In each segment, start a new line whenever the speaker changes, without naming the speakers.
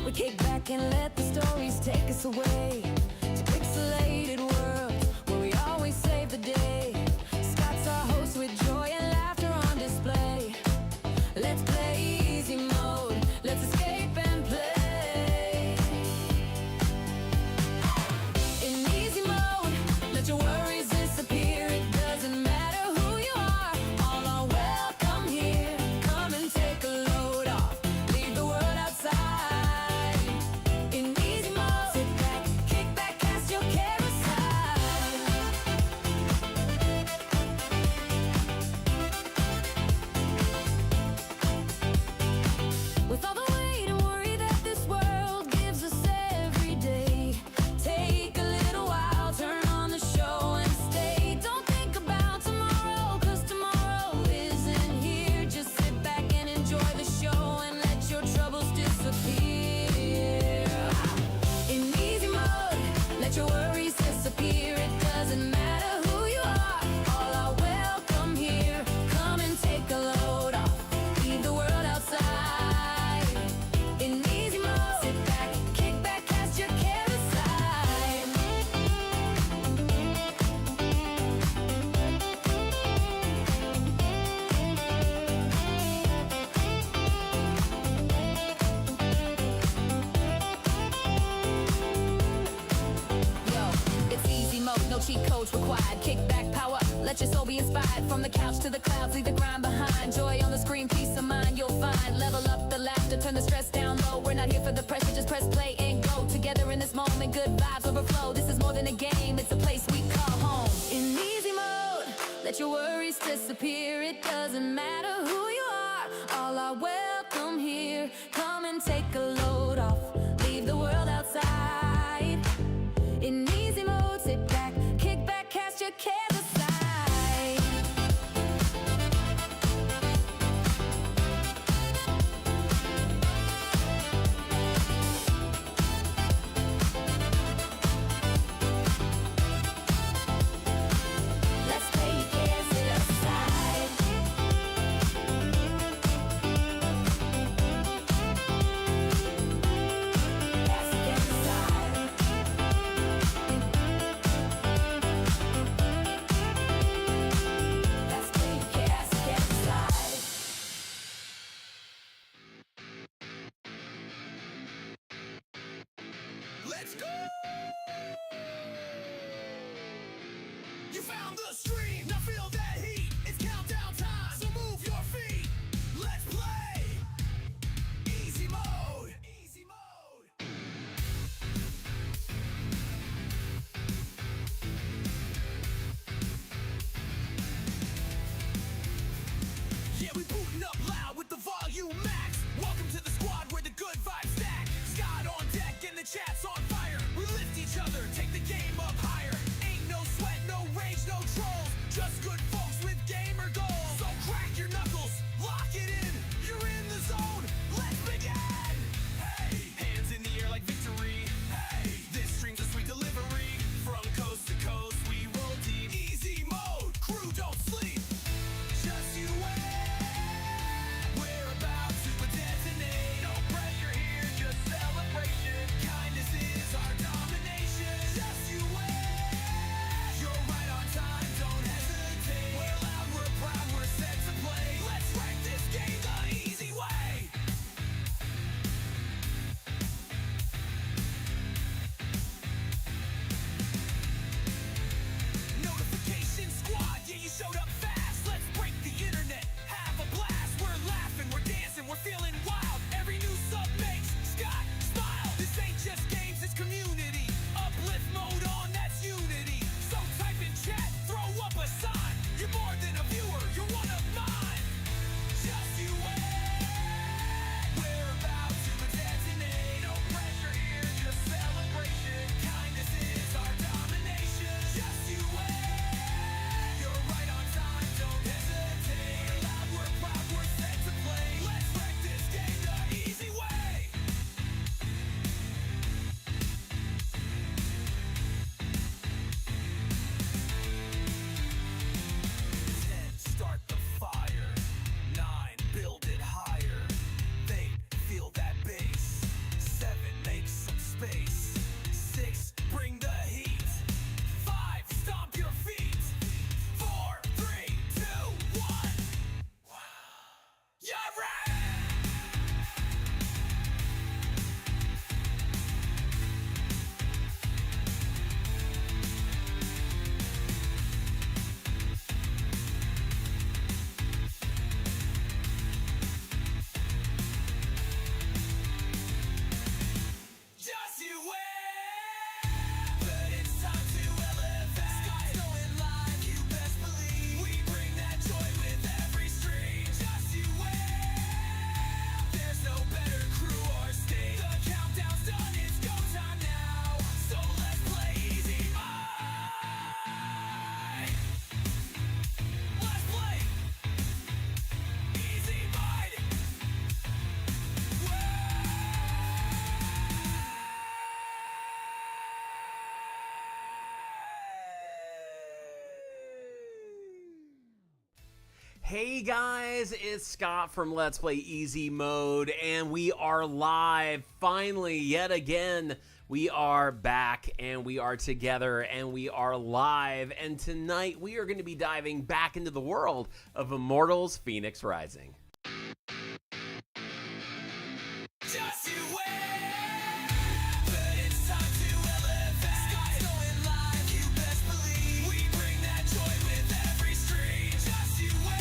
We kick back and let the stories take us away to pixelated worlds where we always save the day. Scott's our host with joy and laughter on display. Let's play easy mode, let's escape and play. In easy mode, let your worries disappear. It doesn't matter who you are, all are welcome here. Come and take a load off, leave the world outside. In easy mode, sit back, kick back, cast your care aside. With all the weight and worry that this world gives us every day, take a little while, turn on the show and stay. Don't think about tomorrow, cause tomorrow isn't here. Just sit back and enjoy the show and let your troubles disappear. In easy mode, let your worries disappear. It doesn't matter who you are, all are welcome here. Come and take a load off, leave the world outside. In easy mode, sit back, kick back, cast your care aside. Yo, it's easy mode, no cheat codes required. Kick back, power, let your soul be inspired. From the couch to the clouds, leave the grind behind. Joy on the screen, peace of mind you'll find. Level up the laughter, turn the stress down low. We're not here for the pressure, just press play and go. Together in this moment, good vibes overflow. This is more than a game, it's a place we call home. In easy mode, let your worries disappear. It doesn't matter who you are, all are welcome here. Come and take a load off, leave the world outside. In easy mode, sit back, kick back, cast your cares aside. Let's play your cares aside.
Hey guys, it's Scott from Let's Play Easy Mode, and we are live, finally, yet again. We are back, and we are together, and we are live, and tonight we are going to be diving back into the world of Immortals Fenyx Rising.
Just you wait, but it's time to elevate. Scott's going live, you best believe. We bring that joy with every stream. Just you wait,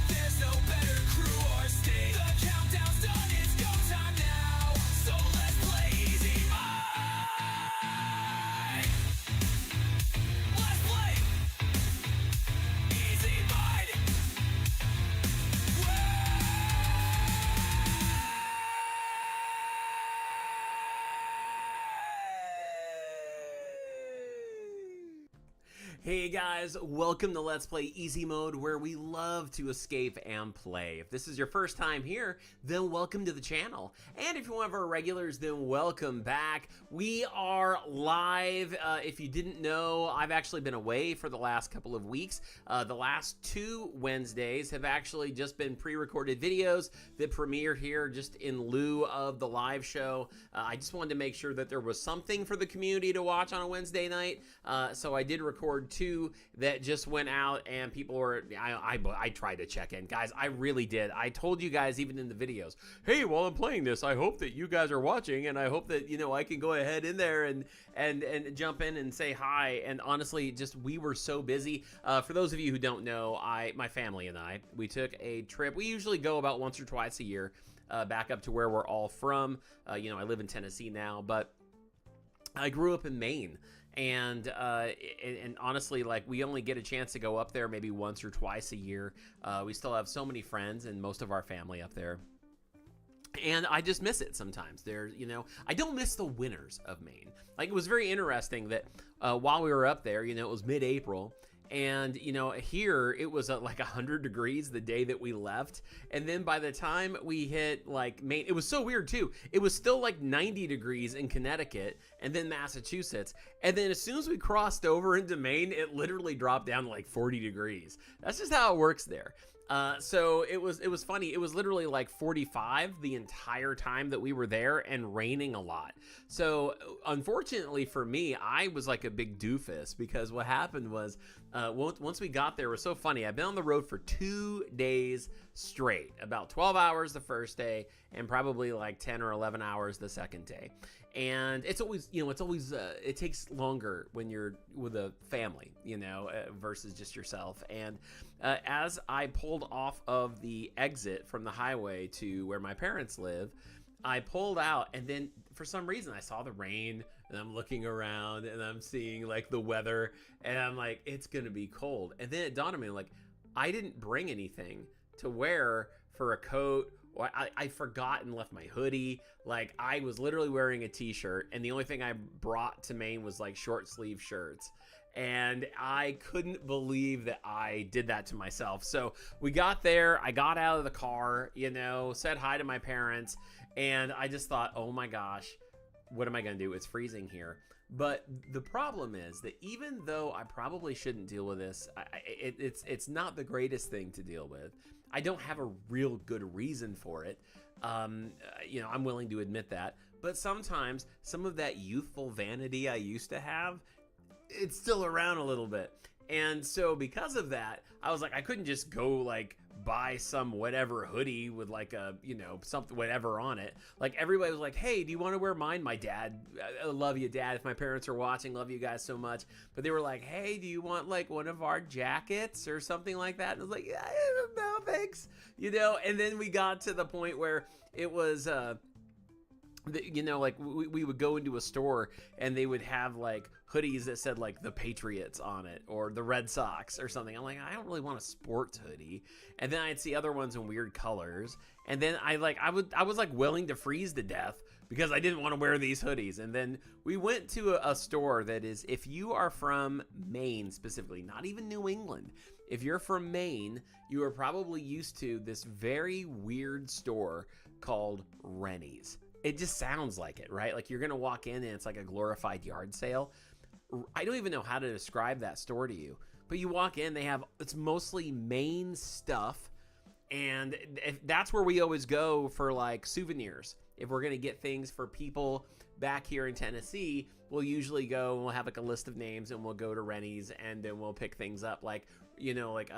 there's no better crew or state. The countdown's done, it's go time now. So let's play easy mode. Let's play easy mode.
Hey guys, welcome to Let's Play Easy Mode, where we love to escape and play. If this is your first time here, then welcome to the channel. And if you're one of our regulars, then welcome back. We are live. If you didn't know, I've actually been away for the last couple of weeks. The last 2 Wednesdays have actually just been pre-recorded videos that premiered here just in lieu of the live show. I just wanted to make sure that there was something for the community to watch on a Wednesday night. So I did record 2 that just went out, and people were, I tried to check in. Guys, I really did. I told you guys even in the videos, hey, while I'm playing this, I hope that you guys are watching, and I hope that, you know, I can go ahead in there and jump in and say hi. And honestly, just we were so busy. For those of you who don't know, my family and I, we took a trip. We usually go about once or twice a year back up to where we're all from. You know, I live in Tennessee now, but I grew up in Maine. And honestly, like, we only get a chance to go up there maybe once or twice a year. We still have so many friends and most of our family up there. And I just miss it sometimes. You know, I don't miss the winters of Maine. Like, it was very interesting that while we were up there, you know, it was mid-April. And, you know, here it was like 100 degrees the day that we left. And then by the time we hit like Maine, it was so weird too. It was still like 90 degrees in Connecticut and then Massachusetts. And then as soon as we crossed over into Maine, it literally dropped down to like 40 degrees. That's just how it works there. So it was funny. It was literally like 45 the entire time that we were there and raining a lot. So unfortunately for me, I was like a big doofus, because what happened was once we got there, it was so funny. I've been on the road for 2 days straight, about 12 hours the first day and probably like 10 or 11 hours the second day. And it's always, you know, it takes longer when you're with a family, you know, versus just yourself. And as I pulled off of the exit from the highway to where my parents live, I pulled out, and then for some reason I saw the rain, and I'm looking around and I'm seeing like the weather, and I'm like, it's gonna be cold. And then it dawned on me, like, I didn't bring anything to wear for a coat. Or I forgot and left my hoodie. Like, I was literally wearing a t-shirt, and the only thing I brought to Maine was like short sleeve shirts. And I couldn't believe that I did that to myself. So we got there, I got out of the car, you know, said hi to my parents, and I just thought, oh my gosh, what am I gonna do? It's freezing here. But the problem is that even though I probably shouldn't deal with this, it's not the greatest thing to deal with. I don't have a real good reason for it. You know, I'm willing to admit that. But sometimes some of that youthful vanity I used to have, it's still around a little bit. And so because of that, I was like, I couldn't just go like buy some whatever hoodie with like a, you know, something, whatever on it. Like, everybody was like, hey, do you want to wear mine? My dad, I love you, Dad. If my parents are watching, love you guys so much. But they were like, hey, do you want like one of our jackets or something like that? And I was like, yeah, no, thanks. You know, and then we got to the point where it was, you know, like we would go into a store and they would have like hoodies that said like the Patriots on it or the Red Sox or something. I'm like, I don't really want a sports hoodie. And then I'd see other ones in weird colors. And then I was like willing to freeze to death because I didn't want to wear these hoodies. And then we went to a store that is, if you are from Maine specifically, not even New England, if you're from Maine, you are probably used to this very weird store called Rennie's. It just sounds like it, right? Like, you're going to walk in and it's like a glorified yard sale. I don't even know how to describe that store to you, But you walk in, it's mostly Maine stuff. And that's where we always go for like souvenirs. If we're going to get things for people back here in Tennessee, we'll usually go and we'll have like a list of names and we'll go to Rennie's and then we'll pick things up like, like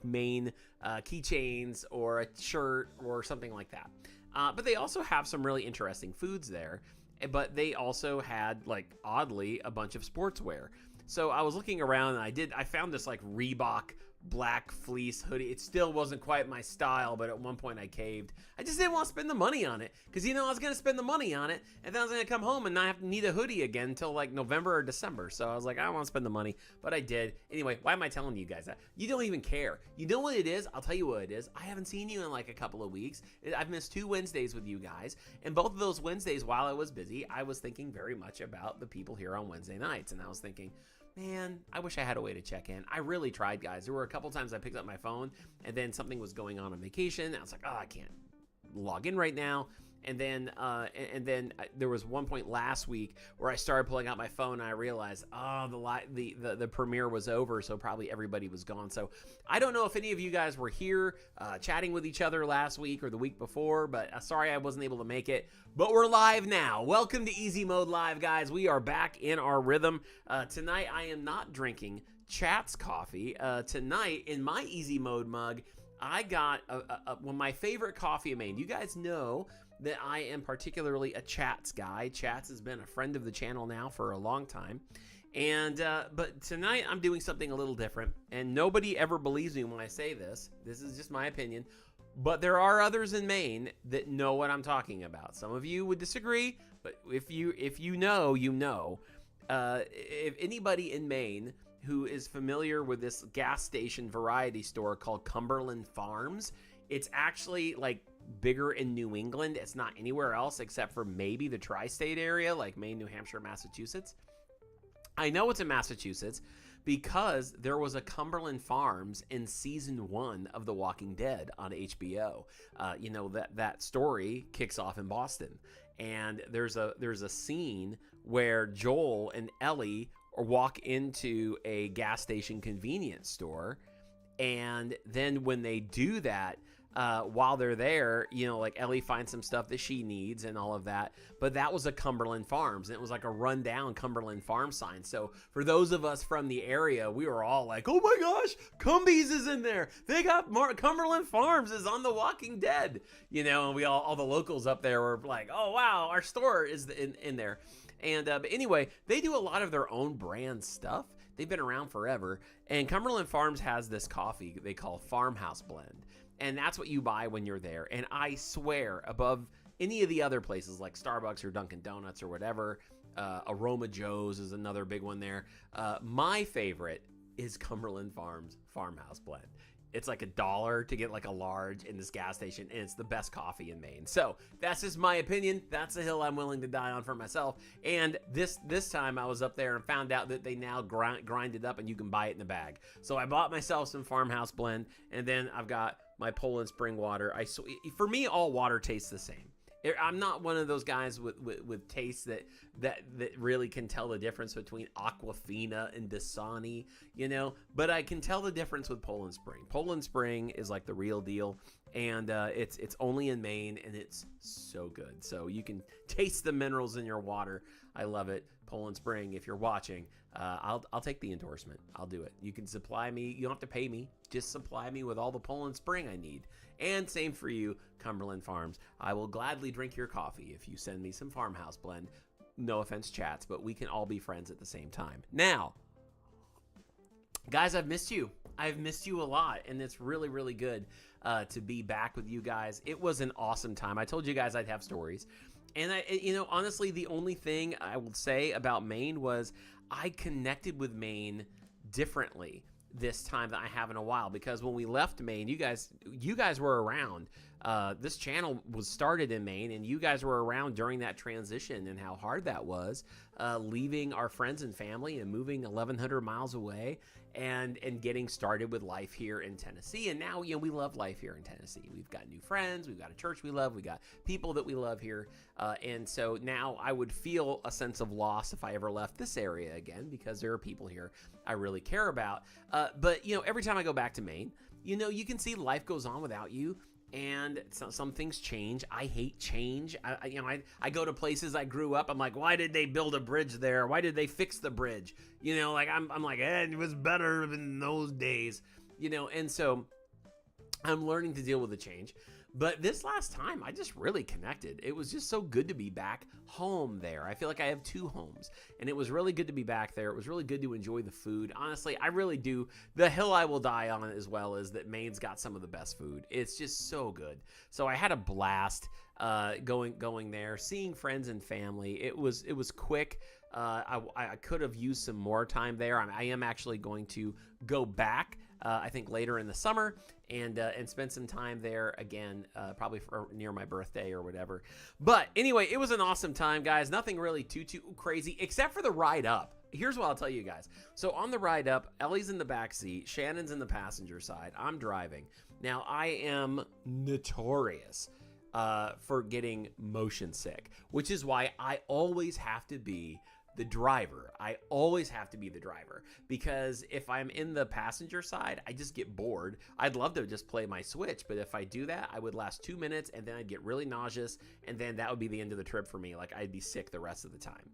Maine keychains or a shirt or something like that. But they also have some really interesting foods there. But they also had, like, oddly, a bunch of sportswear. So I was looking around and I found this like Reebok black fleece hoodie. It still wasn't quite my style, but at one point I caved. I just didn't want to spend the money on it because, I was going to spend the money on it and then I was going to come home and not have to need a hoodie again until like November or December. So I was like, I don't want to spend the money, but I did. Anyway, why am I telling you guys that? You don't even care. You know what it is? I'll tell you what it is. I haven't seen you in like a couple of weeks. I've missed 2 Wednesdays with you guys. And both of those Wednesdays, while I was busy, I was thinking very much about the people here on Wednesday nights. And I was thinking, man, I wish I had a way to check in. I really tried, guys. There were a couple times I picked up my phone and then something was going on vacation. I was like, oh, I can't log in right now. And then there was one point last week where I started pulling out my phone and I realized, the premiere was over, so probably everybody was gone. So I don't know if any of you guys were here chatting with each other last week or the week before, but sorry I wasn't able to make it. But we're live now. Welcome to Easy Mode Live, guys. We are back in our rhythm. Tonight I am not drinking Chat's coffee. Tonight in my Easy Mode mug, I got one of my favorite coffee in Maine. You guys know that I am particularly a Chats guy. Chats has been a friend of the channel now for a long time. And but tonight I'm doing something a little different. And nobody ever believes me when I say this. This is just my opinion. But there are others in Maine that know what I'm talking about. Some of you would disagree, but if you know, you know. If anybody in Maine who is familiar with this gas station variety store called Cumberland Farms, it's actually like bigger in New England. It's not anywhere else except for maybe the tri-state area like Maine, New Hampshire, Massachusetts. I know it's in Massachusetts because there was a Cumberland Farms in season 1 of The Walking Dead on HBO. That story kicks off in Boston, and there's a scene where Joel and Ellie walk into a gas station convenience store, and then when they do that, while they're there, like Ellie finds some stuff that she needs and all of that. But that was a Cumberland Farms, and it was like a rundown Cumberland Farm sign. So for those of us from the area, we were all like, oh my gosh, Cumbies is in there. They got Cumberland Farms is on The Walking Dead, and we all the locals up there were like, oh wow, our store is in there. And but anyway, they do a lot of their own brand stuff. They've been around forever. And Cumberland Farms has this coffee they call Farmhouse Blend. And that's what you buy when you're there. And I swear, above any of the other places like Starbucks or Dunkin' Donuts or whatever, Aroma Joe's is another big one there. My favorite is Cumberland Farms Farmhouse Blend. It's like $1 to get like a large in this gas station, and it's the best coffee in Maine. So that's just my opinion. That's a hill I'm willing to die on for myself. And this time I was up there and found out that they now grind it up and you can buy it in a bag. So I bought myself some Farmhouse Blend, and then I've got my Poland Spring water. For me, all water tastes the same. I'm not one of those guys with tastes that really can tell the difference between Aquafina and Dasani, but I can tell the difference with Poland Spring. Poland Spring is like the real deal, and it's only in Maine, and it's so good. So you can taste the minerals in your water. I love it. Poland Spring, if you're watching, I'll take the endorsement. I'll do it. You can supply me. You don't have to pay me. Just supply me with all the Poland Spring I need. And same for you, Cumberland Farms. I will gladly drink your coffee if you send me some Farmhouse Blend. No offense, Chats, but we can all be friends at the same time. Now, guys, I've missed you. I've missed you a lot, and it's really, really good to be back with you guys. It was an awesome time. I told you guys I'd have stories. And honestly, the only thing I will say about Maine was I connected with Maine differently this time that I have in a while, because when we left Maine, you guys were around This channel was started in Maine, and you guys were around during that transition and how hard that was, leaving our friends and family and moving 1,100 miles away and getting started with life here in Tennessee. And now, we love life here in Tennessee. We've got new friends, we've got a church we love, we got people that we love here. And so now I would feel a sense of loss if I ever left this area again, because there are people here I really care about. But every time I go back to Maine, you can see life goes on without you. And some things change. I hate change. I go to places I grew up. I'm like, why did they build a bridge there? Why did they fix the bridge? I'm like, it was better in those days. And so I'm learning to deal with the change. But this last time, I just really connected. It was just so good to be back home there. I feel like I have two homes, and it was really good to be back there. It was really good to enjoy the food. Honestly, I really do. The hill I will die on, as well, is that Maine's got some of the best food. It's just so good. So I had a blast going there, seeing friends and family. It was quick. I could have used some more time there. I am actually going to go back, I think later in the summer, and spend some time there again, probably near my birthday or whatever. But anyway, it was an awesome time, guys. Nothing really too crazy, except for the ride up. Here's what I'll tell you guys. So on the ride up, Ellie's in the back seat, Shannon's in the passenger side. I'm driving. Now, I am notorious for getting motion sick, which is why I always have to be the driver. I always have to be the driver, because if I'm in the passenger side, I just get bored. I'd love to just play my Switch, but if I do that, I would last 2 minutes, and then I'd get really nauseous, and then that would be the end of the trip for me. Like, I'd be sick the rest of the time.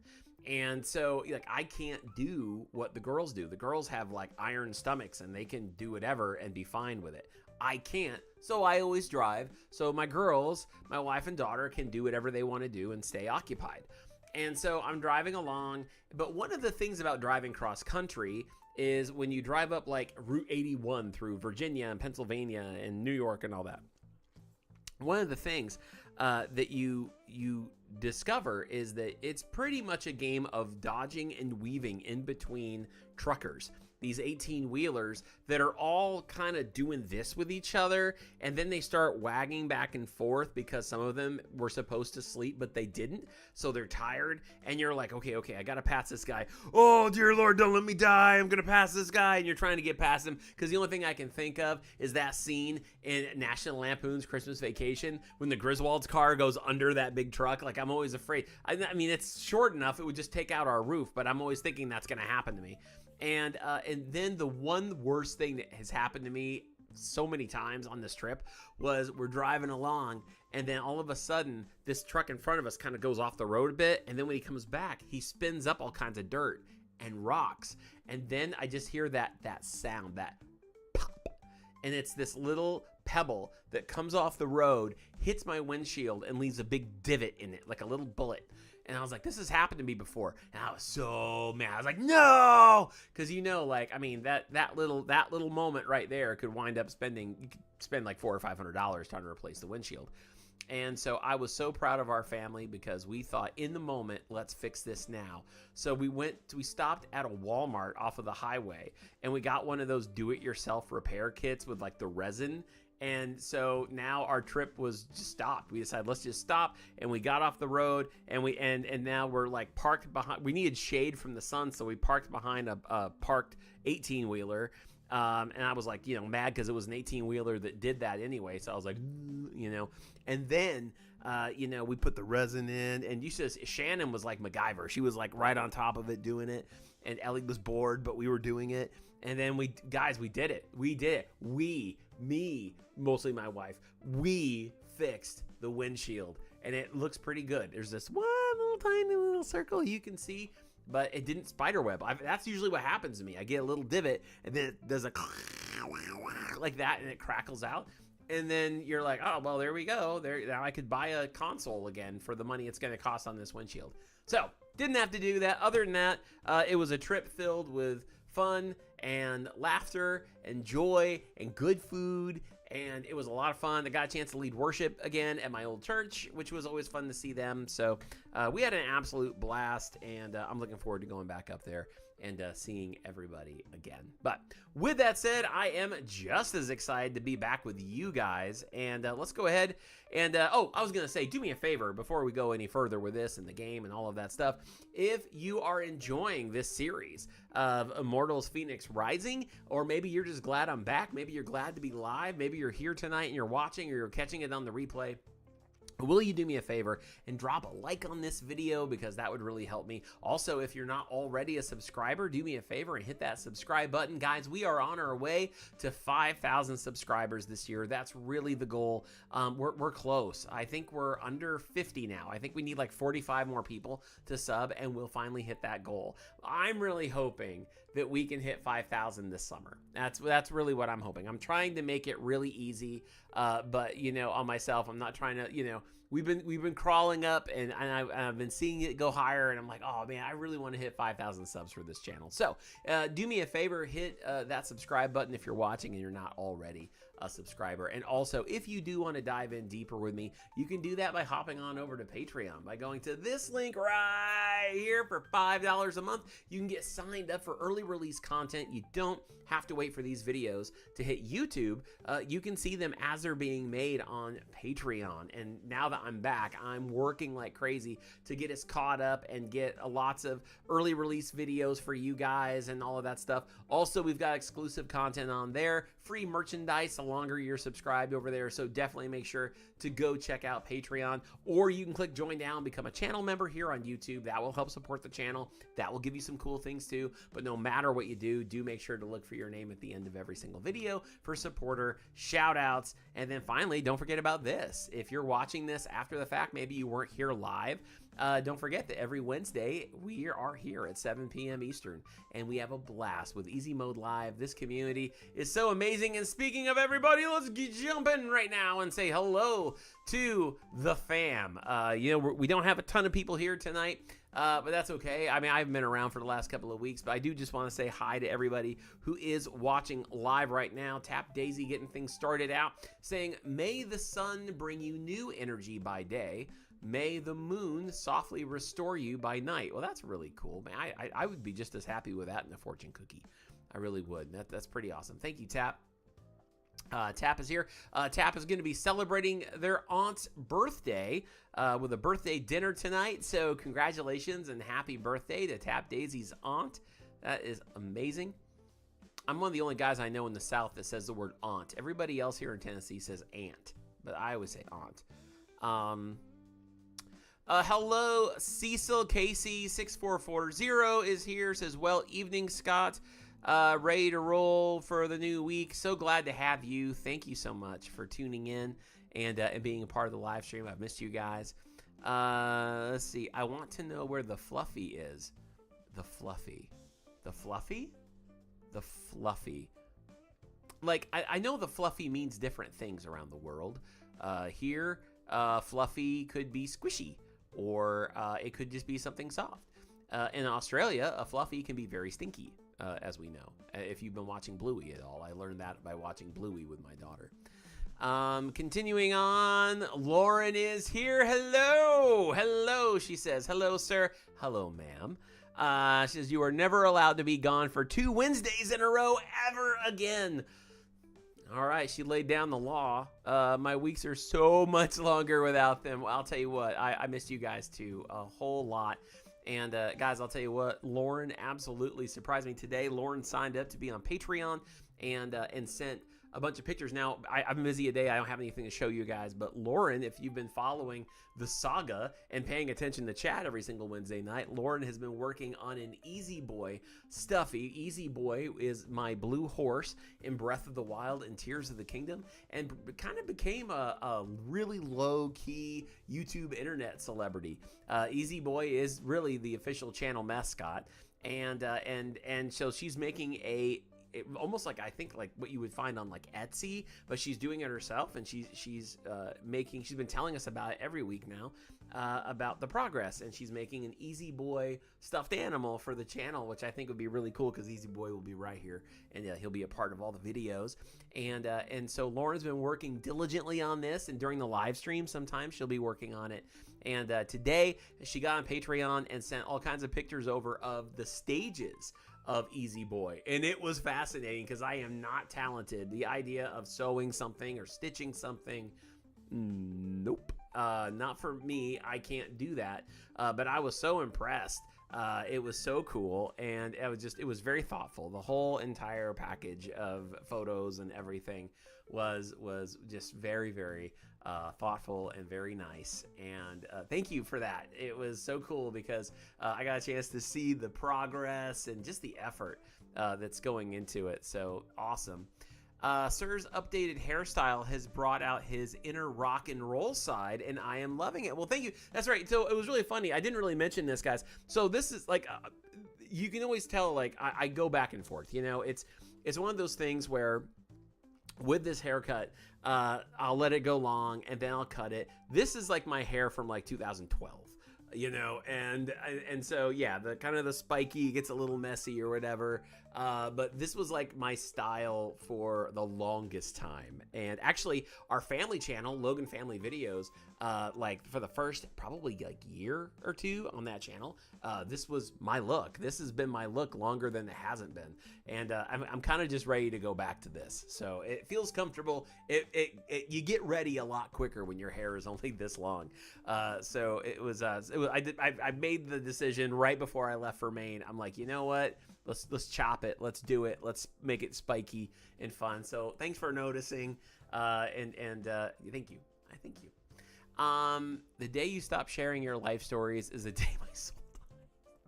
And so, I can't do what the girls do. The girls have iron stomachs, and they can do whatever and be fine with it. I can't, so I always drive. So my girls, my wife and daughter, can do whatever they want to do and stay occupied. And so I'm driving along, but one of the things about driving cross country is when you drive up Route 81 through Virginia and Pennsylvania and New York and all that, one of the things that you discover is that it's pretty much a game of dodging and weaving in between truckers. These 18-wheelers that are all kind of doing this with each other, and then they start wagging back and forth because some of them were supposed to sleep, but they didn't, so they're tired, and you're like, okay, I gotta pass this guy. Oh, dear Lord, don't let me die. I'm gonna pass this guy, and you're trying to get past him, because the only thing I can think of is that scene in National Lampoon's Christmas Vacation when the Griswold's car goes under that big truck. I'm always afraid. I mean, it's short enough, it would just take out our roof, but I'm always thinking that's gonna happen to me. And then the one worst thing that has happened to me so many times on this trip was we're driving along, and then all of a sudden this truck in front of us kind of goes off the road a bit, and then when he comes back, he spins up all kinds of dirt and rocks, and then I just hear that sound, that pop, and it's this little pebble that comes off the road, hits my windshield, and leaves a big divot in it, like a little bullet. And I was like, this has happened to me before. And I was so mad. I was like, no! Because that little moment right there could wind up you could spend $400 or $500 trying to replace the windshield. And so I was so proud of our family, because we thought in the moment, let's fix this now. So we stopped at a Walmart off of the highway, and we got one of those do-it-yourself repair kits with the resin. And so now our trip was just stopped. We decided, let's just stop, and we got off the road, and now we're parked behind. We needed shade from the sun, so we parked behind a parked 18-wheeler. And I was mad because it was an 18-wheeler that did that anyway. So I was like, and then, we put the resin in, and Shannon was like MacGyver. She was right on top of it doing it, and Ellie was bored, but we were doing it. And then we did it. We did it. Me, mostly my wife, we fixed the windshield, and it looks pretty good. There's this one tiny little circle you can see, but it didn't spiderweb. That's usually what happens to me. I get a little divot, and then it does a like that, and it crackles out. And then you're like, oh, well, there we go. Now I could buy a console again for the money it's going to cost on this windshield. So didn't have to do that. Other than that, it was a trip filled with fun and laughter and joy and good food, and it was a lot of fun. I got a chance to lead worship again at my old church, which was always fun to see them. So we had an absolute blast, and I'm looking forward to going back up there and seeing everybody again. But with that said, I am just as excited to be back with you guys, and let's go ahead and oh, I was gonna say, do me a favor before we go any further with this and the game and all of that stuff. If you are enjoying this series of Immortals Fenyx Rising, or maybe you're just glad I'm back, maybe you're glad to be live, maybe you're here tonight and you're watching, or you're catching it on the replay, will you do me a favor and drop a like on this video, because that would really help me. Also, if you're not already a subscriber, do me a favor and hit that subscribe button. Guys, we are on our way to 5,000 subscribers this year. That's really the goal. We're close. I think we're under 50 now. I think we need like 45 more people to sub, and we'll finally hit that goal. I'm really hoping that we can hit 5,000 this summer. That's really what I'm hoping. I'm trying to make it really easy, but you know, on myself, I'm not trying to, you know, we've been crawling up, and I've been seeing it go higher, and I'm like, oh man, I really want to hit 5,000 subs for this channel. So do me a favor, hit that subscribe button if you're watching and you're not already a subscriber. And also, if you do want to dive in deeper with me, you can do that by hopping on over to Patreon by going to this link right here. For $5 a month, you can get signed up for early release content. You don't have to wait for these videos to hit YouTube. You can see them as they're being made on Patreon. And now that I'm back, I'm working like crazy to get us caught up and get lots of early release videos for you guys and all of that stuff. Also, we've got exclusive content on there, free merchandise the longer you're subscribed over there. So definitely make sure to go check out Patreon, or you can click join now and become a channel member here on YouTube. That will help support the channel. That will give you some cool things too. But no matter what you do make sure to look for your name at the end of every single video for supporter shout outs. And then finally, don't forget about this. If you're watching this after the fact, maybe you weren't here live, don't forget that every Wednesday we are here at 7 p.m. Eastern, and we have a blast with Easy Mode Live. This community is so amazing. And speaking of everybody, let's jump in right now and say hello to the fam. You know, we don't have a ton of people here tonight, but that's okay. I mean, I've been around for the last couple of weeks, but I do just want to say hi to everybody who is watching live right now. Tap Daisy getting things started out, saying, may the sun bring you new energy by day. May the moon softly restore you by night. Well, that's really cool, man. I would be just as happy with that in a fortune cookie. I really would. That's pretty awesome. Thank you, Tap. Tap is here. Tap is going to be celebrating their aunt's birthday with a birthday dinner tonight. So congratulations and happy birthday to Tap Daisy's aunt. That is amazing. I'm one of the only guys I know in the South that says the word aunt. Everybody else here in Tennessee says aunt, but I always say aunt. Hello, Cecil Casey 6440 is here. Says, well, evening, Scott. Ready to roll for the new week. So glad to have you. Thank you so much for tuning in and being a part of the live stream. I've missed you guys. Let's see. I want to know where the Fluffy is. The Fluffy. The Fluffy? The Fluffy. Like, I know the Fluffy means different things around the world. Here, Fluffy could be squishy, or it could just be something soft. In Australia, a Fluffy can be very stinky, as we know. If you've been watching Bluey at all, I learned that by watching Bluey with my daughter. Continuing on, Lauren is here. Hello. Hello, she says. Hello, sir. Hello, ma'am. She says, you are never allowed to be gone for 2 Wednesdays in a row ever again. All right, she laid down the law. My weeks are so much longer without them. Well, I'll tell you what, I missed you guys too, a whole lot. And guys, I'll tell you what, Lauren absolutely surprised me today. Lauren signed up to be on Patreon and sent a bunch of pictures. Now, I've been busy a day. I don't have anything to show you guys. But Lauren, if you've been following the saga and paying attention to chat every single Wednesday night, Lauren has been working on an Easy Boy stuffy. Easy Boy is my blue horse in Breath of the Wild and Tears of the Kingdom, and kind of became a really low-key YouTube internet celebrity. Easy Boy is really the official channel mascot, and so she's making almost like, I think, like what you would find on like Etsy, but she's doing it herself, and she's been telling us about it every week now, about the progress, and she's making an Easy Boy stuffed animal for the channel, which I think would be really cool, because Easy Boy will be right here, and he'll be a part of all the videos, and so Lauren's been working diligently on this, and during the live stream sometimes she'll be working on it. And today she got on Patreon and sent all kinds of pictures over of the stages of Easy Boy. And it was fascinating because I am not talented. The idea of sewing something or stitching something, nope. Not for me. I can't do that. But I was so impressed. It was so cool, and it was very thoughtful. The whole entire package of photos and everything was just very, very thoughtful and very nice. And thank you for that. It was so cool because I got a chance to see the progress and just the effort that's going into it. So awesome. Sir's updated hairstyle has brought out his inner rock and roll side, and I am loving it. Well, thank you. That's right. So it was really funny. I didn't really mention this, guys. So this is like, you can always tell, like, I go back and forth. You know, it's one of those things where with this haircut, I'll let it go long and then I'll cut it. This is like my hair from like 2012. You know, and so yeah, the kind of the spiky gets a little messy or whatever, but this was like my style for the longest time. And actually our family channel, Logan Family Videos, like for the first probably like year or two on that channel, this was my look. This has been my look longer than it hasn't been, and I'm kind of just ready to go back to this. So it feels comfortable. You get ready a lot quicker when your hair is only this long. So it was I made the decision right before I left for Maine. I'm like, you know what? Let's chop it. Let's do it. Let's make it spiky and fun. So thanks for noticing. And thank you. I thank you. The day you stop sharing your life stories is the day my soul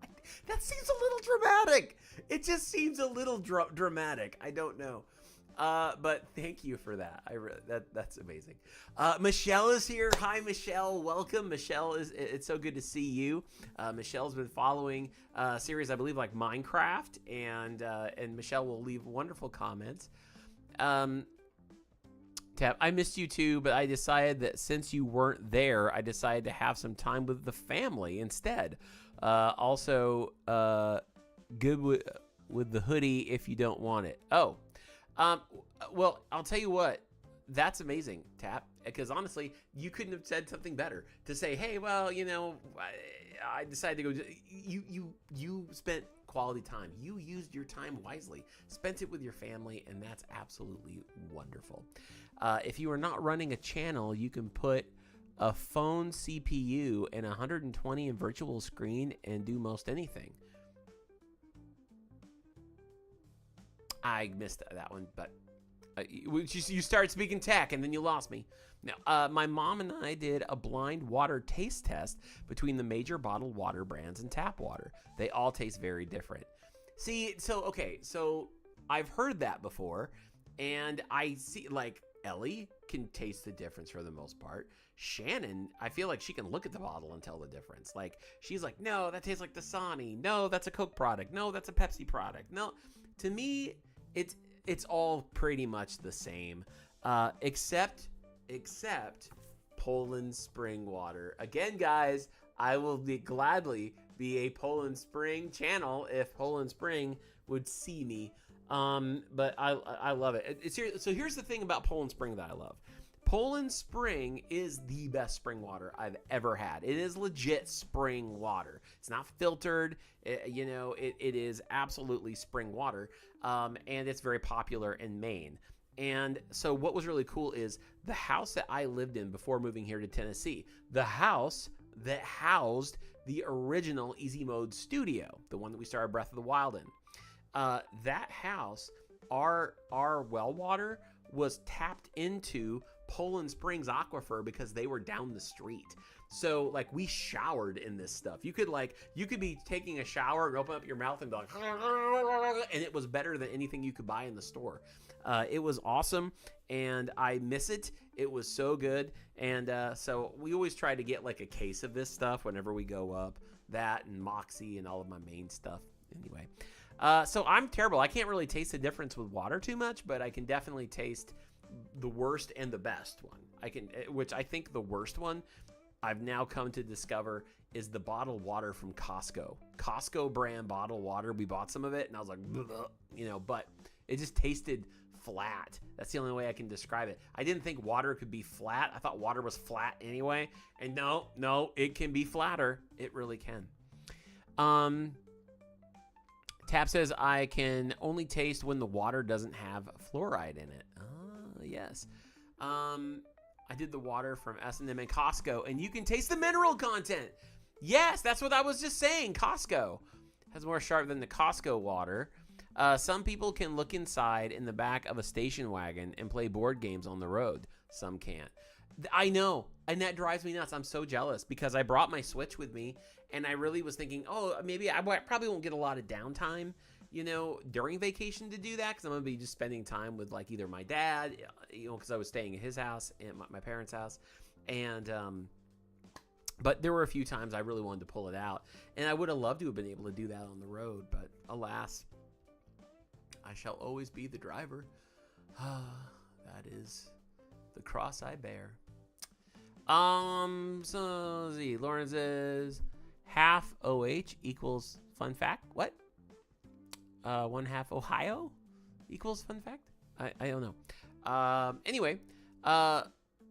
dies. That seems a little dramatic. It just seems a little dramatic. I don't know. But thank you for that. That's amazing. Michelle is here. Hi, Michelle. Welcome. Michelle it's so good to see you. Michelle's been following a series, I believe, like Minecraft, and Michelle will leave wonderful comments. Tap, I missed you too, but I decided that since you weren't there, I decided to have some time with the family instead. Also, good with the hoodie if you don't want it. Oh. Well, I'll tell you what, that's amazing, Tap, because honestly, you couldn't have said something better to say, hey, well, you know, I decided to go. You spent quality time. You used your time wisely, spent it with your family, and that's absolutely wonderful. If you are not running a channel, you can put a phone CPU and 120 in virtual screen and do most anything. I missed that one, but you started speaking tech and then you lost me. Now, my mom and I did a blind water taste test between the major bottled water brands and tap water. They all taste very different. See, so I've heard that before, and I see, like, Ellie can taste the difference for the most part. Shannon, I feel like she can look at the bottle and tell the difference. Like, she's like, no, that tastes like Dasani. No, that's a Coke product. No, that's a Pepsi product. No, to me, it's all pretty much the same, except Poland Spring water. Again, guys, I will gladly be a Poland Spring channel if Poland Spring would see me. But I love it. So here's the thing about Poland Spring that I love. Poland Spring is the best spring water I've ever had. It is legit spring water. It's not filtered. It is absolutely spring water. And it's very popular in Maine. And so what was really cool is the house that I lived in before moving here to Tennessee, the house that housed the original Easy Mode studio, the one that we started Breath of the Wild in. That house, our well water was tapped into Poland Springs aquifer because they were down the street. So like we showered in this stuff. You could be taking a shower and open up your mouth and be like, and it was better than anything you could buy in the store. It was awesome, and I miss it. It was so good, and so we always try to get like a case of this stuff whenever we go up. That and Moxie and all of my main stuff. Anyway, so I'm terrible. I can't really taste the difference with water too much, but I can definitely taste the worst and the best one. Which I think the worst one I've now come to discover is the bottled water from Costco. Costco brand bottled water. We bought some of it and I was like, but it just tasted flat. That's the only way I can describe it. I didn't think water could be flat. I thought water was flat anyway. And no, it can be flatter. It really can. Tap says, I can only taste when the water doesn't have fluoride in it. Oh, yes. I did the water from S&M and Costco, and you can taste the mineral content. Yes, that's what I was just saying. Costco has more sharp than the Costco water. Some people can look inside in the back of a station wagon and play board games on the road. Some can't. I know, and that drives me nuts. I'm so jealous because I brought my Switch with me, and I really was thinking, oh, maybe I probably won't get a lot of downtime, you know, during vacation to do that, because I'm going to be just spending time with, like, either my dad, you know, because I was staying at his house and my parents' house, and but there were a few times I really wanted to pull it out, and I would have loved to have been able to do that on the road, but alas, I shall always be the driver. That is the cross I bear. So let's see. Lauren says half OH equals fun fact. What? 1/2 Ohio equals fun fact? I don't know. Anyway,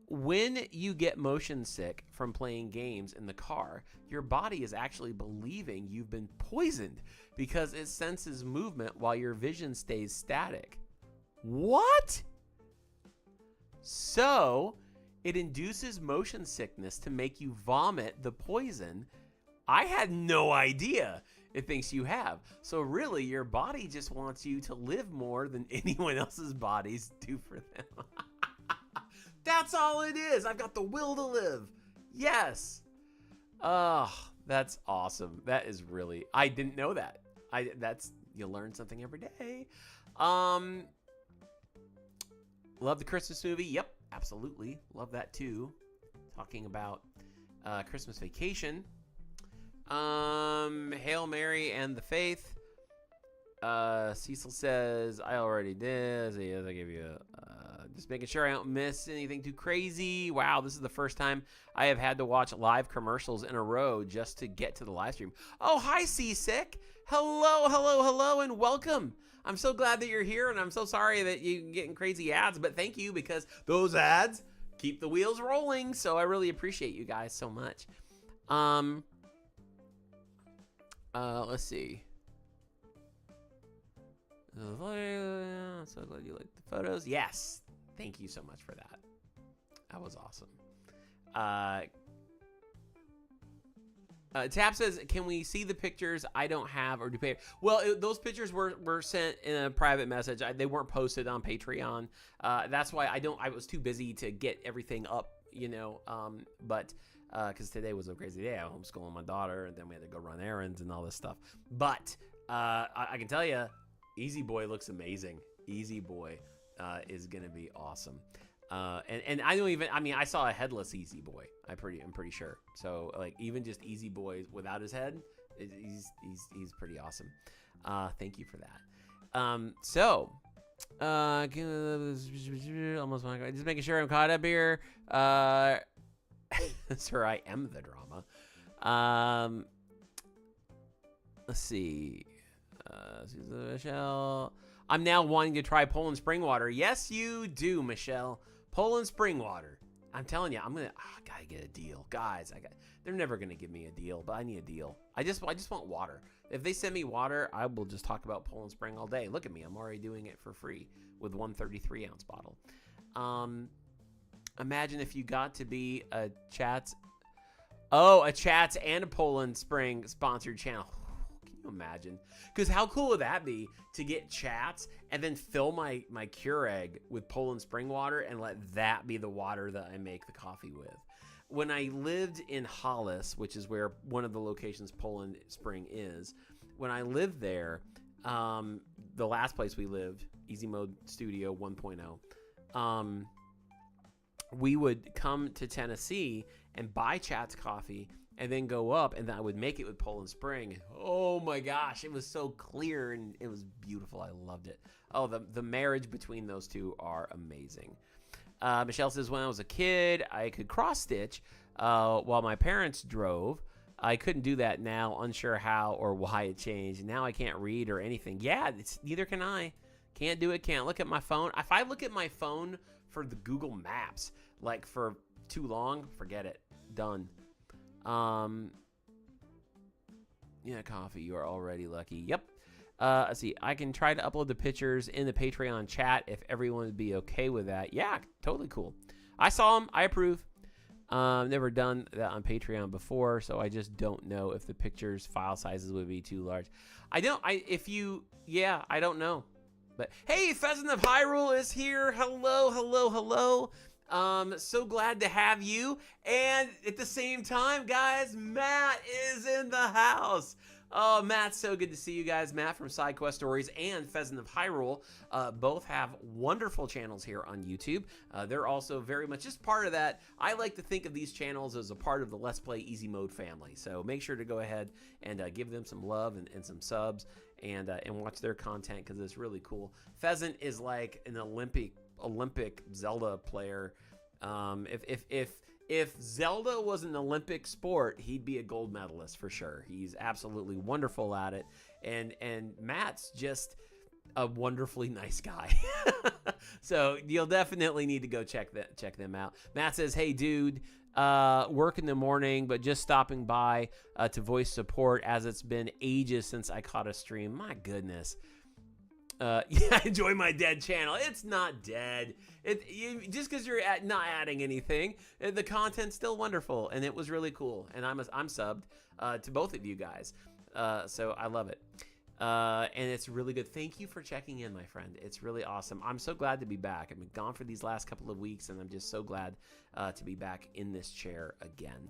when you get motion sick from playing games in the car, your body is actually believing you've been poisoned because it senses movement while your vision stays static. What? So, it induces motion sickness to make you vomit the poison. I had no idea it thinks you have. So really, your body just wants you to live more than anyone else's bodies do for them. That's all it is. I've got the will to live. Yes. Oh, that's awesome. That is really, I didn't know that. You learn something every day. Love the Christmas movie. Yep, absolutely. Love that too. Talking about Christmas Vacation. Hail Mary and the Faith. Cecil says, I already did. So yes, I gave you just making sure I don't miss anything too crazy. Wow, this is the first time I have had to watch live commercials in a row just to get to the live stream. Oh, hi, Seasick. Hello, and welcome. I'm so glad that you're here, and I'm so sorry that you're getting crazy ads, but thank you because those ads keep the wheels rolling, so I really appreciate you guys so much. Let's see. So glad you liked the photos. Yes. Thank you so much for that. That was awesome. Tab says, can we see the pictures I don't have or do pay? Well, those pictures were sent in a private message. They weren't posted on Patreon. That's why I was too busy to get everything up, you know, but because today was a crazy day. I was homeschooling my daughter, and then we had to go run errands and all this stuff. But I can tell you, Easy Boy looks amazing. Easy Boy is gonna be awesome. And I don't even, I mean, I saw a headless Easy Boy. I'm pretty sure. So like even just Easy Boy without his head, he's pretty awesome. Thank you for that. Almost just making sure I'm caught up here. Sir, I am the drama. Let's see. Michelle, I'm now wanting to try Poland spring water. Yes, you do, Michelle. Poland spring water. I'm telling you, gotta get a deal, guys. They're never gonna give me a deal, but I need a deal. I just want water. If they send me water, I will just talk about Poland spring all day. Look at me, I'm already doing it for free with 133-ounce bottle. Imagine if you got to be a Chats and a Poland Spring sponsored channel. Can you imagine? Because how cool would that be to get Chats and then fill my Keurig with Poland Spring water and let that be the water that I make the coffee with? When I lived in Hollis, which is where one of the locations Poland Spring is, when I lived there, the last place we lived, Easy Mode Studio 1.0, we would come to Tennessee and buy Chats coffee and then go up, and then I would make it with Poland Spring. Oh my gosh, it was so clear and it was beautiful. I loved it. Oh, the marriage between those two are amazing. Michelle says, when I was a kid, I could cross stitch while my parents drove. I couldn't do that now, unsure how or why it changed. Now I can't read or anything. Yeah, neither can I. Can't do it, can't look at my phone. If I look at my phone for the Google Maps, like for too long, forget it. Done. Yeah, coffee, you are already lucky. Yep. Let's see. I can try to upload the pictures in the Patreon chat if everyone would be okay with that. Yeah, totally cool. I saw them. I approve. Never done that on Patreon before, so I just don't know if the pictures file sizes would be too large. I don't know. But hey, Pheasant of Hyrule is here. Hello, hello, hello. So glad to have you. And at the same time, guys, Matt is in the house. Oh, Matt, so good to see you guys. Matt from Side Quest Stories and Pheasant of Hyrule both have wonderful channels here on YouTube. They're also very much just part of that. I like to think of these channels as a part of the Let's Play Easy Mode family. So make sure to go ahead and give them some love and some subs and watch their content because it's really cool. Pheasant is like an Olympic Zelda player. If Zelda was an Olympic sport, he'd be a gold medalist for sure. He's absolutely wonderful at it. And Matt's just a wonderfully nice guy. So you'll definitely need to go check them out. Matt says, hey, dude, work in the morning, but just stopping by to voice support as it's been ages since I caught a stream. My goodness. Yeah, enjoy my dead channel. It's not dead. Just because you're not adding anything, the content's still wonderful, and it was really cool. And I'm subbed to both of you guys, so I love it. And it's really good. Thank you for checking in, my friend. It's really awesome. I'm so glad to be back. I've been gone for these last couple of weeks, and I'm just so glad to be back in this chair again.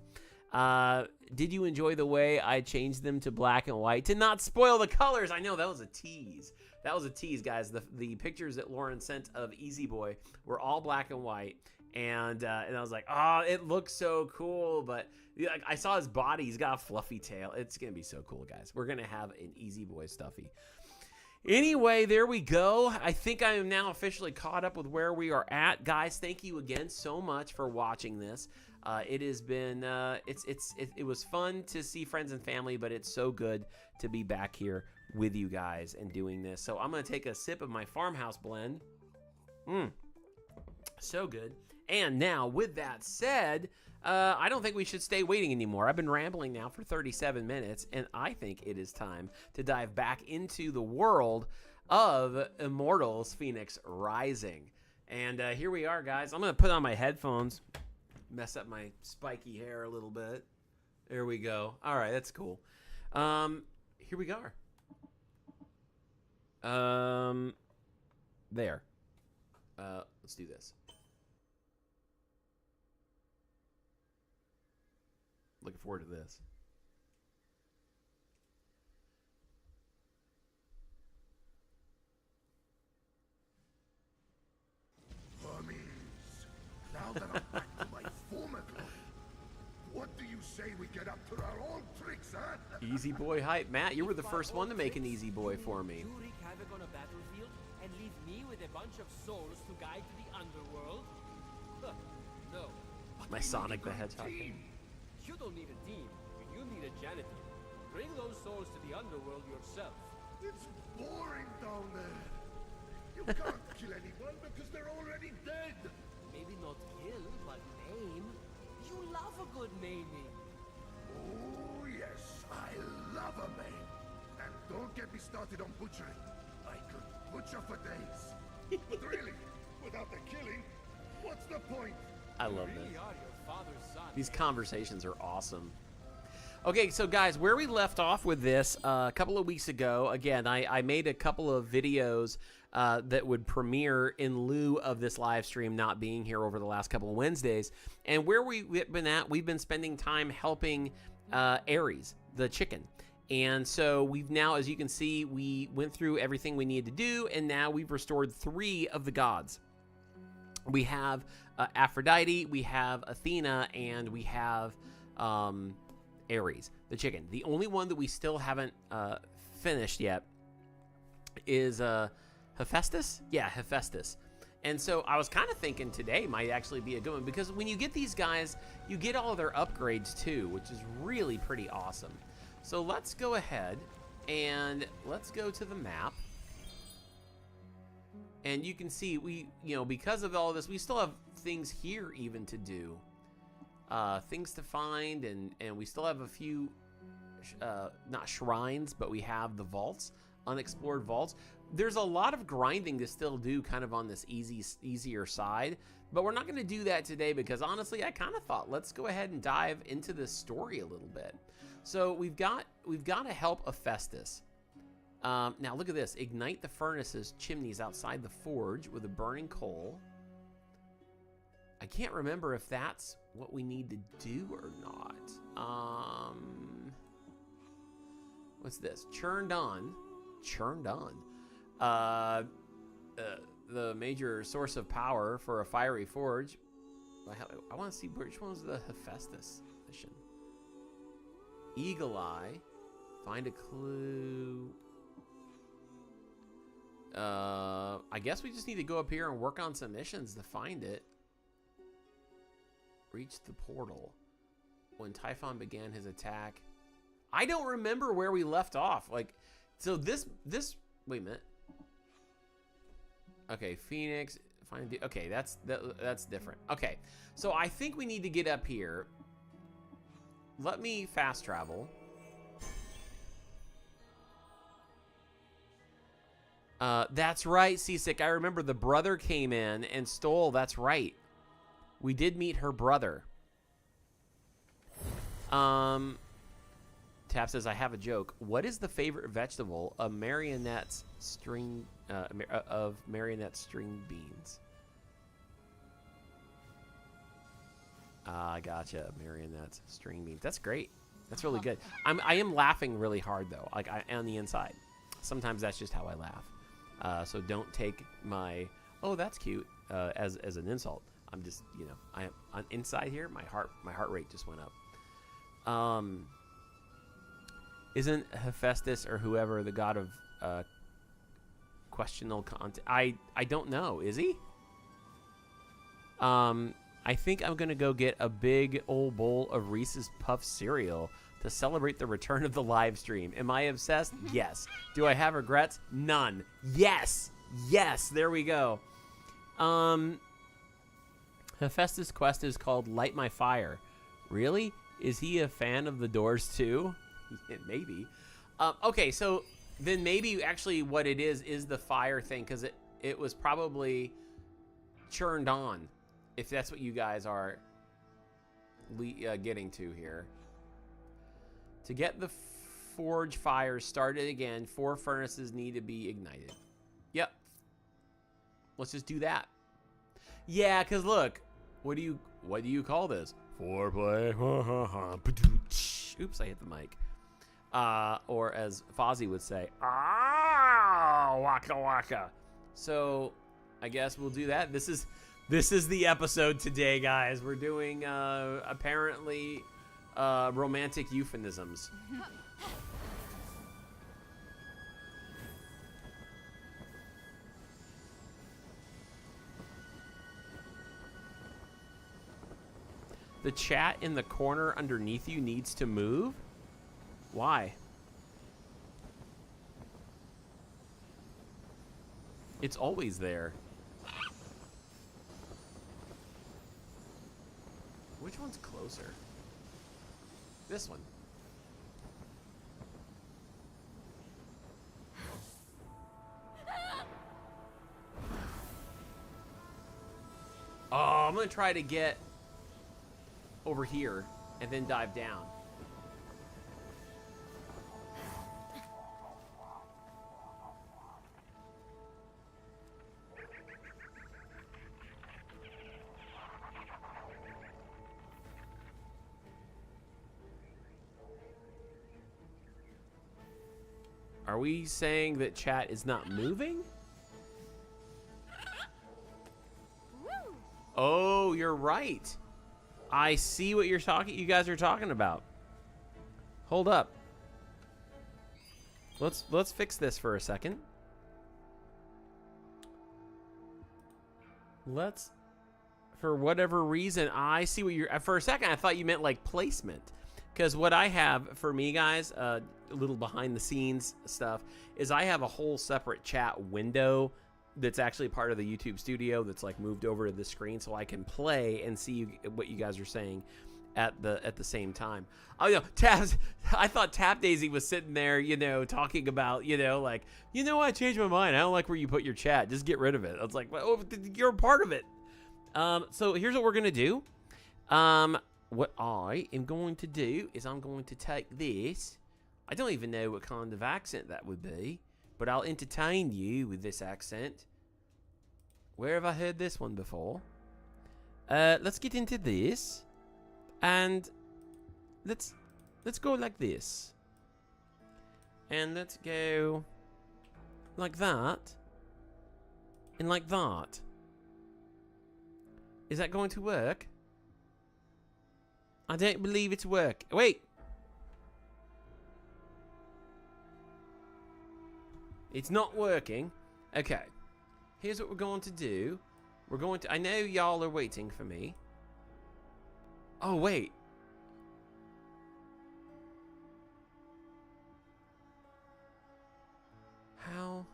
Did you enjoy the way I changed them to black and white to not spoil the colors? I know that was a tease. That was a tease, guys. The pictures that Lauren sent of Easy Boy were all black and white, and I was like, oh, it looks so cool. But I saw his body; he's got a fluffy tail. It's gonna be so cool, guys. We're gonna have an Easy Boy stuffy. Anyway, there we go. I think I am now officially caught up with where we are at, guys. Thank you again so much for watching this. It has been it was fun to see friends and family, but it's so good to be back here with you guys and doing this. So I'm gonna take a sip of my farmhouse blend. So good. And now, with that said, I don't think we should stay waiting anymore. I've been rambling now for 37 minutes, and I think it is time to dive back into the world of Immortals Fenyx Rising. And here we are, guys. I'm gonna put on my headphones, mess up my spiky hair a little bit. There we go. All right, that's cool. Here we are. There. Let's do this. Looking forward to this.
Hermes, now that I'm back to my former glory, what do you say we get up to our old tricks, huh?
Easy Boy hype. Matt, you were the first one to make an Easy Boy for me.
You wreak havoc on a battlefield and leave me with a bunch of souls to guide to the underworld? Huh, no.
My Sonic the Hedgehog.
Team.
You don't need a team. You need a janitor. Bring those souls to the underworld yourself.
It's boring down there. You can't kill anyone because they're already dead.
Maybe not kill, but maim. You love a good maiming.
Oh, yes, I love a maim. And don't get me started on butchering. I could butcher for days. But really, without the killing, what's the point?
I love
You really
this.
are your father's son.
These conversations are awesome. Okay, so guys, where we left off with this a couple of weeks ago, again, I made a couple of videos that would premiere in lieu of this live stream not being here over the last couple of Wednesdays. And where we've been at, we've been spending time helping Ares, the chicken. And so we've now, as you can see, we went through everything we needed to do, and now we've restored 3 of the gods. We have Aphrodite, we have Athena, and we have Ares, the chicken. The only one that we still haven't finished yet is Hephaestus? Yeah, Hephaestus. And so I was kind of thinking today might actually be a good one, because when you get these guys, you get all of their upgrades too, which is really pretty awesome. So let's go ahead and let's go to the map. And you can see because of all this, we still have things here even to do. Things to find, and we still have a few, not shrines, but we have the vaults unexplored vaults. There's a lot of grinding to still do kind of on this easier side, but we're not going to do that today because honestly, I kind of thought let's go ahead and dive into this story a little bit. So we've got to help Hephaestus. Now look at this. Ignite the furnace's chimneys outside the forge with a burning coal. I can't remember if that's what we need to do or not. What's this? Churned on. The major source of power for a fiery forge. I want to see which one was the Hephaestus mission. Eagle Eye. Find a clue. I guess we just need to go up here and work on some missions to find it. Reach the portal. When Typhon began his attack. I don't remember where we left off. Like, so this, wait a minute. Okay, Phoenix. Okay, that's different. Okay, so I think we need to get up here. Let me fast travel. That's right, Seasick. I remember the brother came in and stole. That's right. We did meet her brother. Tap says, I have a joke. What is the favorite vegetable of Marionette's string beans? I gotcha. Marionette's string beans. That's great. That's really good. I am laughing really hard though. Like on the inside. Sometimes that's just how I laugh. So don't take my that's cute as an insult. I'm just, you know, I'm inside here. My heart rate just went up. Isn't Hephaestus or whoever the god of questionable content? I don't know. Is he? I think I'm gonna go get a big old bowl of Reese's Puff cereal to celebrate the return of the live stream. Am I obsessed? Yes. Do I have regrets? None. Yes. Yes. There we go. Hephaestus' quest is called Light My Fire. Really? Is he a fan of the Doors too? Maybe. Okay, so then maybe actually what it is the fire thing, because it was probably churned on, if that's what you guys are getting to here. To get the forge fire started again, 4 furnaces need to be ignited. Yep. Let's just do that. Yeah, because look, what do you call this? Foreplay. Oops, I hit the mic. Or as Fozzie would say, waka waka. So I guess we'll do that. This is the episode today, guys. We're doing apparently romantic euphemisms. The chat in the corner underneath you needs to move? Why? It's always there. Which one's closer? This one. Oh, I'm gonna try to get over here and then dive down. Are we saying that chat is not moving? Oh, you're right. I see what you guys are talking about. Hold up. Let's fix this for a second. For whatever reason, I see what you're. For a second, I thought you meant like placement. Because what I have for me, guys, a little behind the scenes stuff, is I have a whole separate chat window that's actually part of the YouTube studio that's like moved over to the screen so I can play and see what you guys are saying. at the same time. Oh, you know, Tabs. I thought Tap Daisy was sitting there, you know, talking about, you know, like, you know, I changed my mind. I don't like where you put your chat. Just get rid of it. I was like, well, you're a part of it. So here's what we're gonna do. What I am going to do is I'm going to take this. I don't even know what kind of accent that would be, but I'll entertain you with this accent. Where have I heard this one before? Let's get into this. And let's go like this. And let's go like that. And like that. Is that going to work? I don't believe it's work. Wait. It's not working. Okay. Here's what we're going to do. We're going to... I know y'all are waiting for me. Oh, wait. How?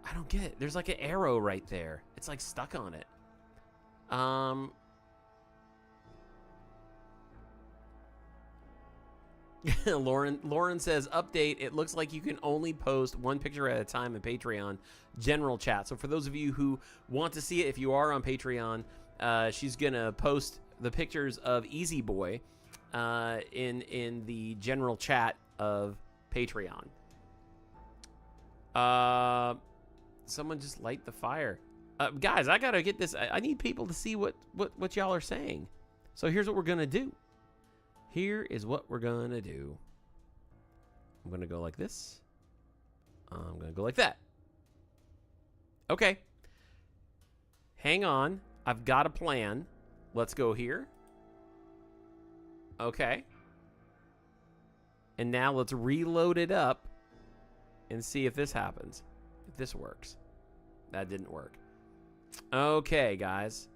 I don't get it. There's like an arrow right there. It's like stuck on it. Lauren says, update, it looks like you can only post one picture at a time in Patreon general chat. So for those of you who want to see it, if you are on Patreon, she's gonna post the pictures of Easy Boy in the general chat of Patreon. Someone just light the fire. Guys, I gotta get this. I need people to see what y'all are saying. So here's what we're gonna do. Here is what we're gonna do. I'm gonna go like this. I'm gonna go like that. Okay. Hang on. I've got a plan. Let's go here. Okay. And now let's reload it up and see if this happens. If this works. That didn't work. Okay, guys.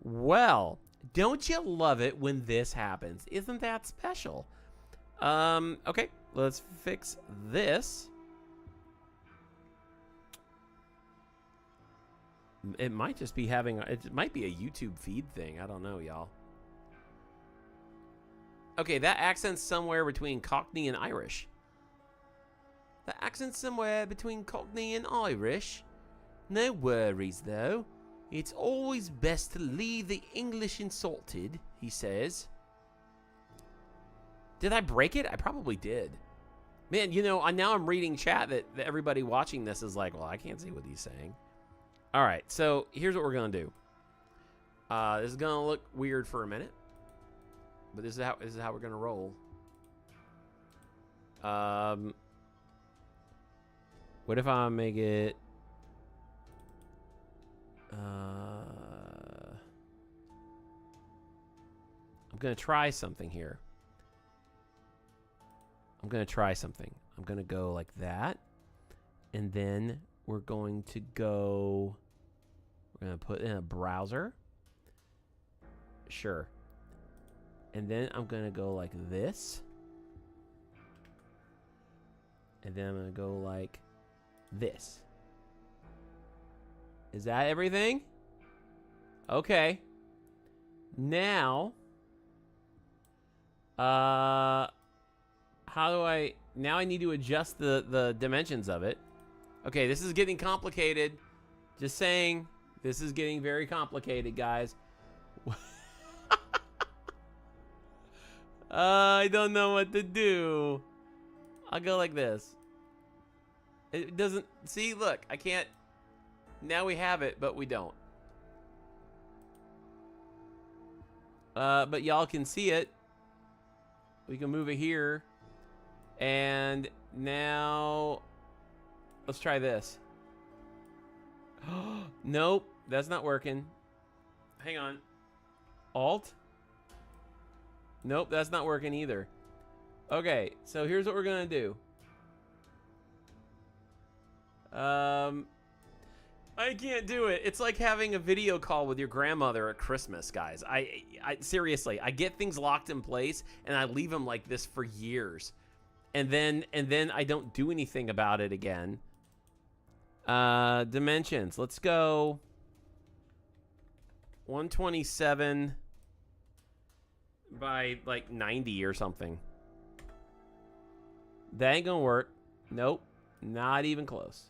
Well, don't you love it when this happens? Isn't that special? Okay, let's fix this. It might just be having, it might be a YouTube feed thing. I don't know, y'all. Okay, that accent's somewhere between Cockney and Irish. The accent's somewhere between Cockney and Irish. No worries, though. It's always best to leave the English insulted, he says. Did I break it? I probably did. Man, you know, now I'm reading chat that everybody watching this is like, well, I can't see what he's saying. All right, so here's what we're going to do. This is going to look weird for a minute. But this is how we're going to roll. What if I make it... I'm going to try something here. I'm going to try something. I'm going to go like that. And then we're going to go... We're going to put in a browser. Sure. And then I'm going to go like this. And then I'm going to go like this. Is that everything? Okay. Now, how do I... Now I need to adjust the dimensions of it. Okay, this is getting complicated. Just saying, this is getting very complicated, guys. I don't know what to do. I'll go like this. It doesn't... See, look, I can't... Now we have it, but we don't. But y'all can see it. We can move it here. And now... Let's try this. Nope, that's not working. Hang on. Alt? Nope, that's not working either. Okay, so here's what we're gonna do. I can't do it. It's like having a video call with your grandmother at Christmas, guys. I seriously, I get things locked in place and I leave them like this for years. And then I don't do anything about it again. Dimensions. Let's go. 127 by like 90 or something. That ain't gonna work. Nope. Not even close.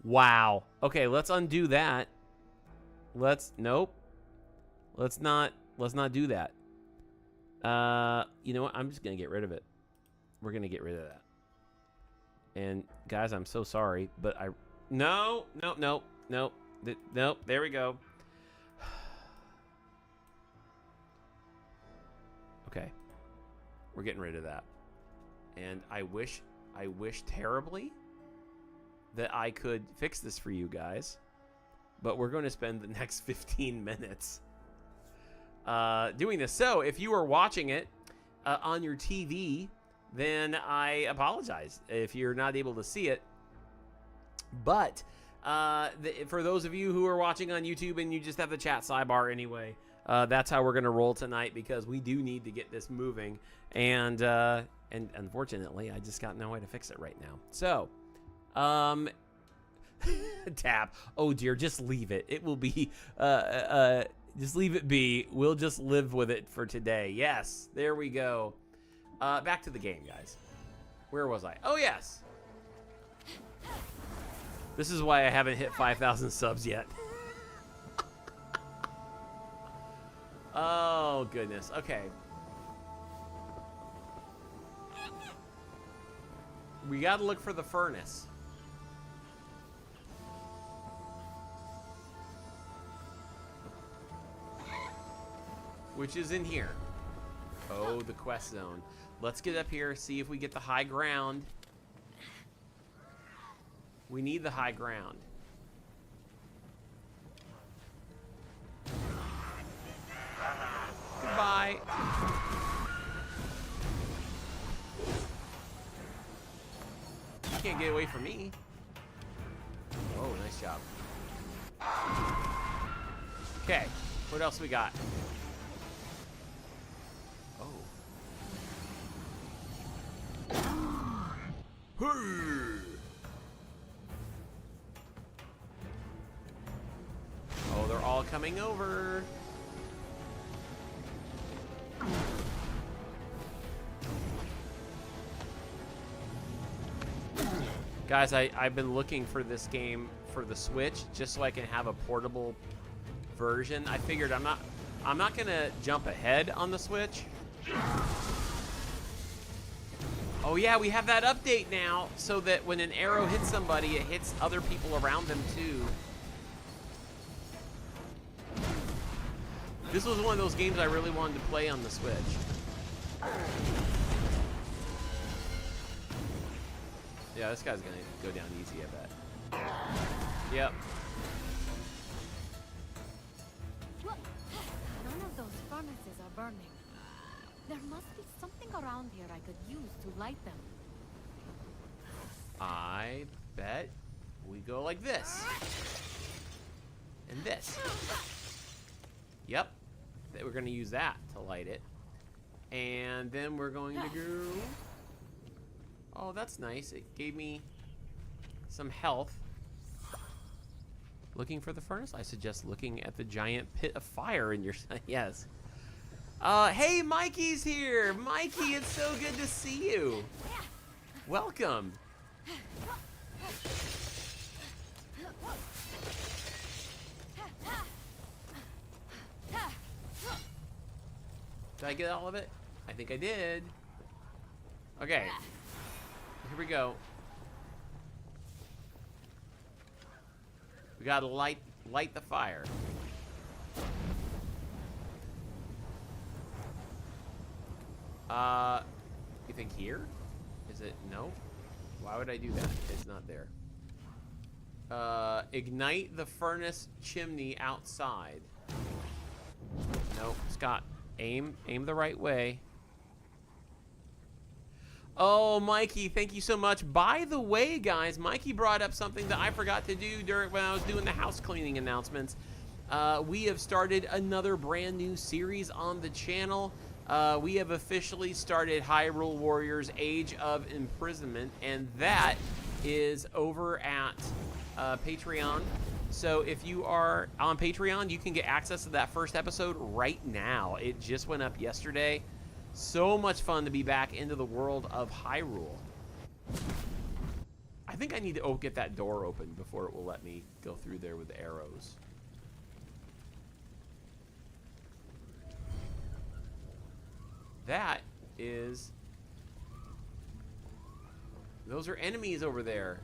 Wow. Okay, let's undo that. Nope. Let's not do that. You know what? I'm just gonna get rid of it. We're gonna get rid of that. And guys, I'm so sorry, but nope. There we go. Okay. We're getting rid of that. And I wish terribly that I could fix this for you guys. But we're going to spend the next 15 minutes doing this. So if you are watching it on your TV, then I apologize if you're not able to see it. But for those of you who are watching on YouTube and you just have the chat sidebar anyway, that's how we're going to roll tonight, because we do need to get this moving. And unfortunately, I just got no way to fix it right now. So, tab. Oh dear, just leave it. It will be, just leave it be. We'll just live with it for today. Yes, there we go. Back to the game, guys. Where was I? Oh, yes. This is why I haven't hit 5,000 subs yet. Oh, goodness. Okay. We got to look for the furnace. Which is in here. Oh, the quest zone. Let's get up here, see if we get the high ground. We need the high ground. Goodbye. You can't get away from me. Oh, nice job. Okay, what else we got? Oh, they're all coming over. Guys, I've been looking for this game for the Switch just so I can have a portable version. I figured I'm not gonna jump ahead on the Switch. Oh yeah, we have that update now, so that when an arrow hits somebody, it hits other people around them too. This was one of those games I really wanted to play on the Switch. Yeah, this guy's gonna go down easy, I bet. Yep.
None of those furnaces are burning. There must be something around here I could use to light them.
I bet we go like this. And this. Yep. We're going to use that to light it. And then we're going to go... Oh, that's nice. It gave me some health. Looking for the furnace? I suggest looking at the giant pit of fire in your... Yes. Hey, Mikey's here. Mikey, it's so good to see you. Welcome. Did I get all of it? I think I did. Okay. Here we go. We gotta light the fire. You think here? Is it? No? Why would I do that? It's not there. Ignite the furnace chimney outside. Nope. Scott, aim the right way. Oh, Mikey, thank you so much. By the way, guys, Mikey brought up something that I forgot to do when I was doing the house cleaning announcements. We have started another brand new series on the channel. We have officially started Hyrule Warriors Age of Imprisonment, and that is over at Patreon. So if you are on Patreon, you can get access to that first episode right now. It just went up yesterday. So much fun to be back into the world of Hyrule. I think I need to get that door open before it will let me go through there with the arrows. That is... Those are enemies over there.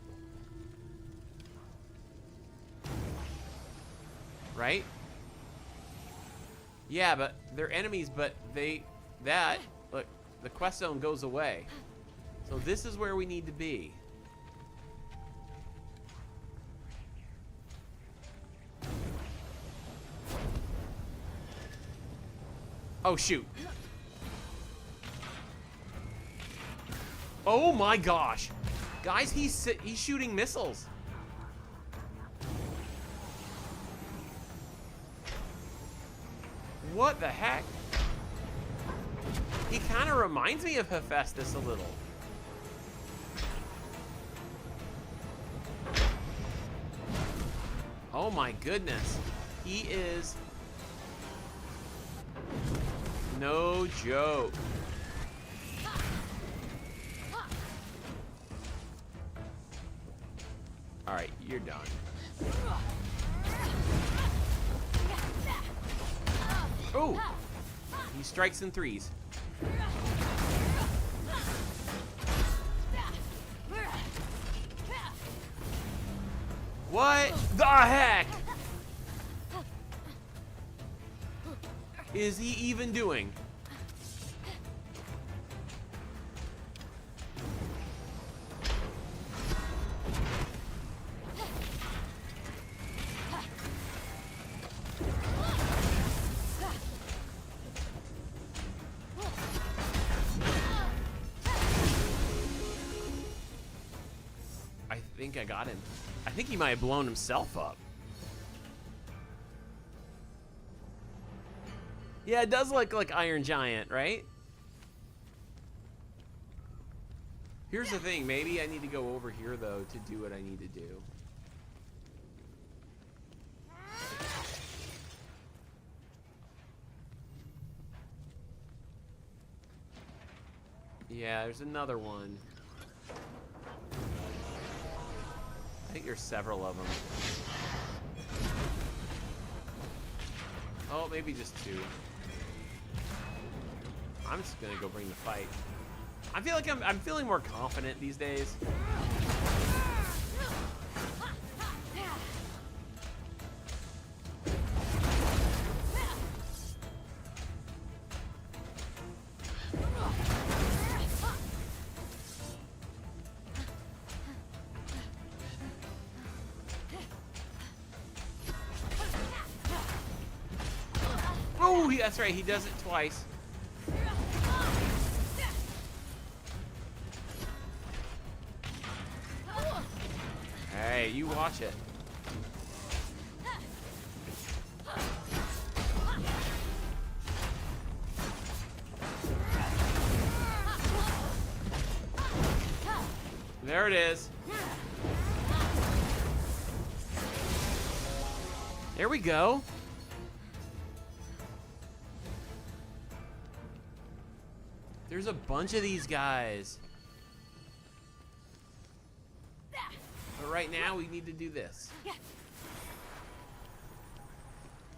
Right? Yeah, but they're enemies, but look, the quest zone goes away. So this is where we need to be. Oh, shoot. Oh my gosh. Guys, he's shooting missiles. What the heck? He kind of reminds me of Hephaestus a little. Oh my goodness. He is no joke. All right, you're done. Oh, he strikes in threes. What the heck is he even doing? I think I got him. I think he might have blown himself up. Yeah, it does look like Iron Giant, right? Here's the thing, maybe I need to go over here though to do what I need to do. Yeah, there's another one. I think there's several of them. Oh, maybe just two. I'm just gonna go bring the fight. I feel like I'm feeling more confident these days. Oh, that's right, he does it twice. Hey, you watch it. There it is. There we go. There's a bunch of these guys. But right now we need to do this.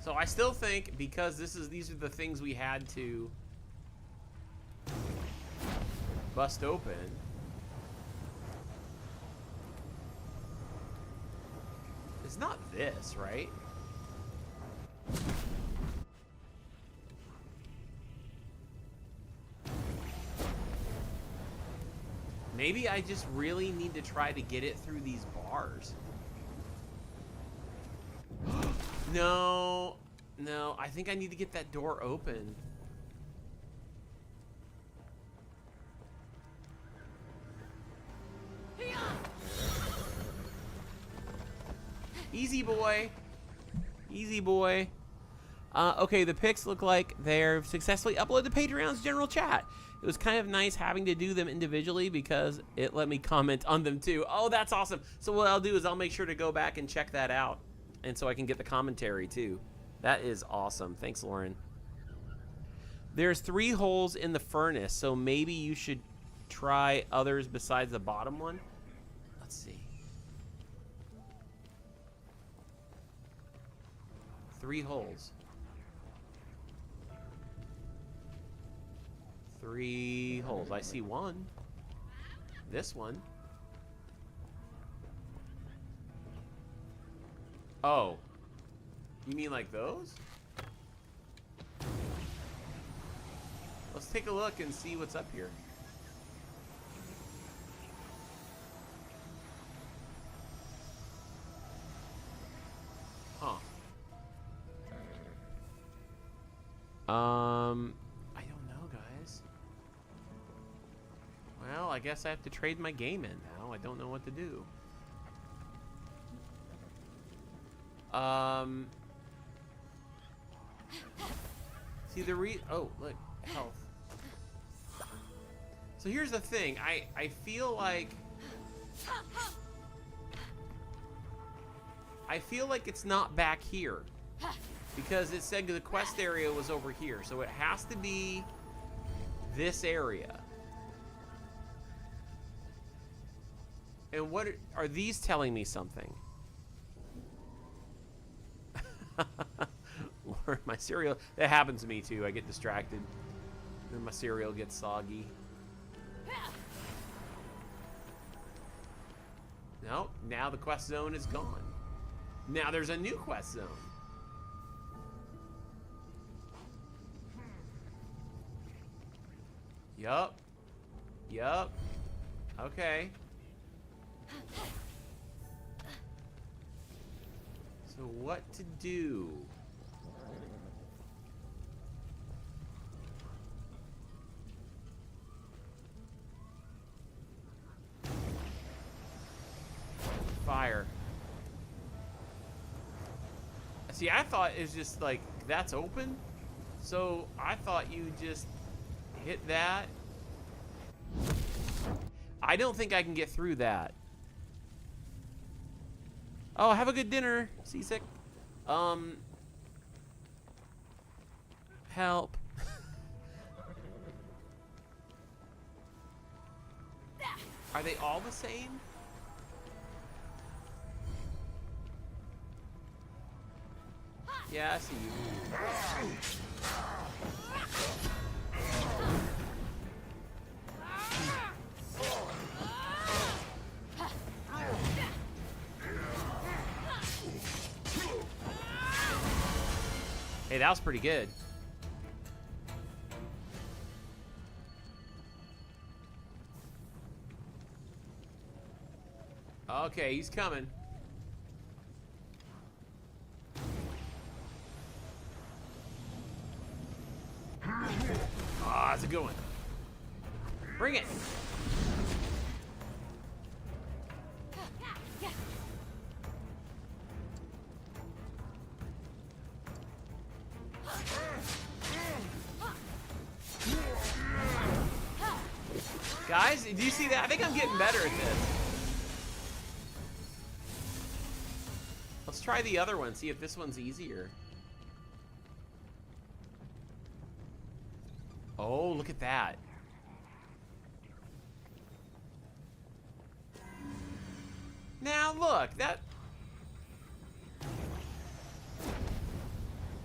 So I still think because these are the things we had to bust open. It's not this, right? Maybe I just really need to try to get it through these bars. No, I think I need to get that door open. Easy boy. Easy boy. Okay, the pics look like they're successfully uploaded to Patreon's general chat. It was kind of nice having to do them individually because it let me comment on them too. Oh, that's awesome. So what I'll do is I'll make sure to go back and check that out. and so I can get the commentary too. That is awesome. Thanks, Lauren. There's 3 holes in the furnace, so maybe you should try others besides the bottom one. Let's see. 3 holes. 3 holes. I see one. This one. Oh. You mean like those? Let's take a look and see what's up here. Huh. I don't know, guys. Well, I guess I have to trade my game in now. I don't know what to do. See the oh, look, health. So here's the thing. I feel like it's not back here because it said the quest area was over here. So it has to be this area. And what are these telling me something? Lord, my cereal. That happens to me too. I get distracted. Then my cereal gets soggy. No, now the quest zone is gone. Now there's a new quest zone. Yup. Yup. Okay. So what to do? Fire. See, I thought it was just like, that's open. So I thought you just hit that. I don't think I can get through that. Oh, have a good dinner. Seasick. Help. Are they all the same? Yeah, I see you. Hey, that was pretty good. Okay, he's coming. Ah, that's a good one. Bring it. Guys, do you see that? I think I'm getting better at this. Let's try the other one, see if this one's easier. Oh, look at that. Now look, that...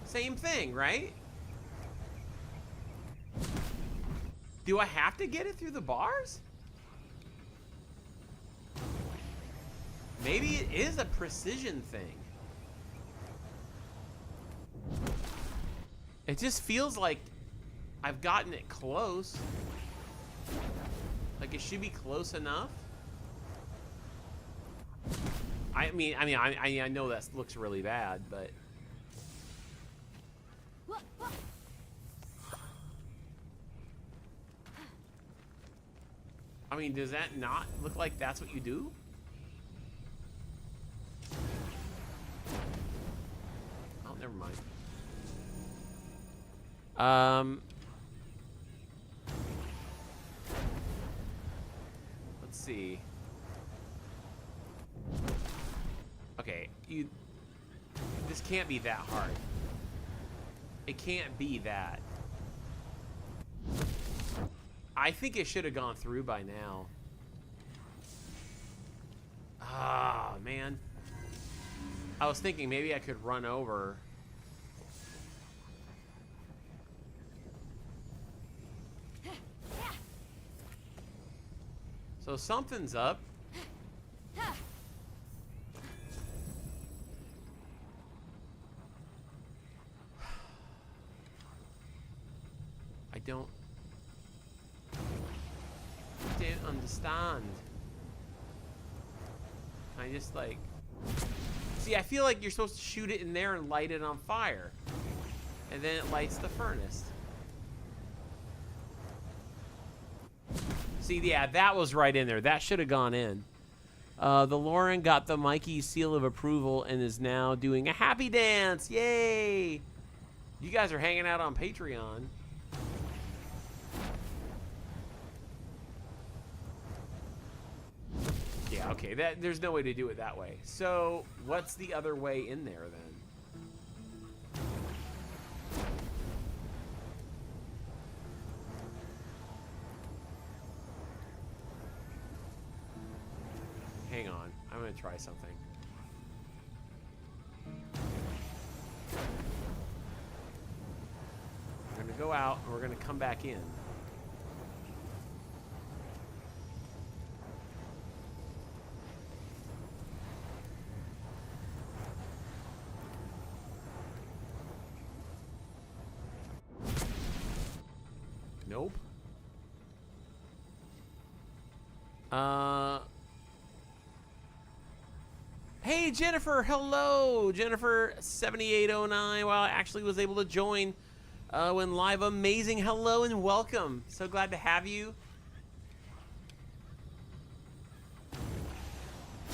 Same thing, right? Do I have to get it through the bars? Maybe it is a precision thing. It just feels like I've gotten it close. Like it should be close enough. I mean, I know that looks really bad, but I mean, does that not look like that's what you do? Oh, never mind. Let's see. Okay, This can't be that hard. It can't be that. I think it should have gone through by now. Ah, man. I was thinking maybe I could run over. So something's up. I don't understand. I just like... See, I feel like you're supposed to shoot it in there and light it on fire. And then it lights the furnace. See, yeah, that was right in there. That should have gone in. The Lauren got the Mikey seal of approval and is now doing a happy dance. Yay! You guys are hanging out on Patreon. Yeah, okay. There's no way to do it that way. So, what's the other way in there then? Hang on. I'm going to try something. We're going to go out and we're going to come back in. Nope. Hey, Jennifer. Hello. Jennifer 7809. Well, I actually was able to join when live. Amazing. Hello and welcome. So glad to have you.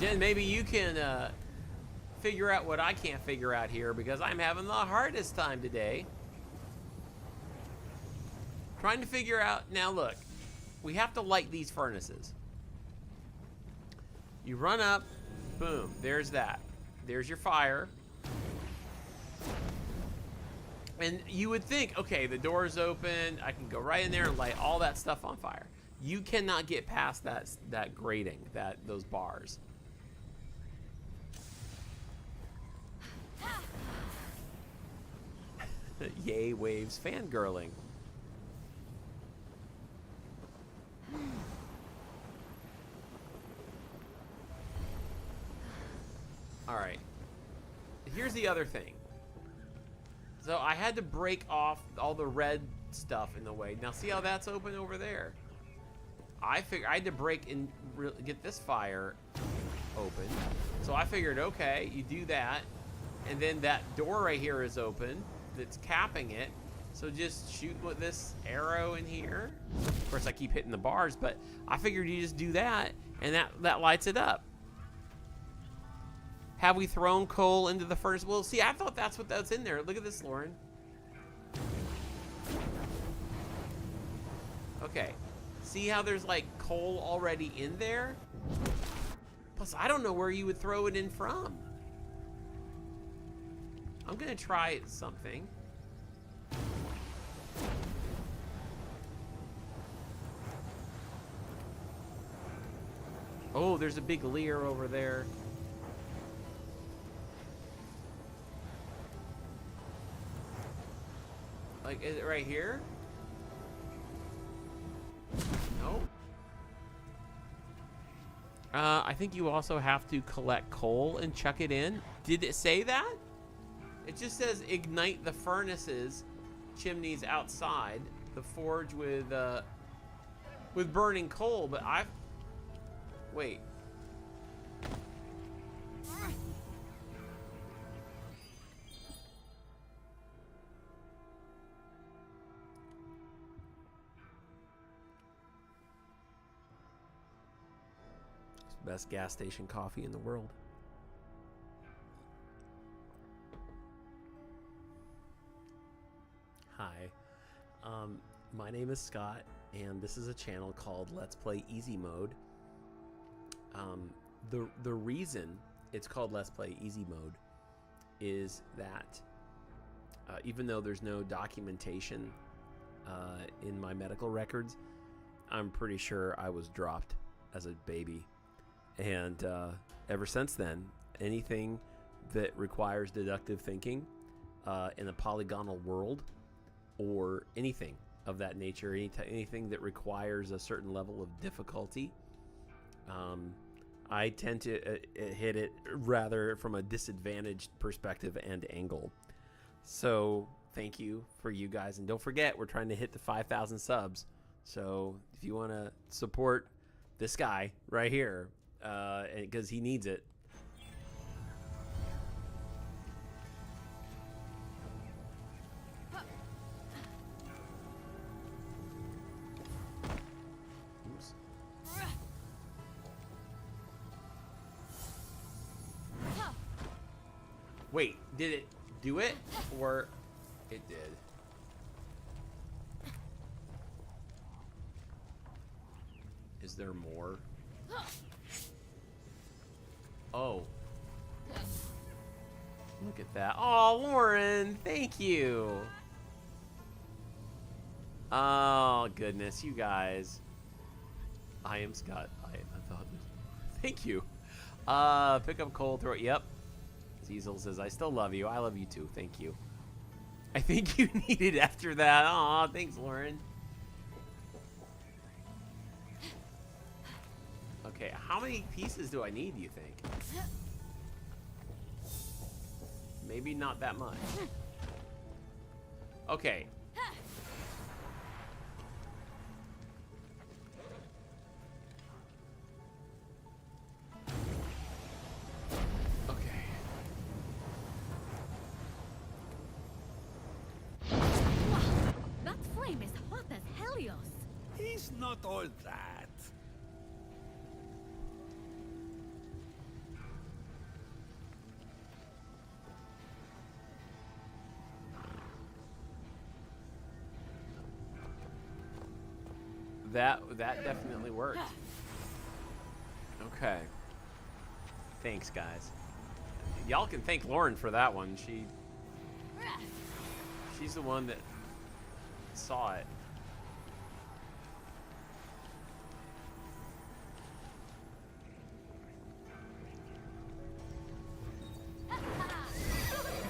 Jen, maybe you can figure out what I can't figure out here because I'm having the hardest time today. Trying to figure out, now look, we have to light these furnaces. You run up, boom, there's that. There's your fire. And you would think, okay, the door's open, I can go right in there and light all that stuff on fire. You cannot get past that grating, those bars. Yay, waves, fangirling. All right. Here's the other thing. So I had to break off all the red stuff in the way. Now see how that's open over there? I figured I had to break and get this fire open. So I figured, okay, you do that, and then that door right here is open. That's capping it. So just shoot with this arrow in here. Of course, I keep hitting the bars, but I figured you just do that, and that lights it up. Have we thrown coal into the furnace? Well, see, I thought that's what that's in there. Look at this, Lauren. Okay. See how there's, like, coal already in there? Plus, I don't know where you would throw it in from. I'm going to try something. Oh, there's a big leer over there. Like, is it right here? No. I think you also have to collect coal and chuck it in. Did it say that? It just says ignite the furnaces, chimneys outside, the forge with burning coal, but I've... Wait. Best gas station coffee in the world. Hi, my name is Scott, and this is a channel called Let's Play Easy Mode. The reason it's called Let's Play Easy Mode is that even though there's no documentation in my medical records, I'm pretty sure I was dropped as a baby. And ever since then, anything that requires deductive thinking in a polygonal world, or anything of that nature, anything that requires a certain level of difficulty, I tend to hit it rather from a disadvantaged perspective and angle. So thank you for you guys, and don't forget, we're trying to hit the 5,000 subs. So if you want to support this guy right here, because he needs it. Oops. Wait, did it do it? Or it did? Is there more? Oh. Look at that. Oh, Lauren, thank you. Oh, goodness, you guys. I am Scott. I thought. Thank you. Pick up cold, throw it. Yep. Cecil says, I still love you. I love you too. Thank you. I think you need it after that. Aw, thanks, Lauren. Okay, how many pieces do I need, do you think? Maybe not that much. Okay.
That flame is hot as Helios.
He's not all that.
That definitely worked. Okay. Thanks, guys. Y'all can thank Lauren for that one. She's the one that saw it.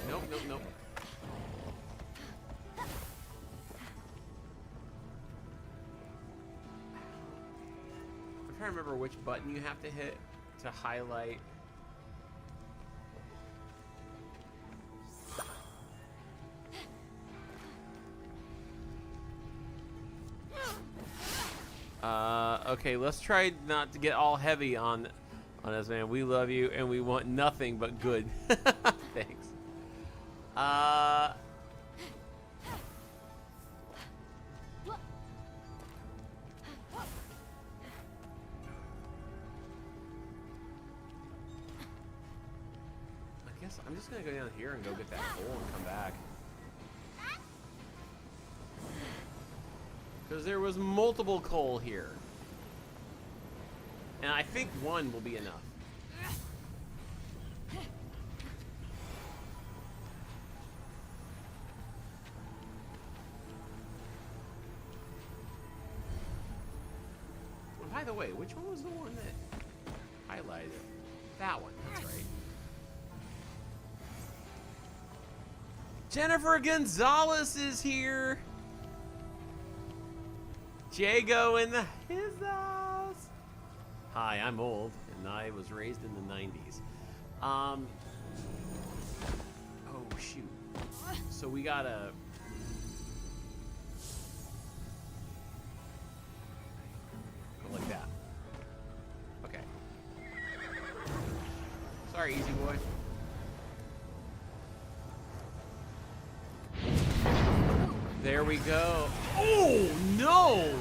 Nope, nope, nope. I'm trying to remember which button you have to hit to highlight. Okay, let's try not to get all heavy on us, man. We love you and we want nothing but good. Thanks. I guess I'm just gonna go down here and go get that coal and come back. Because there was multiple coal here. And I think one will be enough. And by the way, which one was the one that highlighted? That one, that's right. Jennifer Gonzalez is here. Jago in his house. Hi, I'm old, and I was raised in the 90s. Oh, shoot. So we gotta... go like that. Okay. Sorry, easy boy. There we go. Oh, no!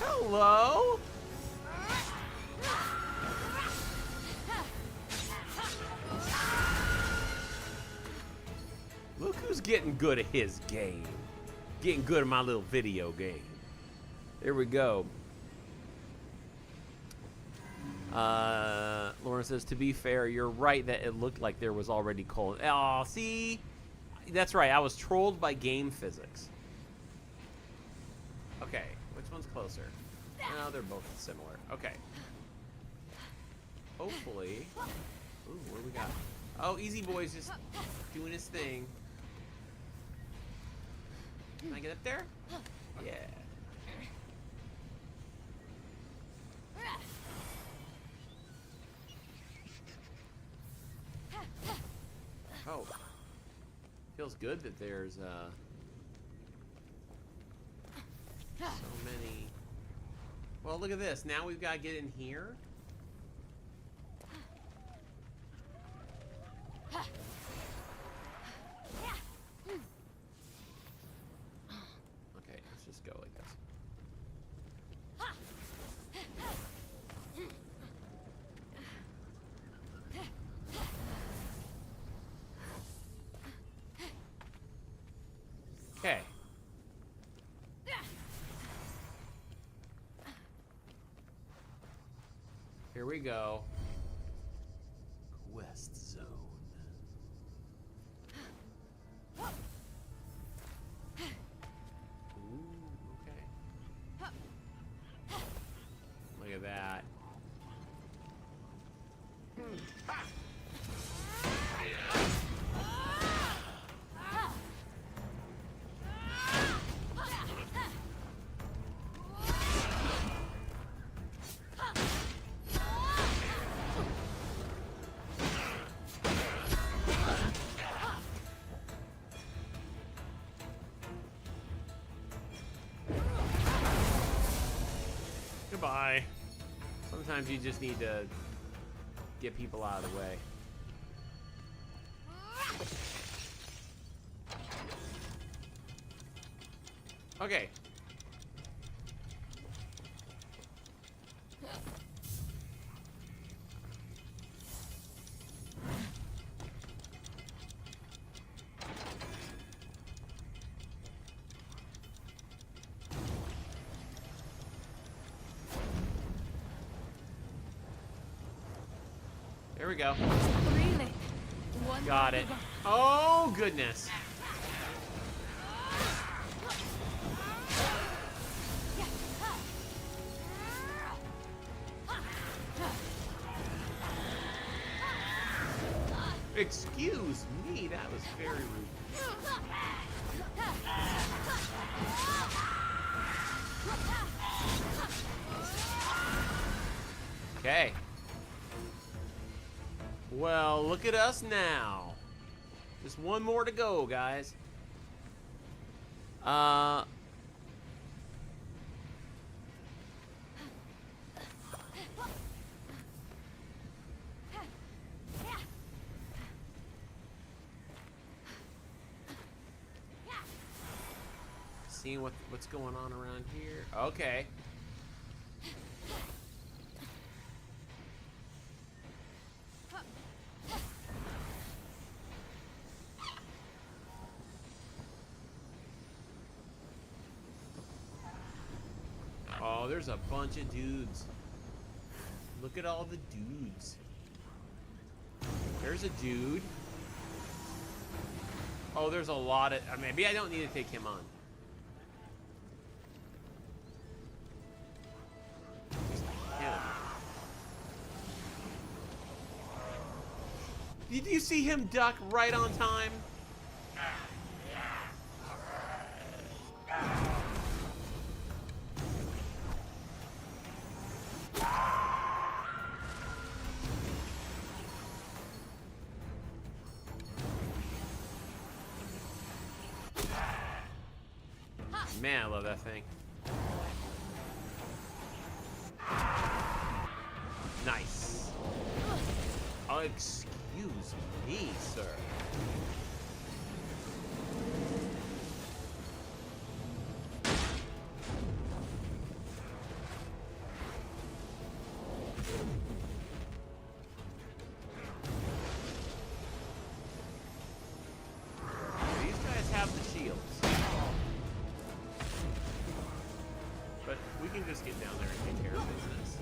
Hello? Look who's getting good at his game. Getting good at my little video game. There we go. Lauren says, to be fair, you're right that it looked like there was already coal. Oh, see? That's right. I was trolled by game physics. Okay. Which one's closer? No, they're both similar. Okay. Hopefully. Ooh, what do we got? Oh, Easy Boy's just doing his thing. Can I get up there? Yeah. Oh. Feels good that there's so many. Well, look at this. Now we've got to get in here. Okay, let's just go like this. Okay. Here we go. Quest zone. Ooh, okay. Look at that. Goodbye. Sometimes you just need to get people out of the way. Okay. There we go.
Really? One
Got it. Oh, goodness. Excuse me, that was very rude. Okay. Well, look at us now. Just one more to go, guys. Seeing what's going on around here. Okay. Oh, there's a bunch of dudes. Look at all the dudes. There's a dude. Oh, there's a lot of... maybe I don't need to take him on. Him. Did you see him duck right on time? Man, I love that thing. Nice. Oh, excuse me, sir. These guys have the shields. But we can just get down there and take care of business.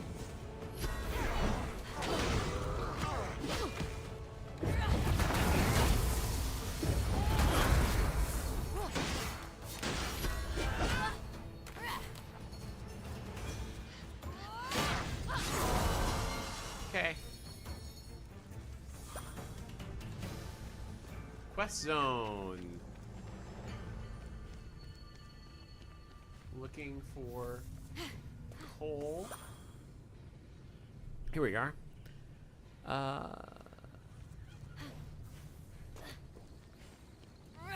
Quest zone. Looking for coal. Here we are.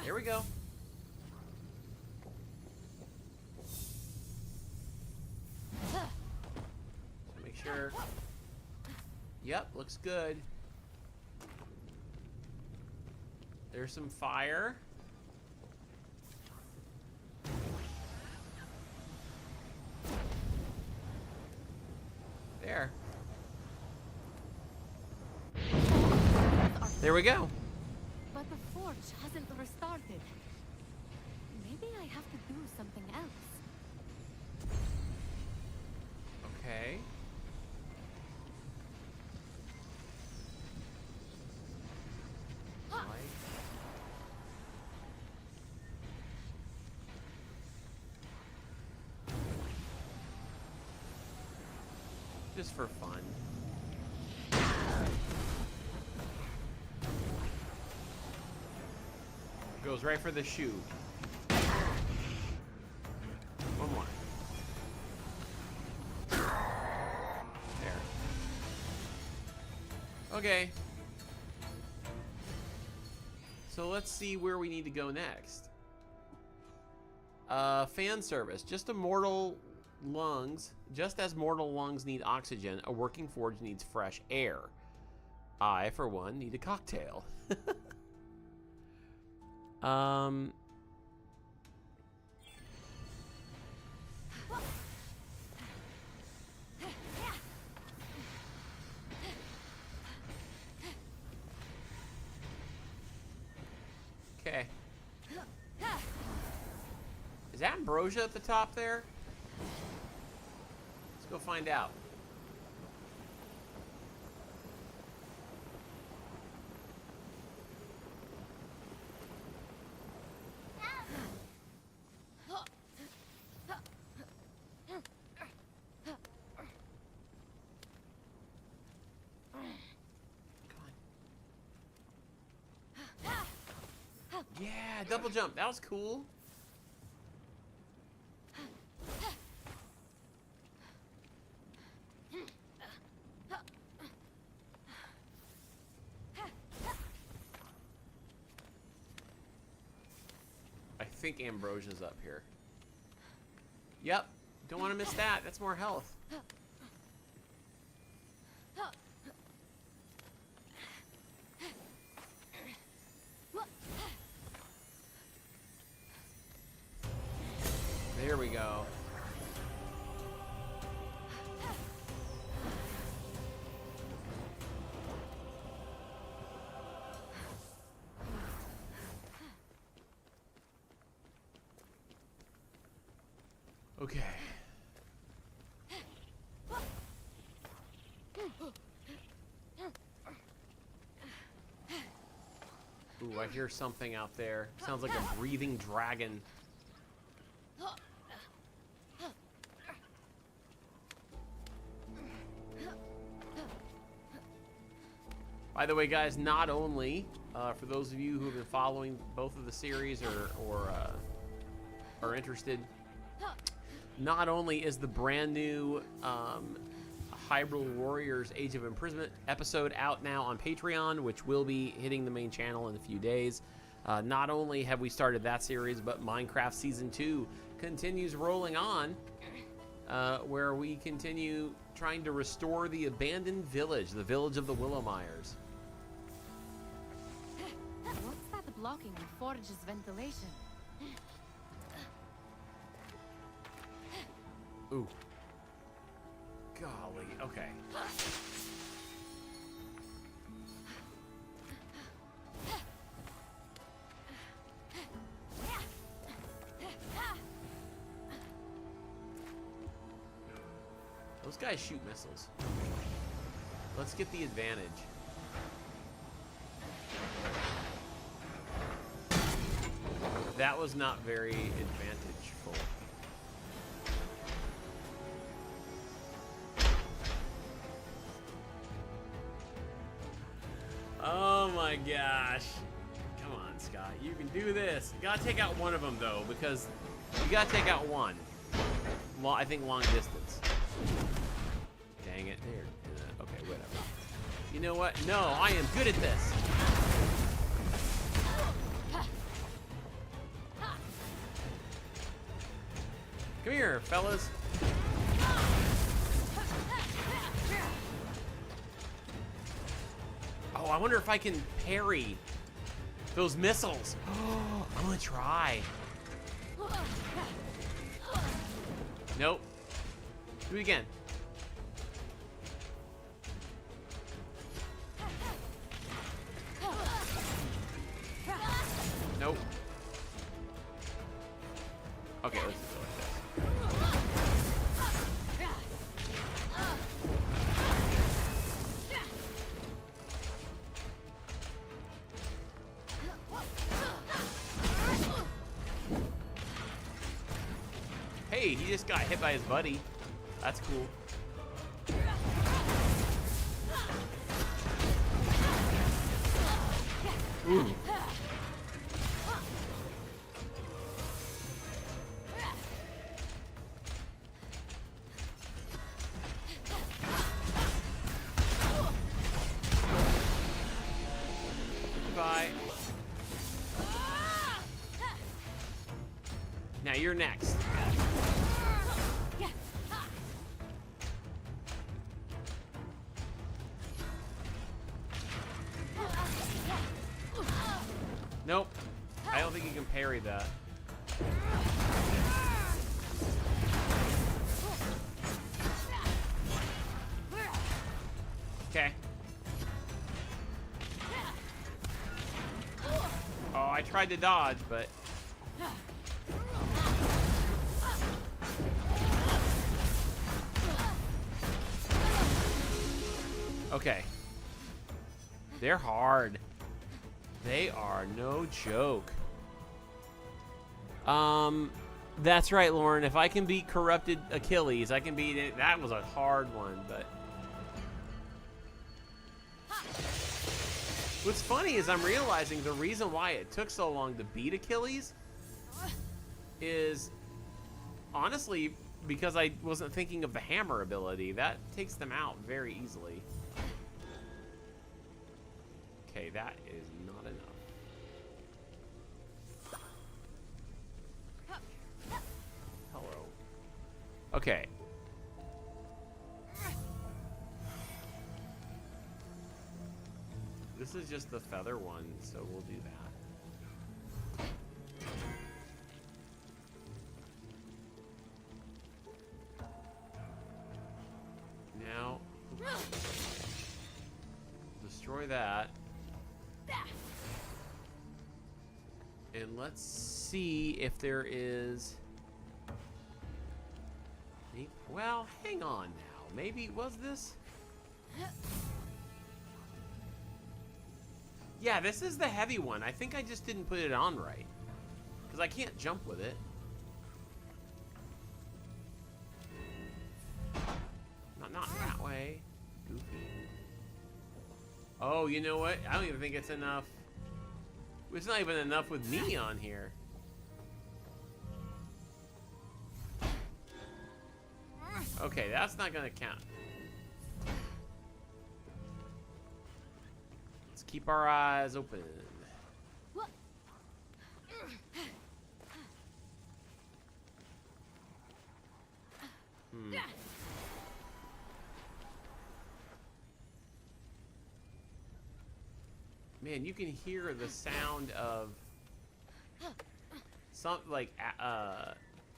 Here we go. Make sure. Yep, looks good. There's some fire. There. There we go.
But the forge hasn't restarted. Maybe I have to do something else.
Okay. Light. Just for fun. Goes right for the shoe. One more. There. Okay. So let's see where we need to go next. Fan service. Just as mortal lungs need oxygen, a working forge needs fresh air. I, for one, need a cocktail. Okay. Is that ambrosia at the top there? Let's go find out. Yeah, double jump. That was cool. I think Ambrosia's up here. Yep. Don't want to miss that. That's more health. There we go. Okay. Ooh, I hear something out there. Sounds like a breathing dragon. By the way, guys, not only for those of you who have been following both of the series or are interested, not only is the brand new Hyrule Warriors Age of Imprisonment episode out now on Patreon, which will be hitting the main channel in a few days. Not only have we started that series, but Minecraft Season 2 continues rolling on, where we continue trying to restore the abandoned village, the village of the Willowmires.
What's that blocking the forge's ventilation?
Ooh. Golly, okay. Those guys shoot missiles. Let's get the advantage. That was not very advantageful. Oh my gosh. Come on, You can do this. You gotta take out one of them though, because you gotta take out one. Well, I think long distance. Dang it. There. Okay, whatever. You know what? No, I am good at this. Come here, fellas. Oh, I wonder if I can parry those missiles. Oh, I'm gonna try. Nope. Do it again. Nope. Okay, let's just go like this. Hey, he just got hit by his buddy. That's cool. Ooh. Goodbye. Now you're next. Nope. I don't think you can parry that. Okay. Oh, I tried to dodge, but... Okay. They're hard. They are no joke. That's right, Lauren. If I can beat Corrupted Achilles, I can beat it. That was a hard one, but... What's funny is I'm realizing the reason why it took so long to beat Achilles is honestly because I wasn't thinking of the hammer ability. That takes them out very easily. Okay, that is not enough. Hello. Okay. This is just the feather one, so we'll do that. Now, destroy that. And let's see if there is... Well, hang on now. Maybe, was this? Yeah, this is the heavy one. I think I just didn't put it on right. Because I can't jump with it. Not that way. Goofy. Oh, you know what? I don't even think it's enough. It's not even enough with me on here. Okay, that's not gonna count. Let's keep our eyes open. Man, you can hear the sound of something like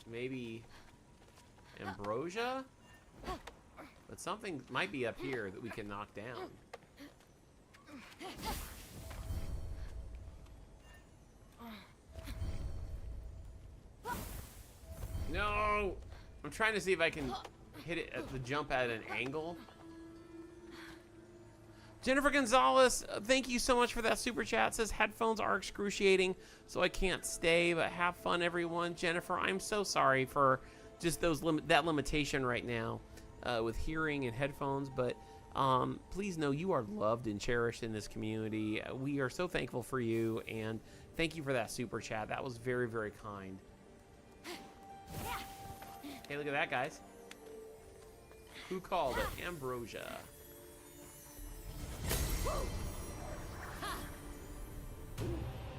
maybe ambrosia, but something might be up here that we can knock down. No, I'm trying to see if I can hit it at the jump at an angle. Jennifer Gonzalez, thank you so much for that super chat. Says headphones are excruciating, so I can't stay. But have fun, everyone. Jennifer, I'm so sorry for just that limitation right now with hearing and headphones. But please know you are loved and cherished in this community. We are so thankful for you, and Thank you for that super chat. That was very, very kind. Hey, look at that, guys. Who called it? Ambrosia.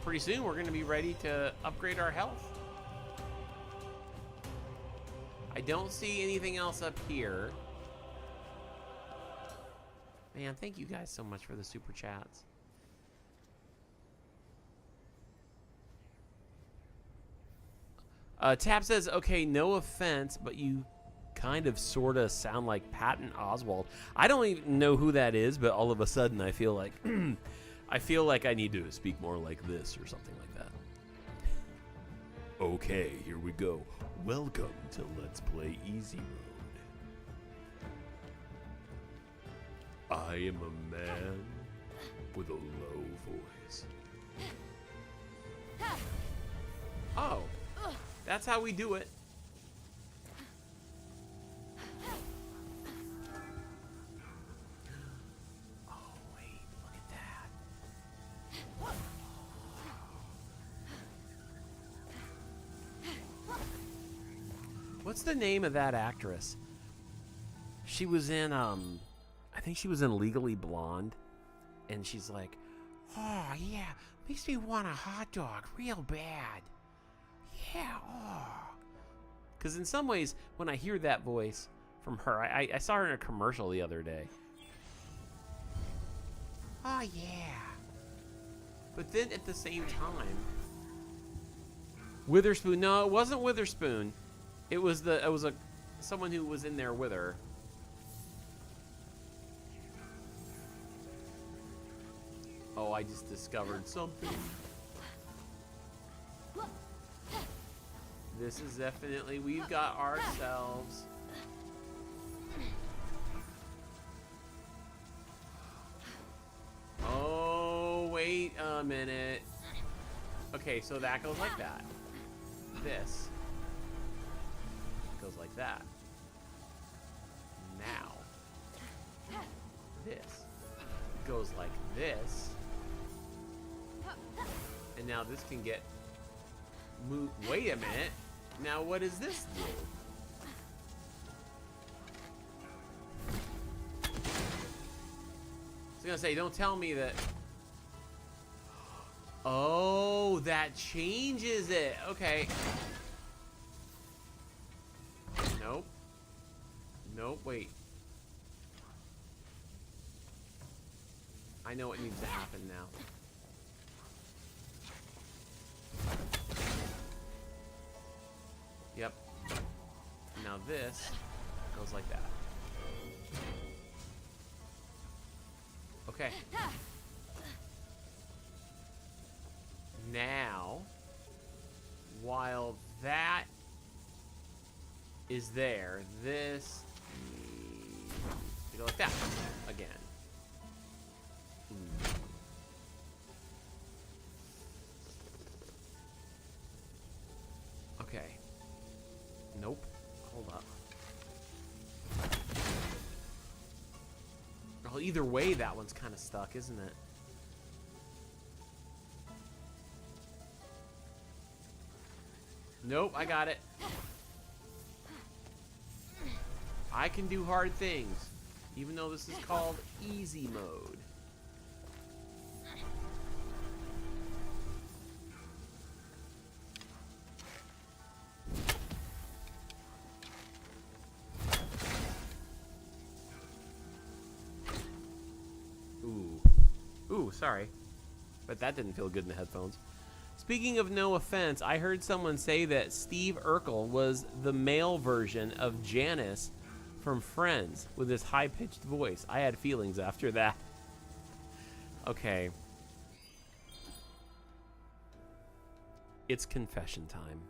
Pretty soon, we're going to be ready to upgrade our health. I don't see anything else up here. Man, thank you guys so much for the super chats. Tab says, okay, no offense, but you kind of sort of sound like Patton Oswalt. I don't even know who that is, but all of a sudden I feel like I feel like I need to speak more like this or something like that. Okay, here we go. Welcome to Let's Play Easy Mode. I am a man with a low voice. Oh, that's how we do it. Oh, wait, look at that. What's the name of that actress? She was in, I think she was in Legally Blonde. And she's like, oh, yeah, makes me want a hot dog real bad. Yeah, oh. Because in some ways, when I hear that voice from her, I saw her in a commercial the other day. Oh, yeah. But then at the same time, Witherspoon. No, it wasn't Witherspoon. It was someone who was in there with her. Oh, I just discovered something. This is definitely, we've got ourselves. Oh, wait a minute. Okay, so that goes like that. This goes like that. Now, this goes like this. And now this can get moved. Wait a minute. Now what does this do? I was gonna say, don't tell me that. Oh, that changes it. Okay. Nope. Nope, wait. I know what needs to happen now. Yep. Now this goes like that. Okay. Now, while that is there, this needs to go like that again. Okay. Nope. Hold up. Well, either way, that one's kind of stuck, isn't it? Nope, I got it. I can do hard things, even though this is called easy mode. Ooh, sorry. But that didn't feel good in the headphones. Speaking of no offense, I heard someone say that Steve Urkel was the male version of Janice from Friends with his high-pitched voice. I had feelings after that. Okay. It's confession time.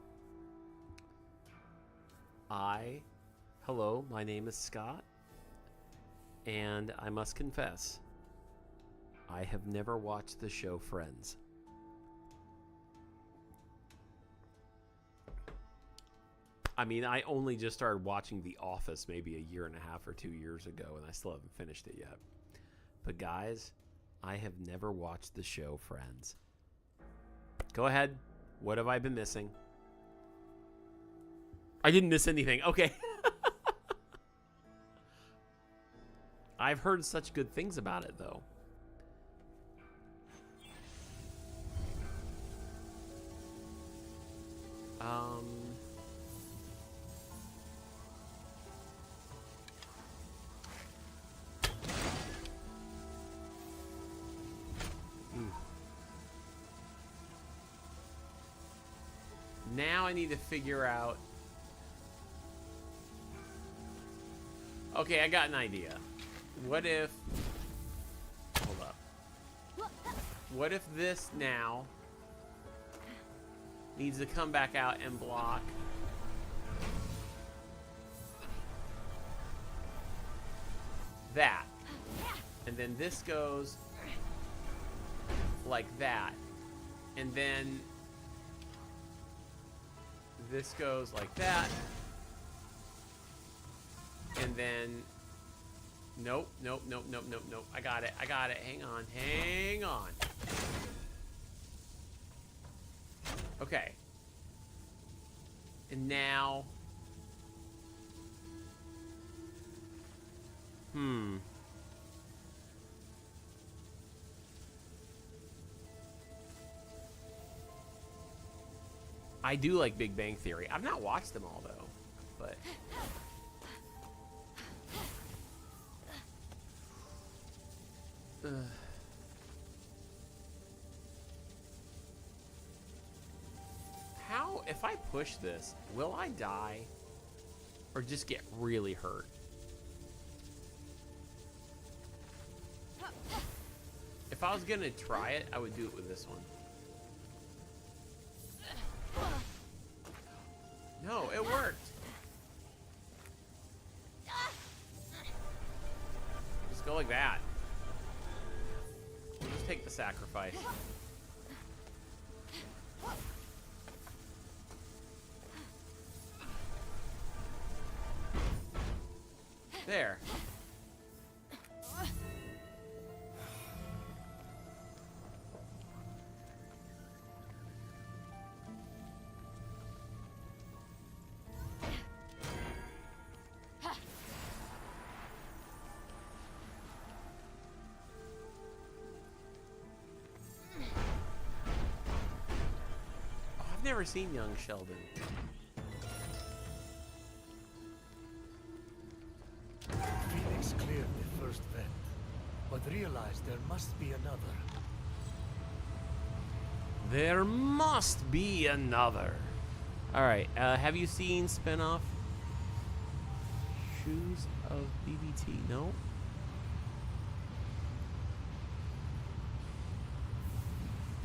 Hello, my name is Scott, and I must confess, I have never watched the show Friends. I mean, I only just started watching The Office maybe a year and a half or 2 years ago, and I still haven't finished it yet. But guys, I have never watched the show Friends. Go ahead. What have I been missing? I didn't miss anything. Okay. I've heard such good things about it, though. Now I need to figure out... Okay, I got an idea. What if... Hold up. What if this now needs to come back out and block that? And then this goes like that. And then this goes like that. And then nope. I got it. Hang on. Okay. And now I do like Big Bang Theory. I've not watched them all though, but how, if I push this, will I die or just get really hurt? If I was gonna try it, I would do it with this one. No, it worked. Just go like that. We'll just take the sacrifice. There. Never seen young Sheldon.
Phoenix cleared the first vent, but realized there must be another.
There must be another. Alright, have you seen spinoff Shoes of BBT? No?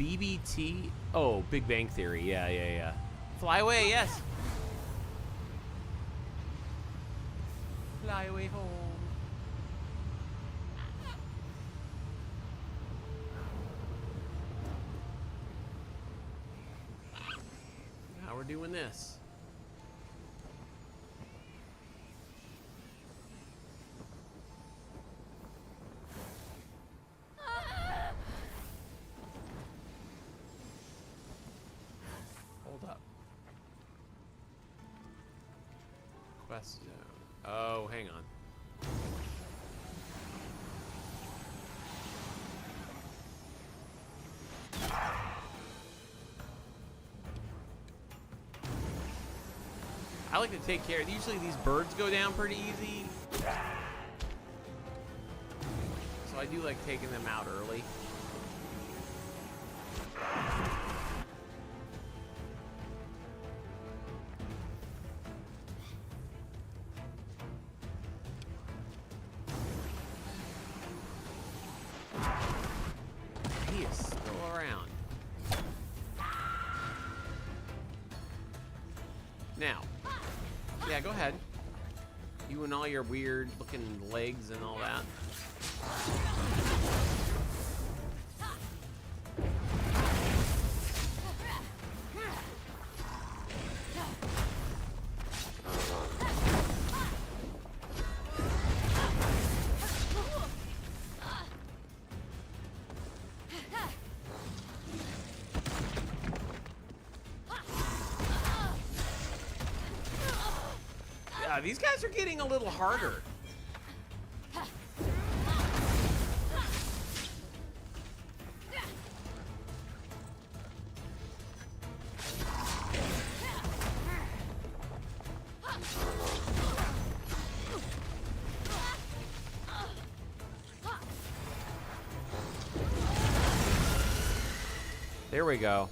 BBT? Oh, Big Bang Theory. Yeah. Fly away, yes. Fly away home. Now we're doing this. Quest zone. Oh, hang on. I like to take care. Usually these birds go down pretty easy. So I do like taking them out early. Now, yeah, go ahead. You and all your weird looking legs and all that. these guys are getting a little harder. There we go.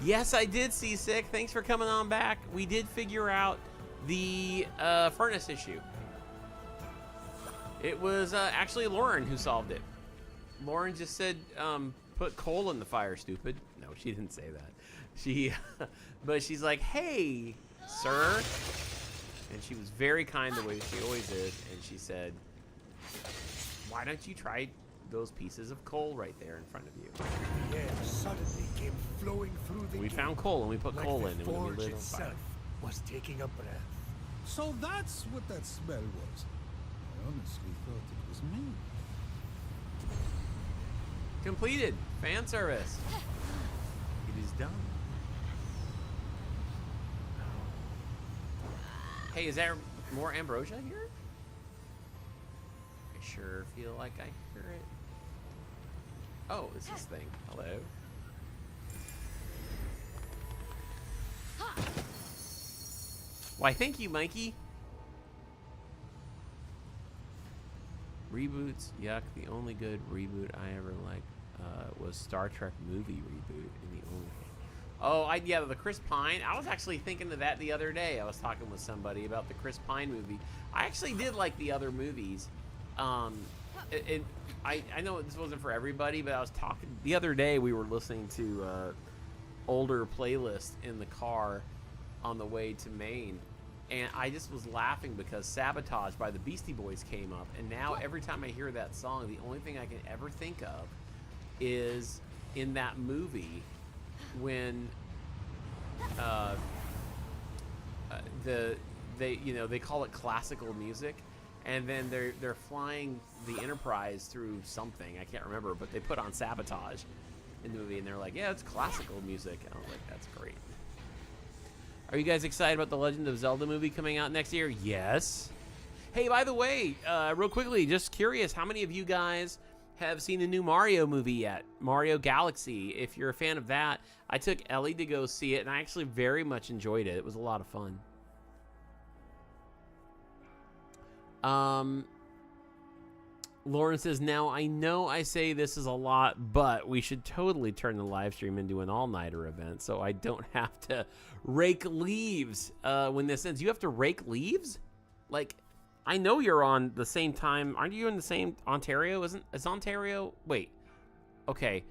Yes, I did, Seasick. Thanks for coming on back. We did figure out the furnace issue. It was actually Lauren who solved it. Lauren just said, put coal in the fire, stupid. No, she didn't say that. She, but she's like, hey, sir. And she was very kind the way she always is. And she said, why don't you try those pieces of coal right there in front of you?
The air suddenly came flowing through the
We
gate,
found coal and we put
like
coal
the
in and we
forge
lit on
itself
fire.
was taking a breath.
So that's what that smell was. I honestly thought it was me.
Completed. Fan service. It is done. Hey, is there more ambrosia here? I sure feel like I hear it. Oh, it's this thing. Hello. Why, thank you, Mikey. Reboots, yuck. The only good reboot I ever liked was Star Trek movie reboot. And the only. Oh, yeah, the Chris Pine. I was actually thinking of that the other day. I was talking with somebody about the Chris Pine movie. I actually did like the other movies. I know this wasn't for everybody, but I was talking the other day. We were listening to older playlist in the car on the way to Maine, and I just was laughing because Sabotage by the Beastie Boys came up, and now every time I hear that song, the only thing I can ever think of is in that movie when they call it classical music, and then they're flying the Enterprise through something I can't remember, but they put on Sabotage in the movie, and they're like, yeah, it's classical music, and I was like, that's great. Are you guys excited about the Legend of Zelda movie coming out next year? Yes. Hey, by the way, real quickly, just curious, how many of you guys have seen the new Mario movie yet? Mario Galaxy. If you're a fan of that, I took Ellie to go see it, and I actually very much enjoyed it. It was a lot of fun. Lauren says, now I know I say this is a lot, but we should totally turn the live stream into an all-nighter event so I don't have to rake leaves when this ends. You have to rake leaves? Like, I know you're on the same time. Aren't you in the same Ontario? Is Ontario? Wait. Okay.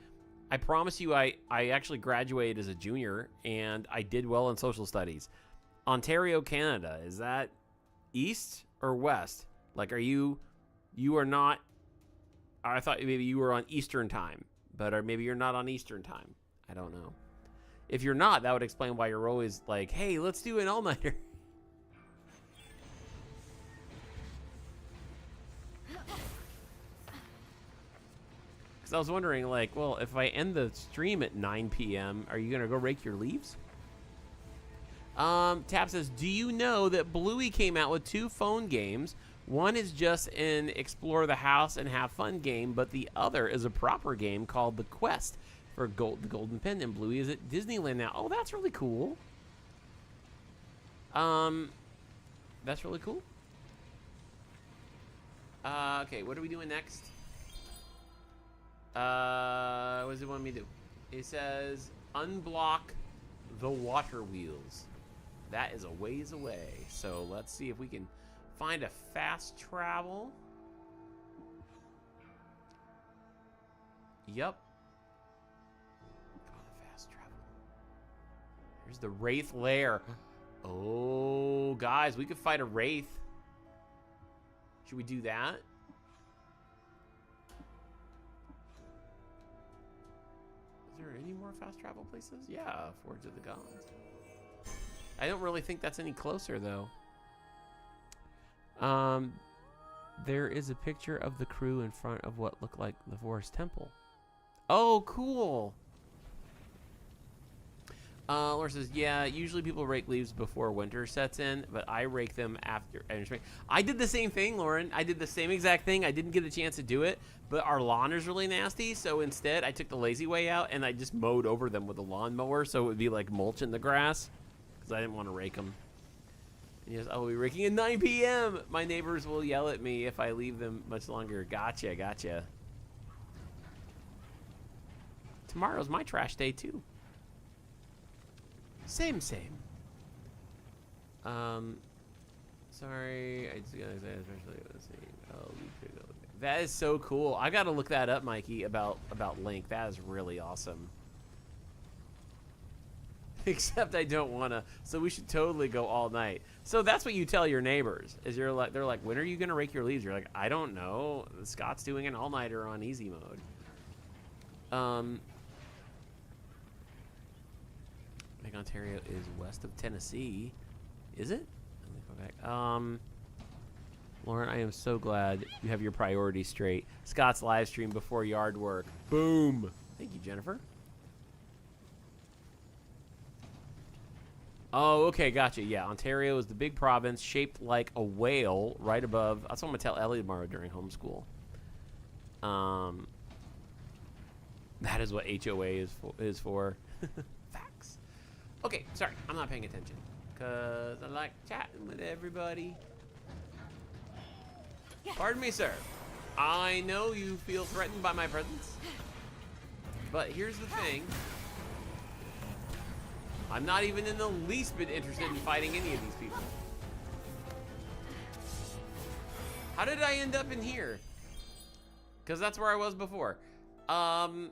I promise you I actually graduated as a junior, and I did well in social studies. Ontario, Canada, is that east or west? Like, you are not, I thought maybe you were on Eastern time, but or maybe you're not on Eastern time. I don't know. If you're not, that would explain why you're always like, hey, let's do an all-nighter. Because I was wondering, like, well, if I end the stream at 9 p.m., are you going to go rake your leaves? Tap says, do you know that Bluey came out with 2 phone games? One is just an explore the house and have fun game, but the other is a proper game called The Quest for the Golden Pen, and Bluey is at Disneyland now. Oh, that's really cool. That's really cool. Okay, what are we doing next? What does it want me to do? It says unblock the water wheels. That is a ways away. So let's see if we can find a fast travel. Yep. Come on, fast travel. Here's the Wraith Lair. Oh, guys, we could fight a Wraith. Should we do that? Is there any more fast travel places? Yeah, Forge of the Gods. I don't really think that's any closer, though. There is a picture of the crew in front of what looked like the Forest Temple. Oh, cool. Laura says, yeah, usually people rake leaves before winter sets in, but I rake them after. I did the same thing, Lauren. I did the same exact thing. I didn't get a chance to do it, but our lawn is really nasty, so instead I took the lazy way out and I just mowed over them with a lawnmower, so it would be like mulch in the grass, because I didn't want to rake them. And yes, I will be raking at 9 p.m. My neighbors will yell at me if I leave them much longer. Gotcha, gotcha. Tomorrow's my trash day, too. Same. Sorry, I just got excited, especially with the same. Oh, that is so cool. I gotta look that up, Mikey, about Link. That is really awesome. Except I don't wanna. So we should totally go all night. So that's what you tell your neighbors. Is they're like, when are you gonna rake your leaves? You're like, I don't know. Scott's doing an all-nighter on easy mode. Lake Ontario is west of Tennessee. Is it? Let me go back. Lauren, I am so glad you have your priorities straight. Scott's live stream before yard work. Boom. Thank you, Jennifer. Oh, okay, gotcha. Yeah, Ontario is the big province shaped like a whale right above. That's what I'm going to tell Ellie tomorrow during homeschool. That is what HOA is for. Facts. Okay, sorry, I'm not paying attention because I like chatting with everybody. Pardon me, sir. I know you feel threatened by my presence, but here's the thing. I'm not even in the least bit interested in fighting any of these people. How did I end up in here? Because that's where I was before. You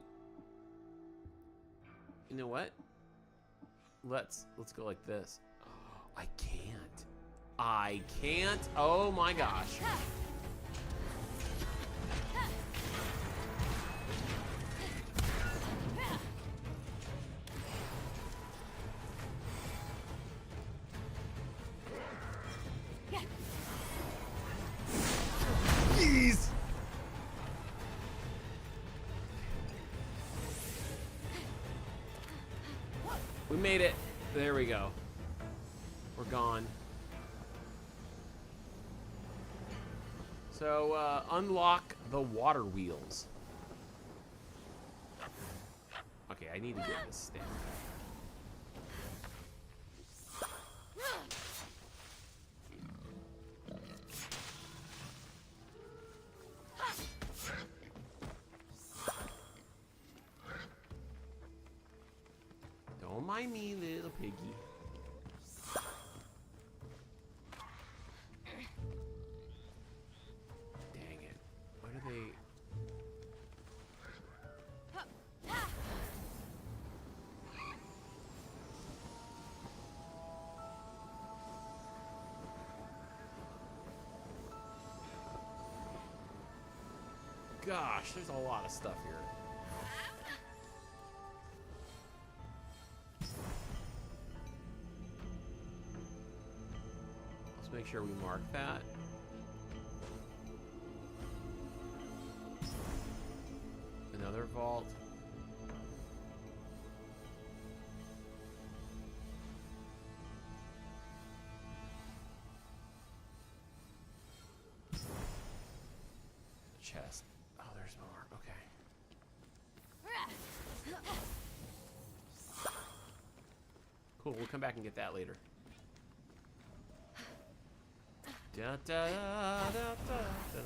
know what? Let's go like this. Oh, I can't. Oh my gosh. Jeez. We made it. There we go. We're gone. So, unlock the water wheels. Okay, I need to get this stamp. Don't mind me, little piggy. Dang it. What are they? Gosh, there's a lot of stuff here. Let's make sure we mark that. Another vault. Chest. Oh, there's more. Okay. Cool. We'll come back and get that later. Da, da, da, da, da, da.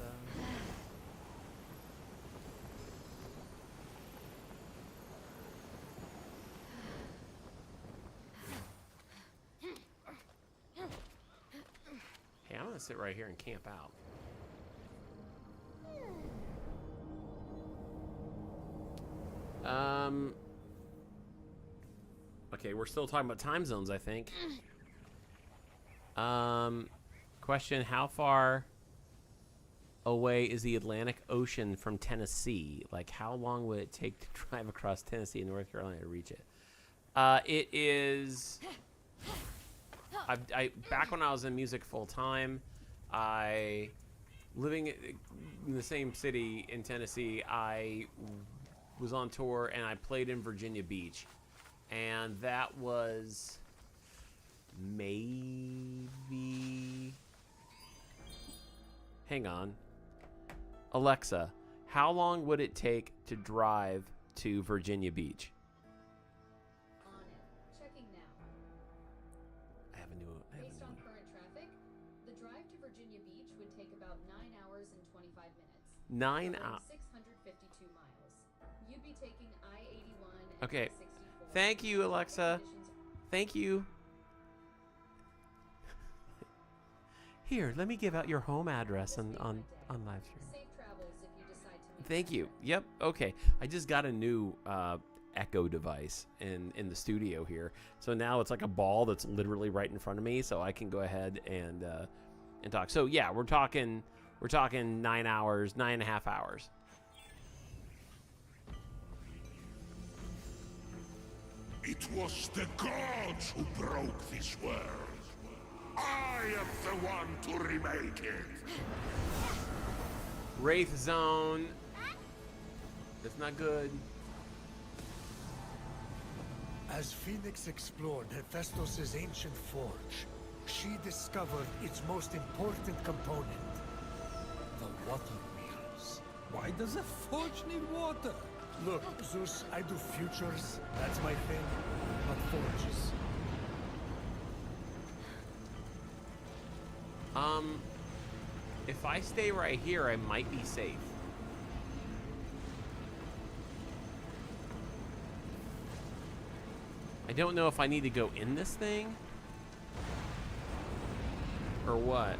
Hey, I'm gonna sit right here and camp out. Okay, we're still talking about time zones, I think. Question, how far away is the Atlantic Ocean from Tennessee? Like, how long would it take to drive across Tennessee and North Carolina to reach it? It is... back when I was in music full time, living in the same city in Tennessee, I was on tour and I played in Virginia Beach. And that was maybe... Hang on. Alexa, how long would it take to drive to Virginia Beach?
On it. Checking now.
I have a new...
Based on current traffic, the drive to Virginia Beach would take about 9 hours and 25 minutes.
9
covering
hours.
652 miles. You'd be taking I-81 and
Okay.
I-64.
Thank you, Alexa. Thank you. Here, let me give out your home address on Livestream.
Safe travels if you decide to make
Thank you. Yep. Okay. I just got a new Echo device in the studio here, so now it's like a ball that's literally right in front of me, so I can go ahead and talk. So yeah, we're talking 9 hours, 9.5 hours.
It was the gods who broke this world. I am the one to remake it.
Wraith Zone. That's not good.
As Phoenix explored Hephaestus' ancient forge, she discovered its most important component, the water wheels.
Why does a forge need water?
Look, Zeus, I do futures, that's my thing, not forges.
If I stay right here, I might be safe. I don't know if I need to go in this thing or what.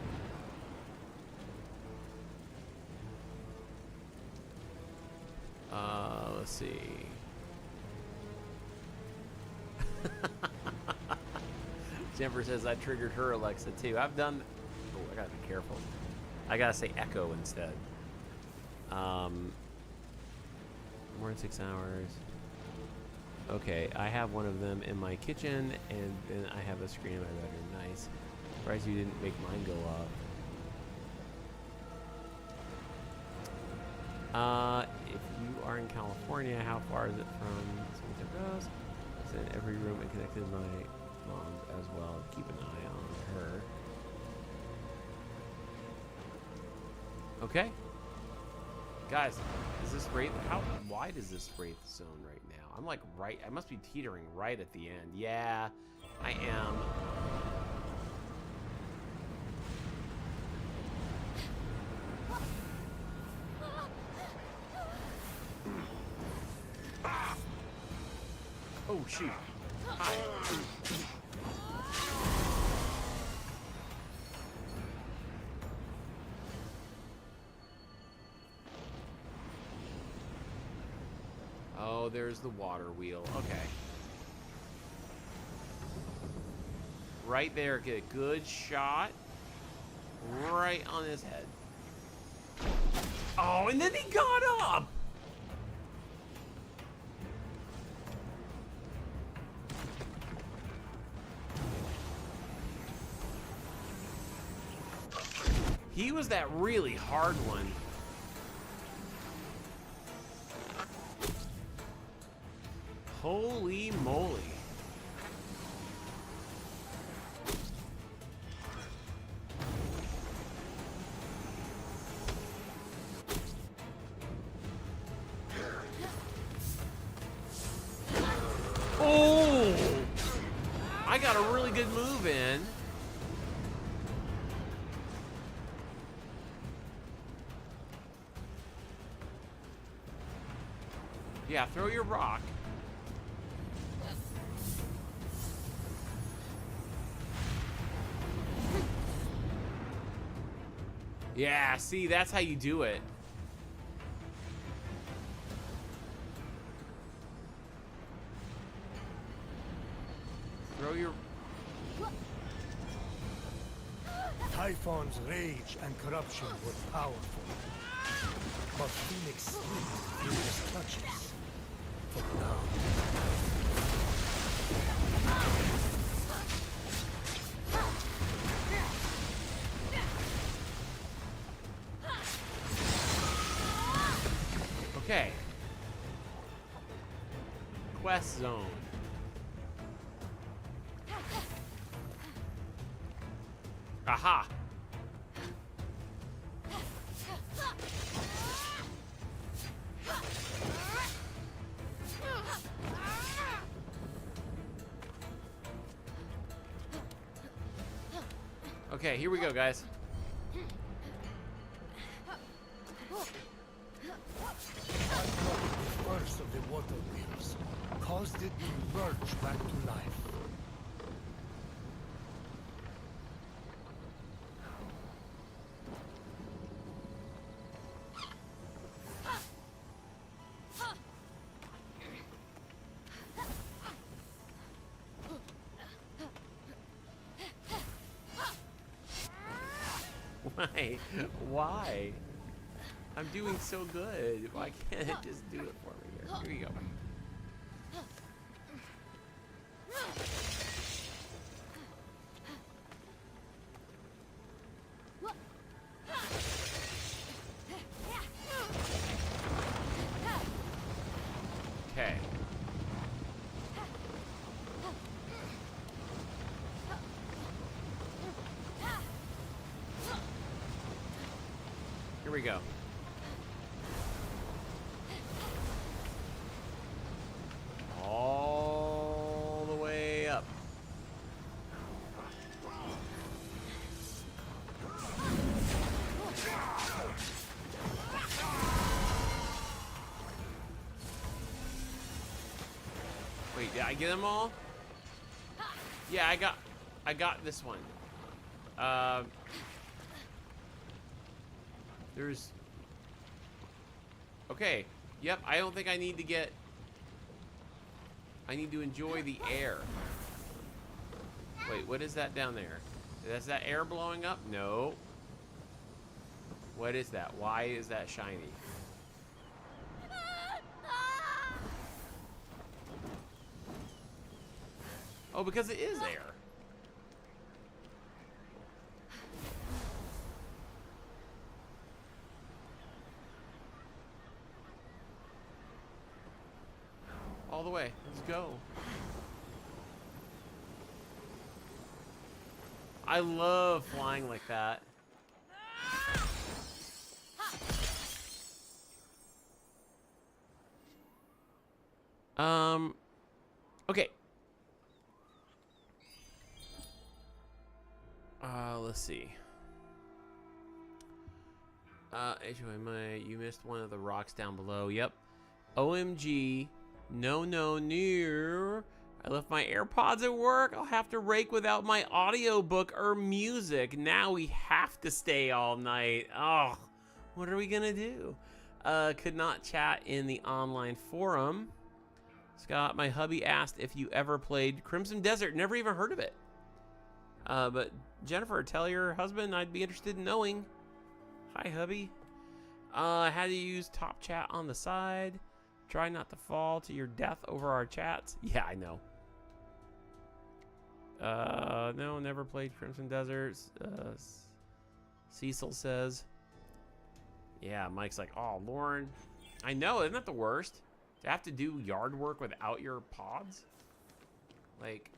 Let's see. Jennifer says I triggered her Alexa too. I've done. Oh, I gotta be careful. I gotta say Echo instead. More than 6 hours. Okay, I have one of them in my kitchen, and then I have a screen in my bedroom. Nice. Surprised you didn't make mine go off. If you are in California, how far is it from Santa Rose? It's in every room and connected to my mom as well. Keep an eye on her. Okay. Guys, is this Wraith? How wide is this Wraith zone right now? I'm like right, I must be teetering right at the end. Yeah, I am. Oh shoot. Hi. Oh, there's the water wheel. Okay. Right there, get a good shot. Right on his head. Oh, and then he got up! He was that really hard one. Holy moly. Oh! I got a really good move in. Yeah, throw your rock. Yeah, see, that's how you do it. Throw your...
Typhon's rage and corruption were powerful, but Phoenix slipped through his clutches. For now.
Okay. Quest zone. Aha! Okay, here we go, guys.
The force of the water wheels caused it to merge back to life.
Why? Why? I'm doing so good. Why can't it just do it for me here? Here you go. Okay. Here we go. All the way up. Wait, did I get them all? Yeah, I got this one. There's... Okay. Yep, I don't think I need to get... I need to enjoy the air. Wait, what is that down there? Is that air blowing up? No. What is that? Why is that shiny? Oh, because it is air. All the way. Let's go. I love flying like that. Okay. Let's see. You missed one of the rocks down below. Yep. OMG. No, I left my AirPods at work. I'll have to rake without my audiobook or music. Now we have to stay all night. Oh, what are we gonna do? Could not chat in the online forum. Scott, my hubby asked if you ever played Crimson Desert. Never even heard of it. But Jennifer, tell your husband I'd be interested in knowing. Hi, hubby. Had to use top chat on the side. Try not to fall to your death over our chats. Yeah, I know. No, never played Crimson Deserts. Cecil says. Yeah, Mike's like, oh, Lauren. I know, isn't that the worst? To have to do yard work without your pods? Like...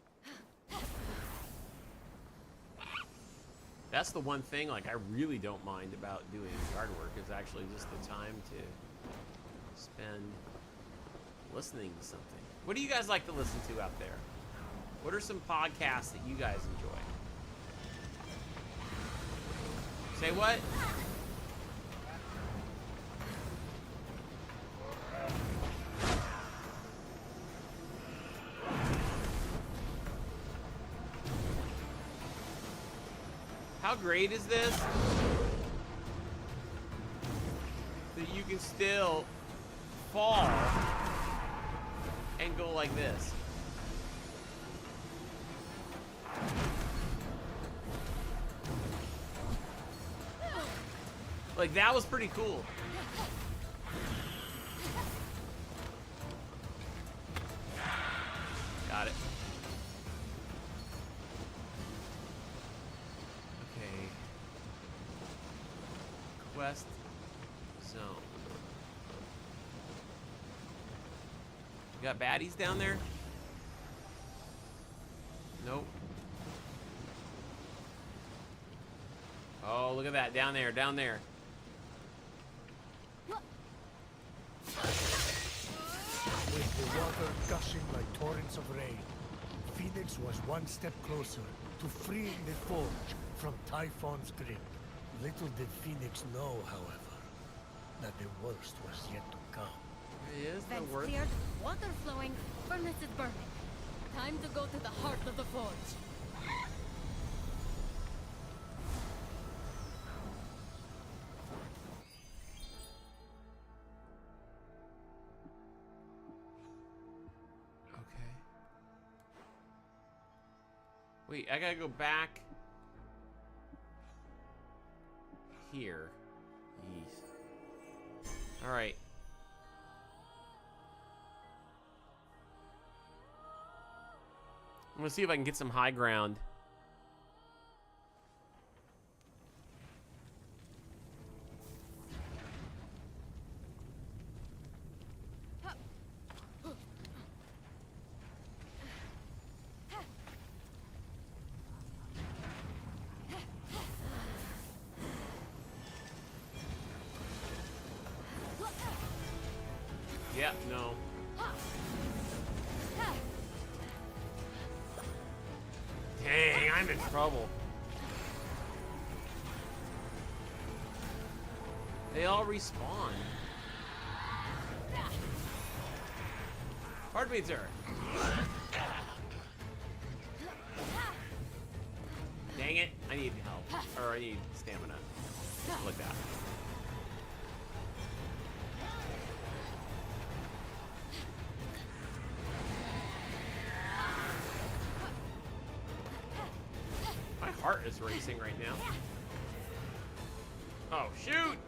That's the one thing, like, I really don't mind about doing yard work is actually just the time to spend listening to something. What do you guys like to listen to out there? What are some podcasts that you guys enjoy? Say what? How great is this? That you can still fall and go like this. Like, that was pretty cool. Got it. Okay. Quest zone. You got baddies down there? Nope. Oh, look at that. Down there, down there.
With the water gushing like torrents of rain, Phoenix was one step closer to freeing the forge from Typhon's grip. Little did Phoenix know, however, that the worst was yet to come.
It is the
Vents
worst.
cleared, water flowing, furnace is burning. Time to go to the heart of the forge.
Okay. Wait, I gotta go back here. Yeesh. All right. I'm gonna see if I can get some high ground. Yeah, no. Dang, I'm in trouble. They all respawn. Pardon me, sir. Dang it, I need help. Or I need stamina. Like that. My heart is racing right now. Oh, shoot!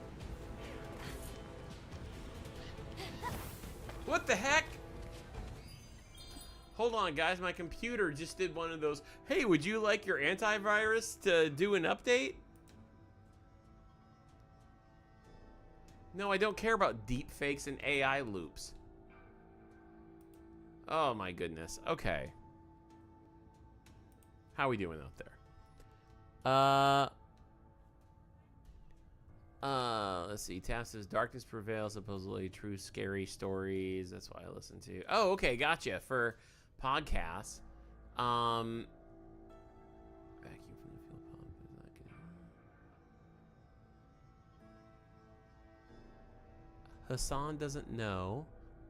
What the heck? Hold on, guys. My computer just did one of those. Hey, would you like your antivirus to do an update? No, I don't care about deep fakes and AI loops. Oh my goodness. Okay. How we doing out there? Let's see. Taff says darkness prevails, supposedly true scary stories. That's why I listen to. Oh, okay, gotcha. For podcasts. Vacuum from the fuel pump is not good. Hassan doesn't know.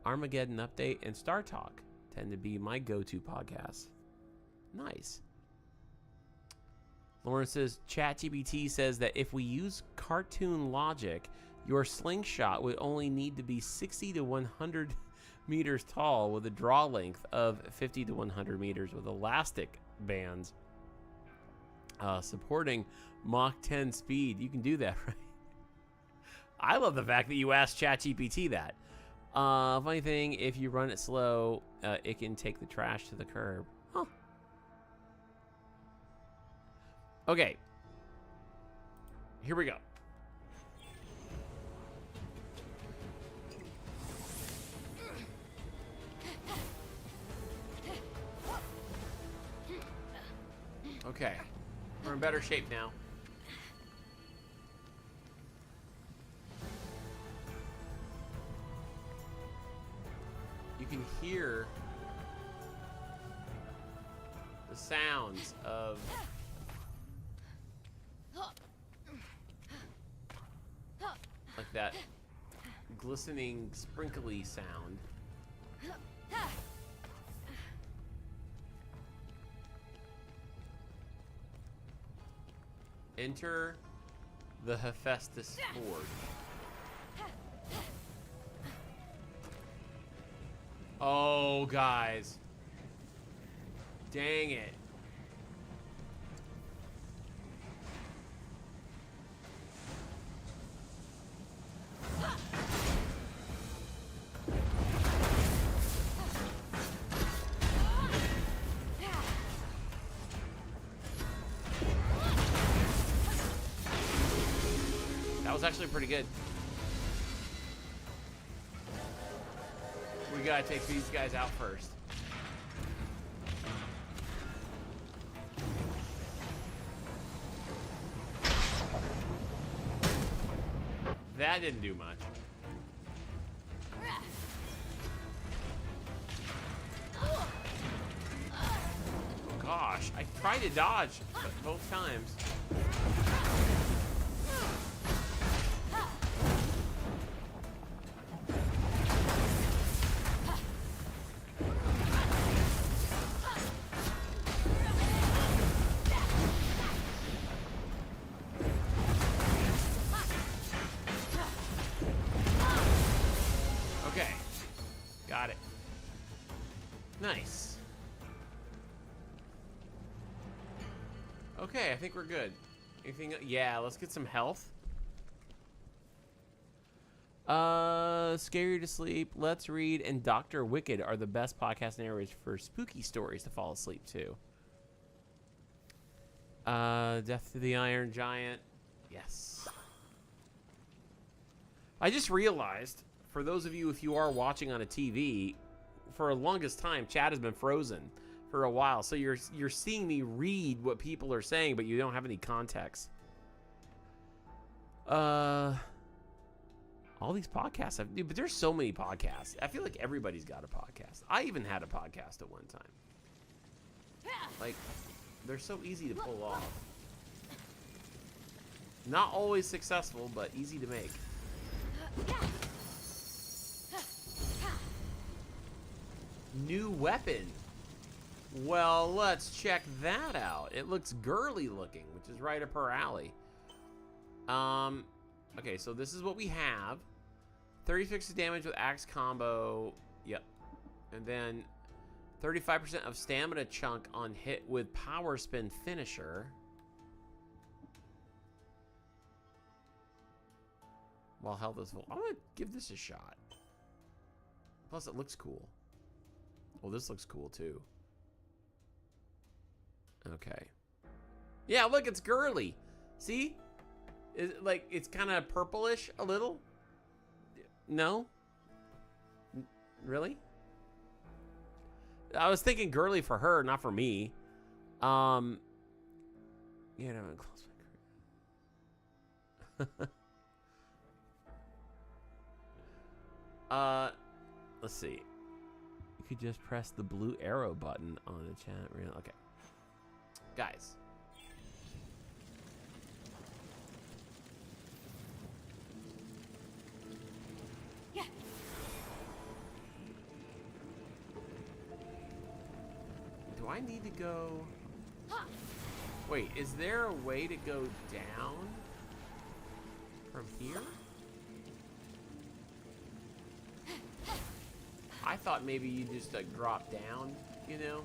Armageddon Update and Star Talk tend to be my go-to podcasts. Nice. Lauren says, ChatGPT says that if we use cartoon logic, your slingshot would only need to be 60 to 100 meters tall with a draw length of 50 to 100 meters with elastic bands supporting Mach 10 speed. You can do that, right? I love the fact that you asked ChatGPT that. Funny thing, if you run it slow, it can take the trash to the curb. Huh. Okay. Here we go. Okay. We're in better shape now. You can hear the sounds of like that glistening, sprinkly sound. Enter the Hephaestus Forge. Oh, guys. Dang it. That was actually pretty good. We gotta take these guys out first. That didn't do much. Oh gosh, I tried to dodge both times. Okay, got it. Nice. Okay, I think we're good. Anything? Yeah, let's get some health. Scare You to Sleep, Let's Read, and Dr. Wicked are the best podcast narrators for spooky stories to fall asleep to. Death to the Iron Giant. Yes. I just realized, for those of you, if you are watching on a TV, for the longest time, chat has been frozen for a while. So you're seeing me read what people are saying, but you don't have any context. All these podcasts have, dude, but there's so many podcasts. I feel like everybody's got a podcast. I even had a podcast at one time. Like, they're so easy to pull off. Not always successful, but easy to make. New weapon. Well, let's check that out. It looks girly looking, which is right up her alley. Okay, so this is what we have. 36 damage with axe combo. Yep. And then 35% of stamina chunk on hit with power spin finisher. While health is full. I'm gonna give this a shot. Plus it looks cool. Well, this looks cool too. Okay. Yeah, look, it's girly. See? Like, it's kind of purplish a little. No? Really? I was thinking girly for her, not for me. Yeah, no, close my let's see. You could just press the blue arrow button on the chat. Okay. Guys.
Yeah.
Do I need to go? Wait, is there a way to go down from here? I thought maybe you just like drop down, you know?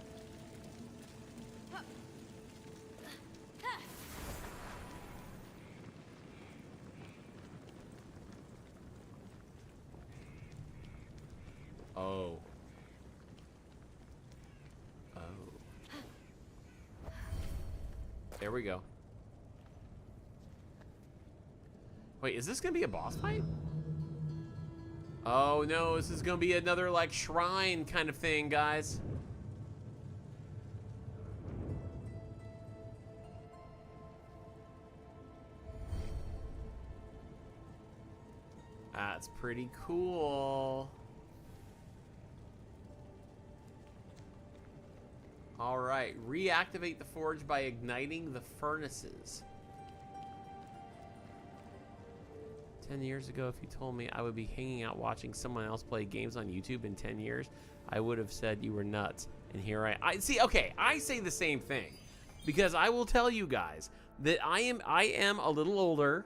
Oh. Oh. There we go. Wait, is this gonna be a boss fight? Oh no, this is gonna be another like shrine kind of thing, guys. That's pretty cool. All right, reactivate the forge by igniting the furnaces. 10 years ago, if you told me I would be hanging out watching someone else play games on YouTube in 10 years, I would have said you were nuts. And here I see, okay, I say the same thing. Because I will tell you guys that I am a little older,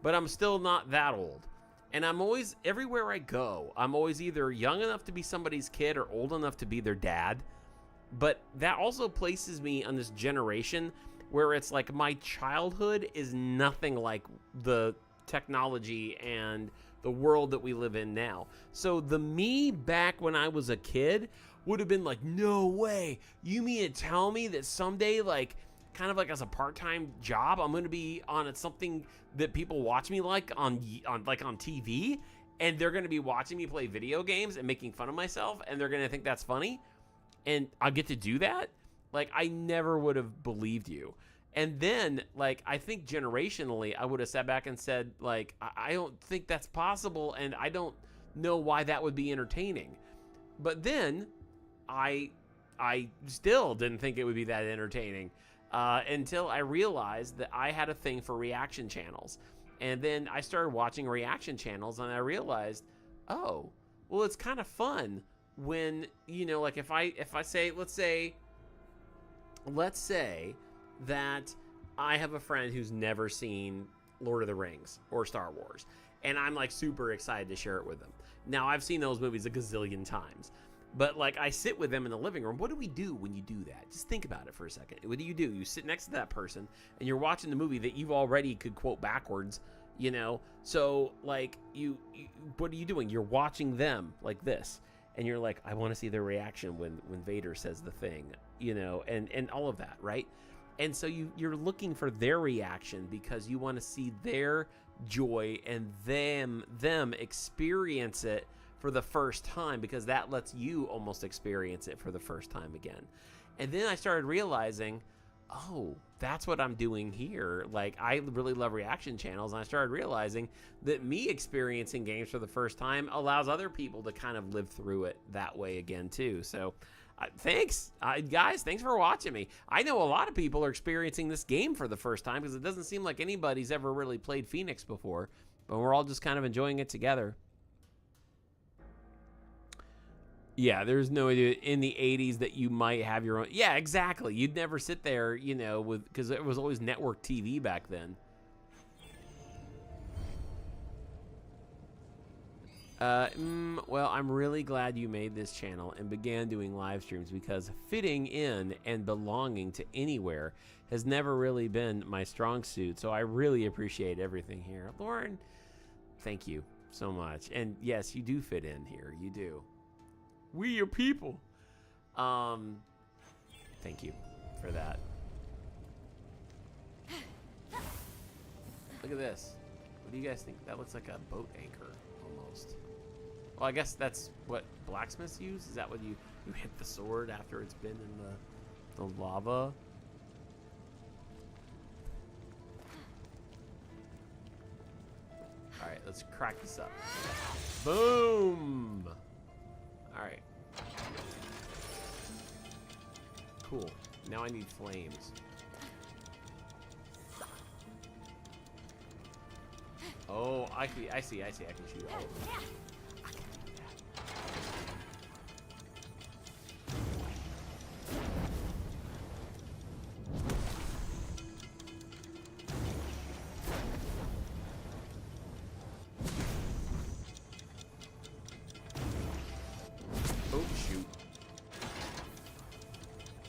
but I'm still not that old. And I'm always, everywhere I go, I'm always either young enough to be somebody's kid or old enough to be their dad. But that also places me on this generation where it's like my childhood is nothing like the technology and the world that we live in now. So the me back when I was a kid would have been like, no way. You mean to tell me that someday, like, kind of like as a part-time job, I'm going to be on something that people watch me like on TV, and they're going to be watching me play video games and making fun of myself, and they're going to think that's funny, and I'll get to do that? Like, I never would have believed you. And then, like, I think generationally, I would have sat back and said, like, I don't think that's possible, and I don't know why that would be entertaining. But then, I still didn't think it would be that entertaining until I realized that I had a thing for reaction channels. And then I started watching reaction channels, and I realized, oh, well, it's kind of fun when, you know, like if I say, let's say that I have a friend who's never seen Lord of the Rings or Star Wars, and I'm like super excited to share it with them. Now, I've seen those movies a gazillion times, but like I sit with them in the living room. What do we do when you do that? Just think about it for a second. What do? You sit next to that person and you're watching the movie that you've already could quote backwards, you know? So like you what are you doing? You're watching them like this, and you're like, I want to see their reaction when Vader says the thing, you know, and all of that, right? And so you're looking for their reaction because you want to see their joy and them experience it for the first time, because that lets you almost experience it for the first time again. And then I started realizing, oh, that's what I'm doing here. Like, I really love reaction channels, and I started realizing that me experiencing games for the first time allows other people to kind of live through it that way again too. So thanks, guys. Thanks for watching me. I know a lot of people are experiencing this game for the first time because it doesn't seem like anybody's ever really played Fenyx before, but we're all just kind of enjoying it together. Yeah, there's no idea in the 80s that you might have your own. Yeah, exactly. You'd never sit there, you know, because it was always network TV back then. Well, I'm really glad you made this channel and began doing live streams, because fitting in and belonging to anywhere has never really been my strong suit. So I really appreciate everything here. Lauren, thank you so much. And yes, you do fit in here. You do. We your people. Thank you for that. Look at this. What do you guys think? That looks like a boat anchor almost. Well, I guess that's what blacksmiths use. Is that what you hit the sword after it's been in the lava? All right, let's crack this up. Boom. All right. Cool. Now I need flames. Oh, I see. I can shoot all of them.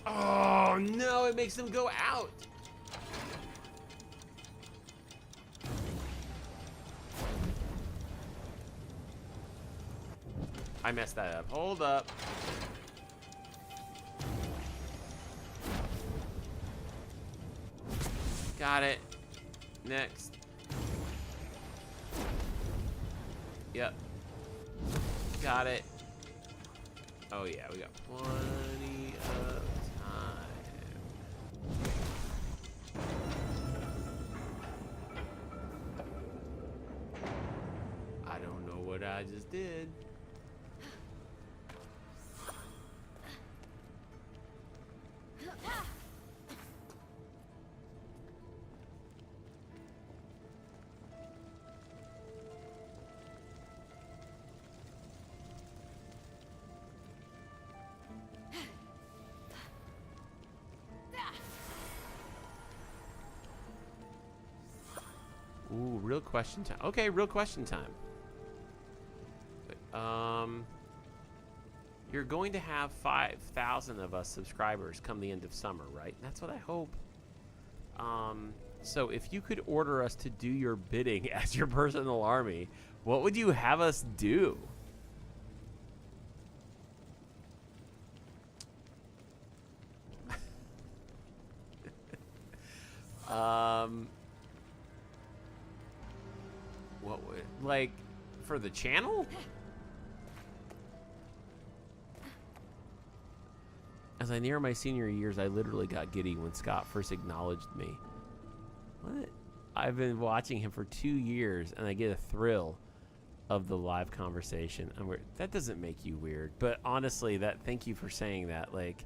Oh no, it makes them go out. I messed that up. Hold up. Got it. Next. Yep. Got it. Oh yeah, we got plenty of time. I don't know what I just did. Ooh, real question time. Okay, real question time. You're going to have 5,000 of us subscribers come the end of summer, right? That's what I hope. So if you could order us to do your bidding as your personal army, what would you have us do? What would, like, for the channel? As I near my senior years, I literally got giddy when Scott first acknowledged me. What? I've been watching him for 2 years, and I get a thrill of the live conversation. That doesn't make you weird, but honestly, thank you for saying that. Like,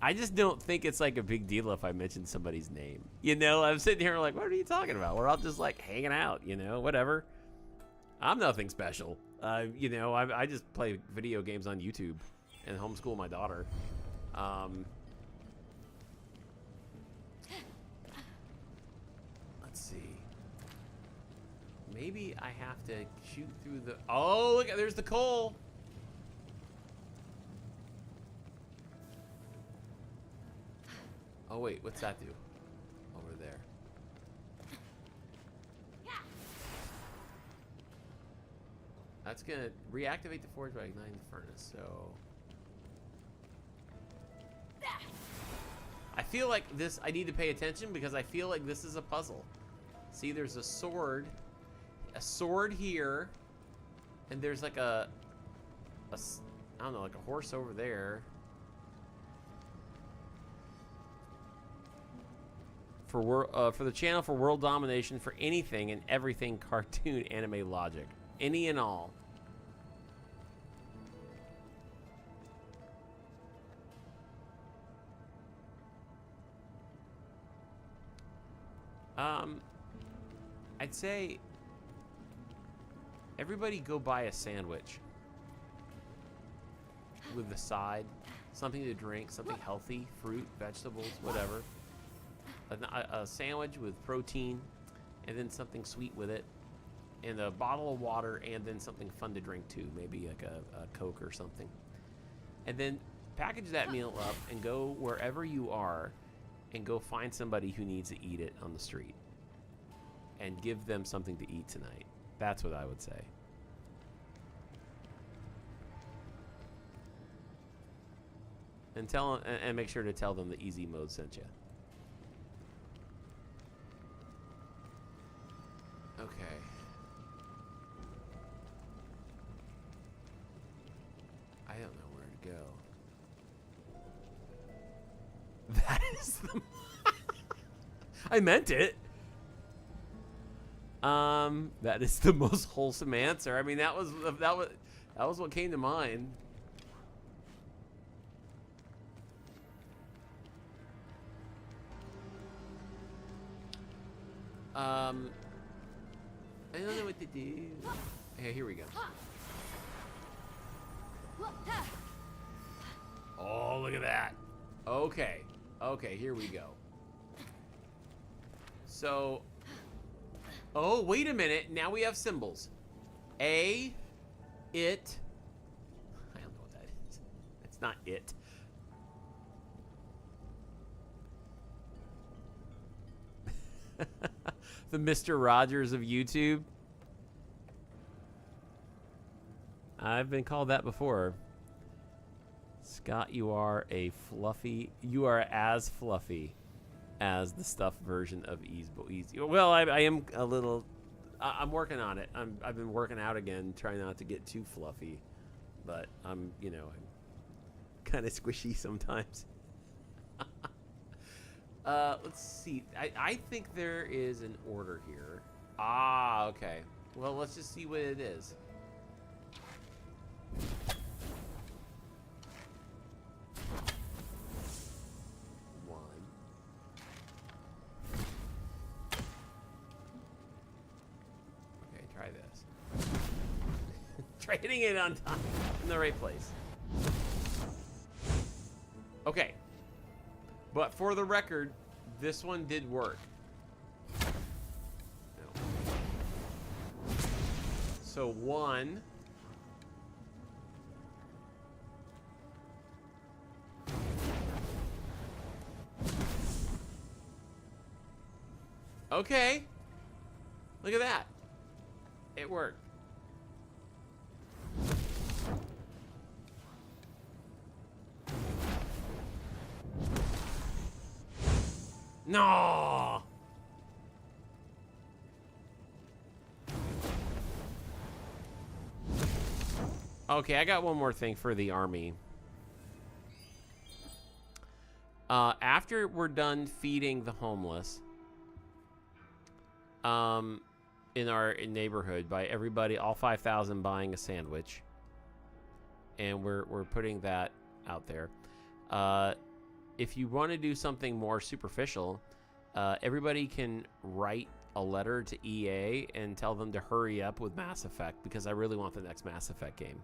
I just don't think it's like a big deal if I mention somebody's name. You know, I'm sitting here like, what are you talking about? We're all just like hanging out, you know, whatever. I'm nothing special. You know, I just play video games on YouTube and homeschool my daughter. Let's see. Maybe I have to shoot through the... Oh, look, there's the coal. Oh, wait, what's that do? Over there. That's gonna reactivate the forge by igniting the furnace, so... I feel like this, I need to pay attention because I feel like this is a puzzle. See, there's a sword here, and there's like I don't know, like a horse over there. For the channel for world domination for anything and everything cartoon anime logic. Any and all. I'd say everybody go buy a sandwich with the side, something to drink, something healthy, fruit, vegetables, whatever. A sandwich with protein, and then something sweet with it, and a bottle of water, and then something fun to drink too, maybe like a Coke or something. And then package that meal up and go wherever you are and go find somebody who needs to eat it on the street and give them something to eat tonight. That's what I would say. And make sure to tell them the easy mode sent you. Okay. I don't know where to go. That is the... I meant it. That is the most wholesome answer. I mean, that was what came to mind. I don't know what to do. Hey, here we go. Oh, look at that. Okay. Okay, here we go. So, oh, wait a minute. Now we have symbols. A, it. I don't know what that is. It's not it. The Mr. Rogers of YouTube. I've been called that before. Scott, you are as fluffy as the stuffed version of Easy. Well, I am a little. I'm working on it. I've been working out again, trying not to get too fluffy, but I'm kind of squishy sometimes. Let's see. I think there is an order here. Ah, okay. Well, let's just see what it is. Okay, try this. Try hitting it on time in the right place. Okay. But for the record, this one did work. No. So 1. Okay. Look at that. It worked. No. Okay, I got one more thing for the army. After we're done feeding the homeless, in our neighborhood, by everybody, all 5,000 buying a sandwich, and we're putting that out there. If you want to do something more superficial, everybody can write a letter to EA and tell them to hurry up with Mass Effect, because I really want the next Mass Effect game.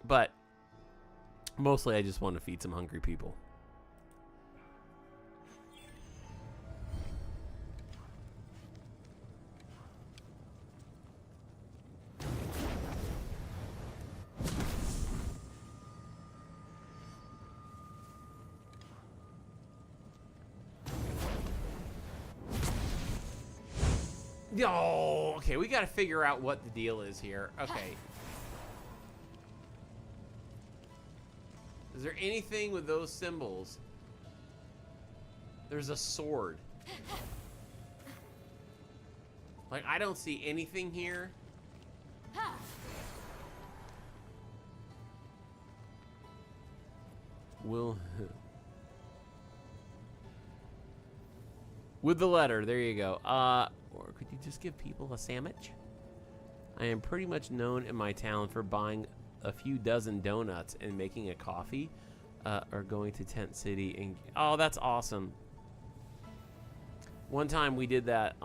But mostly I just want to feed some hungry people. Oh, okay, we got to figure out what the deal is here. Okay. Is there anything with those symbols? There's a sword. Like, I don't see anything here. Will... With the letter, there you go. Or could you just give people a sandwich? I am pretty much known in my town for buying a few dozen donuts and making a coffee, or going to Tent City and... Oh, that's awesome. One time we did that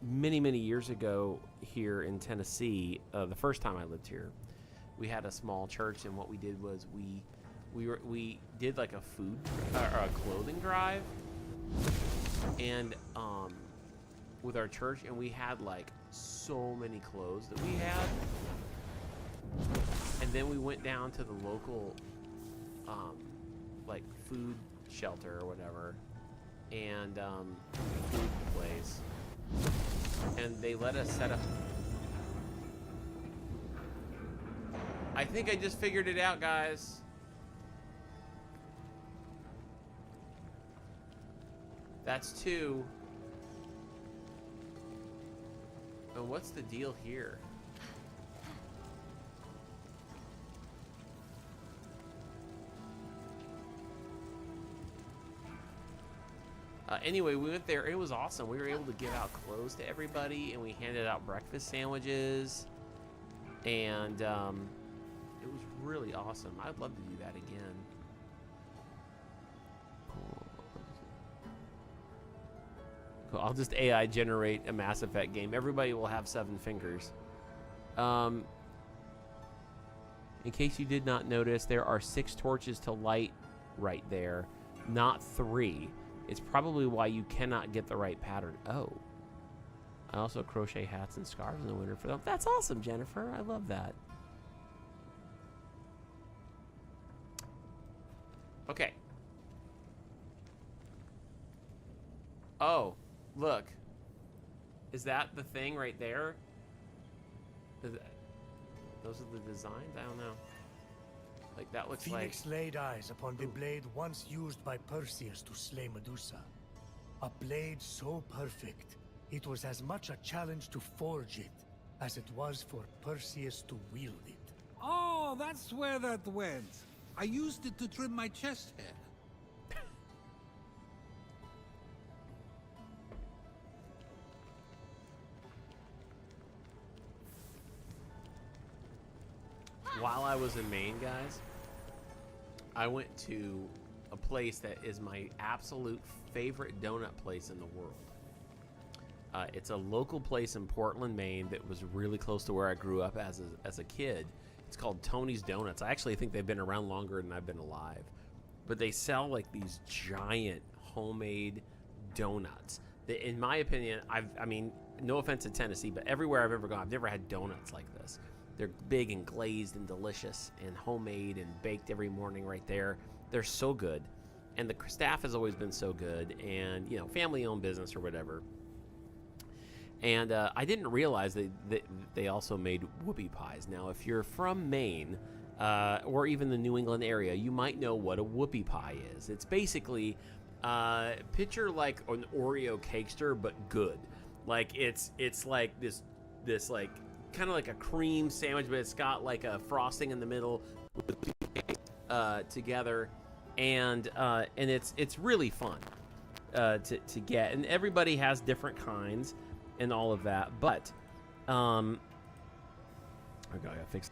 many years ago here in Tennessee. The first time I lived here, we had a small church, and what we did was we did like a food or a clothing drive, and with our church, and we had like so many clothes that we had, and then we went down to the local like food shelter or whatever, and food place, and they let us set up. I think I just figured it out, guys. That's 2. And what's the deal here? Anyway, we went there. It was awesome. We were able to give out clothes to everybody, and we handed out breakfast sandwiches. And it was really awesome. I'd love to do that again. Cool. I'll just AI generate a Mass Effect game. Everybody will have 7 fingers. In case you did not notice, there are 6 torches to light right there, not 3. It's probably why you cannot get the right pattern. Oh. I also crochet hats and scarves in the winter for them. That's awesome, Jennifer. I love that. Okay. Oh, look. Is that the thing right there? Those are the designs? I don't know. Like, that looks like...
Fenyx laid eyes upon the blade once used by Perseus to slay Medusa. A blade so perfect, it was as much a challenge to forge it as it was for Perseus to wield it.
Oh, that's where that went. I used it to trim my chest hair.
While I was in Maine, guys, I went to a place that is my absolute favorite donut place in the world. It's a local place in Portland, Maine that was really close to where I grew up as a kid. It's called Tony's Donuts. I actually think they've been around longer than I've been alive. But they sell like these giant homemade donuts that, in my opinion, I mean, no offense to Tennessee, but everywhere I've ever gone, I've never had donuts like this. They're big and glazed and delicious and homemade and baked every morning right there. They're so good. And the staff has always been so good, and, you know, family-owned business or whatever. And I didn't realize that they also made whoopie pies. Now, if you're from Maine or even the New England area, you might know what a whoopie pie is. It's basically picture like an Oreo cakester, but good. Like it's like this kind of like a cream sandwich, but it's got like a frosting in the middle. together, and it's really fun to get, and everybody has different kinds and all of that. But okay, I gotta fix.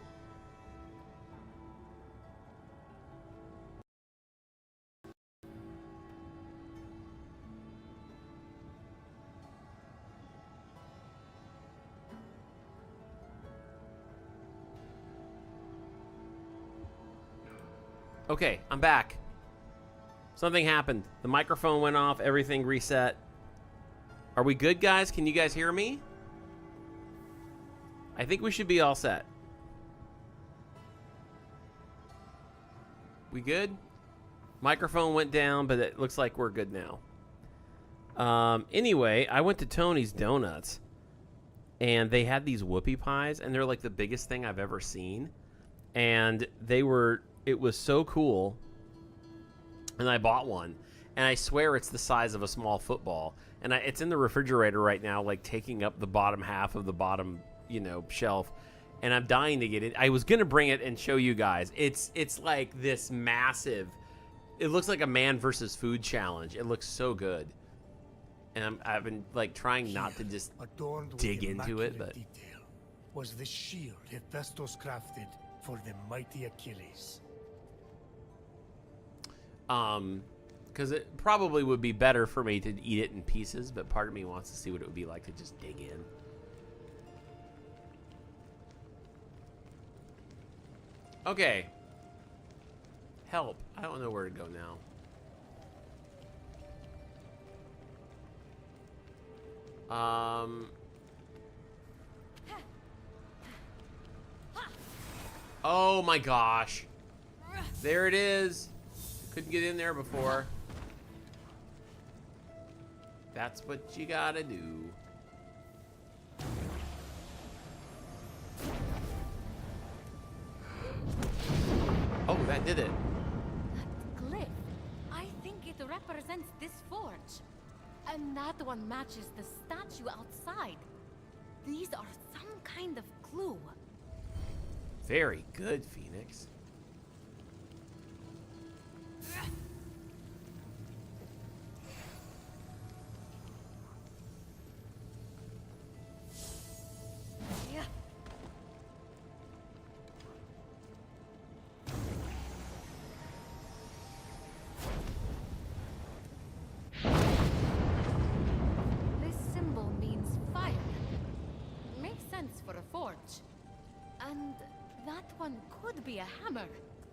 Okay, I'm back. Something happened. The microphone went off, everything reset. Are we good, guys? Can you guys hear me? I think we should be all set. We good? Microphone went down, but it looks like we're good now. Anyway, I went to Tony's Donuts, and they had these whoopie pies, and they're like the biggest thing I've ever seen. And it was so cool. And I bought one, and I swear it's the size of a small football. And it's in the refrigerator right now, like taking up the bottom half of the bottom, shelf. And I'm dying to get it. I was gonna bring it and show you guys. It's like this massive. It looks like a man versus food challenge. It looks so good. And I've been like trying not to just dig into it, but
detail was the shield Hephaestus crafted for the mighty Achilles.
Because it probably would be better for me to eat it in pieces, but part of me wants to see what it would be like to just dig in. Okay. Help. I don't know where to go now. Oh my gosh. There it is. Couldn't get in there before. That's what you gotta do. Oh, that did it.
That glyph. I think it represents this forge. And that one matches the statue outside. These are some kind of clue.
Very good, Phoenix.
Yeah. This symbol means fire. Makes sense for a forge. And that one could be a hammer.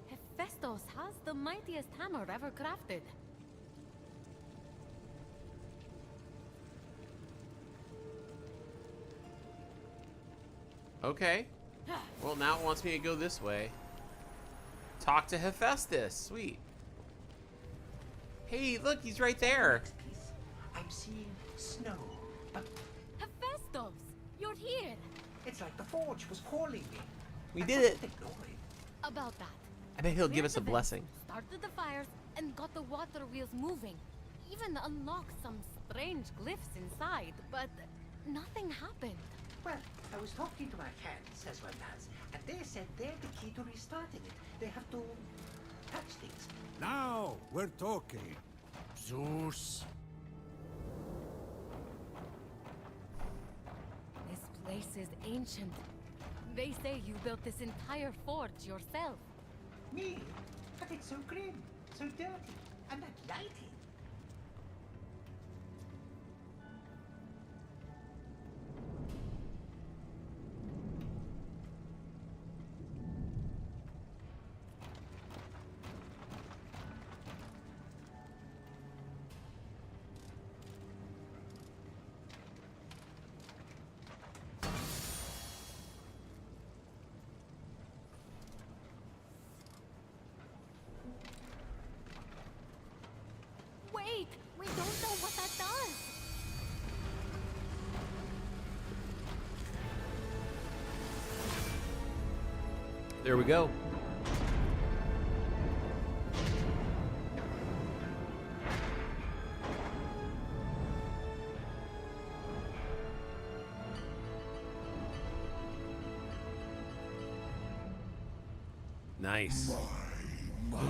Hephaestus has the mightiest hammer ever crafted.
Okay. Well, now it wants me to go this way. Talk to Hephaestus. Sweet. Hey, look, he's right there.
I'm seeing snow, but
Hephaestus, you're here.
it's like the forge was calling me.
We
I
did it.
couldn't ignore it.
About that.
I bet he'll give us a
Cleared the
blessing.
vents, started the fires, and got the water wheels moving. Even unlocked some strange glyphs inside, but nothing happened.
Well, I was talking to my friends as well as, and they said they're the key to restarting it. They have to touch things.
Now we're talking.
Zeus.
This place is ancient. They say you built this entire forge yourself.
Me? But it's so grim, so dirty, and that lighting.
Wait, we don't know what that does.
There we go. Nice.
My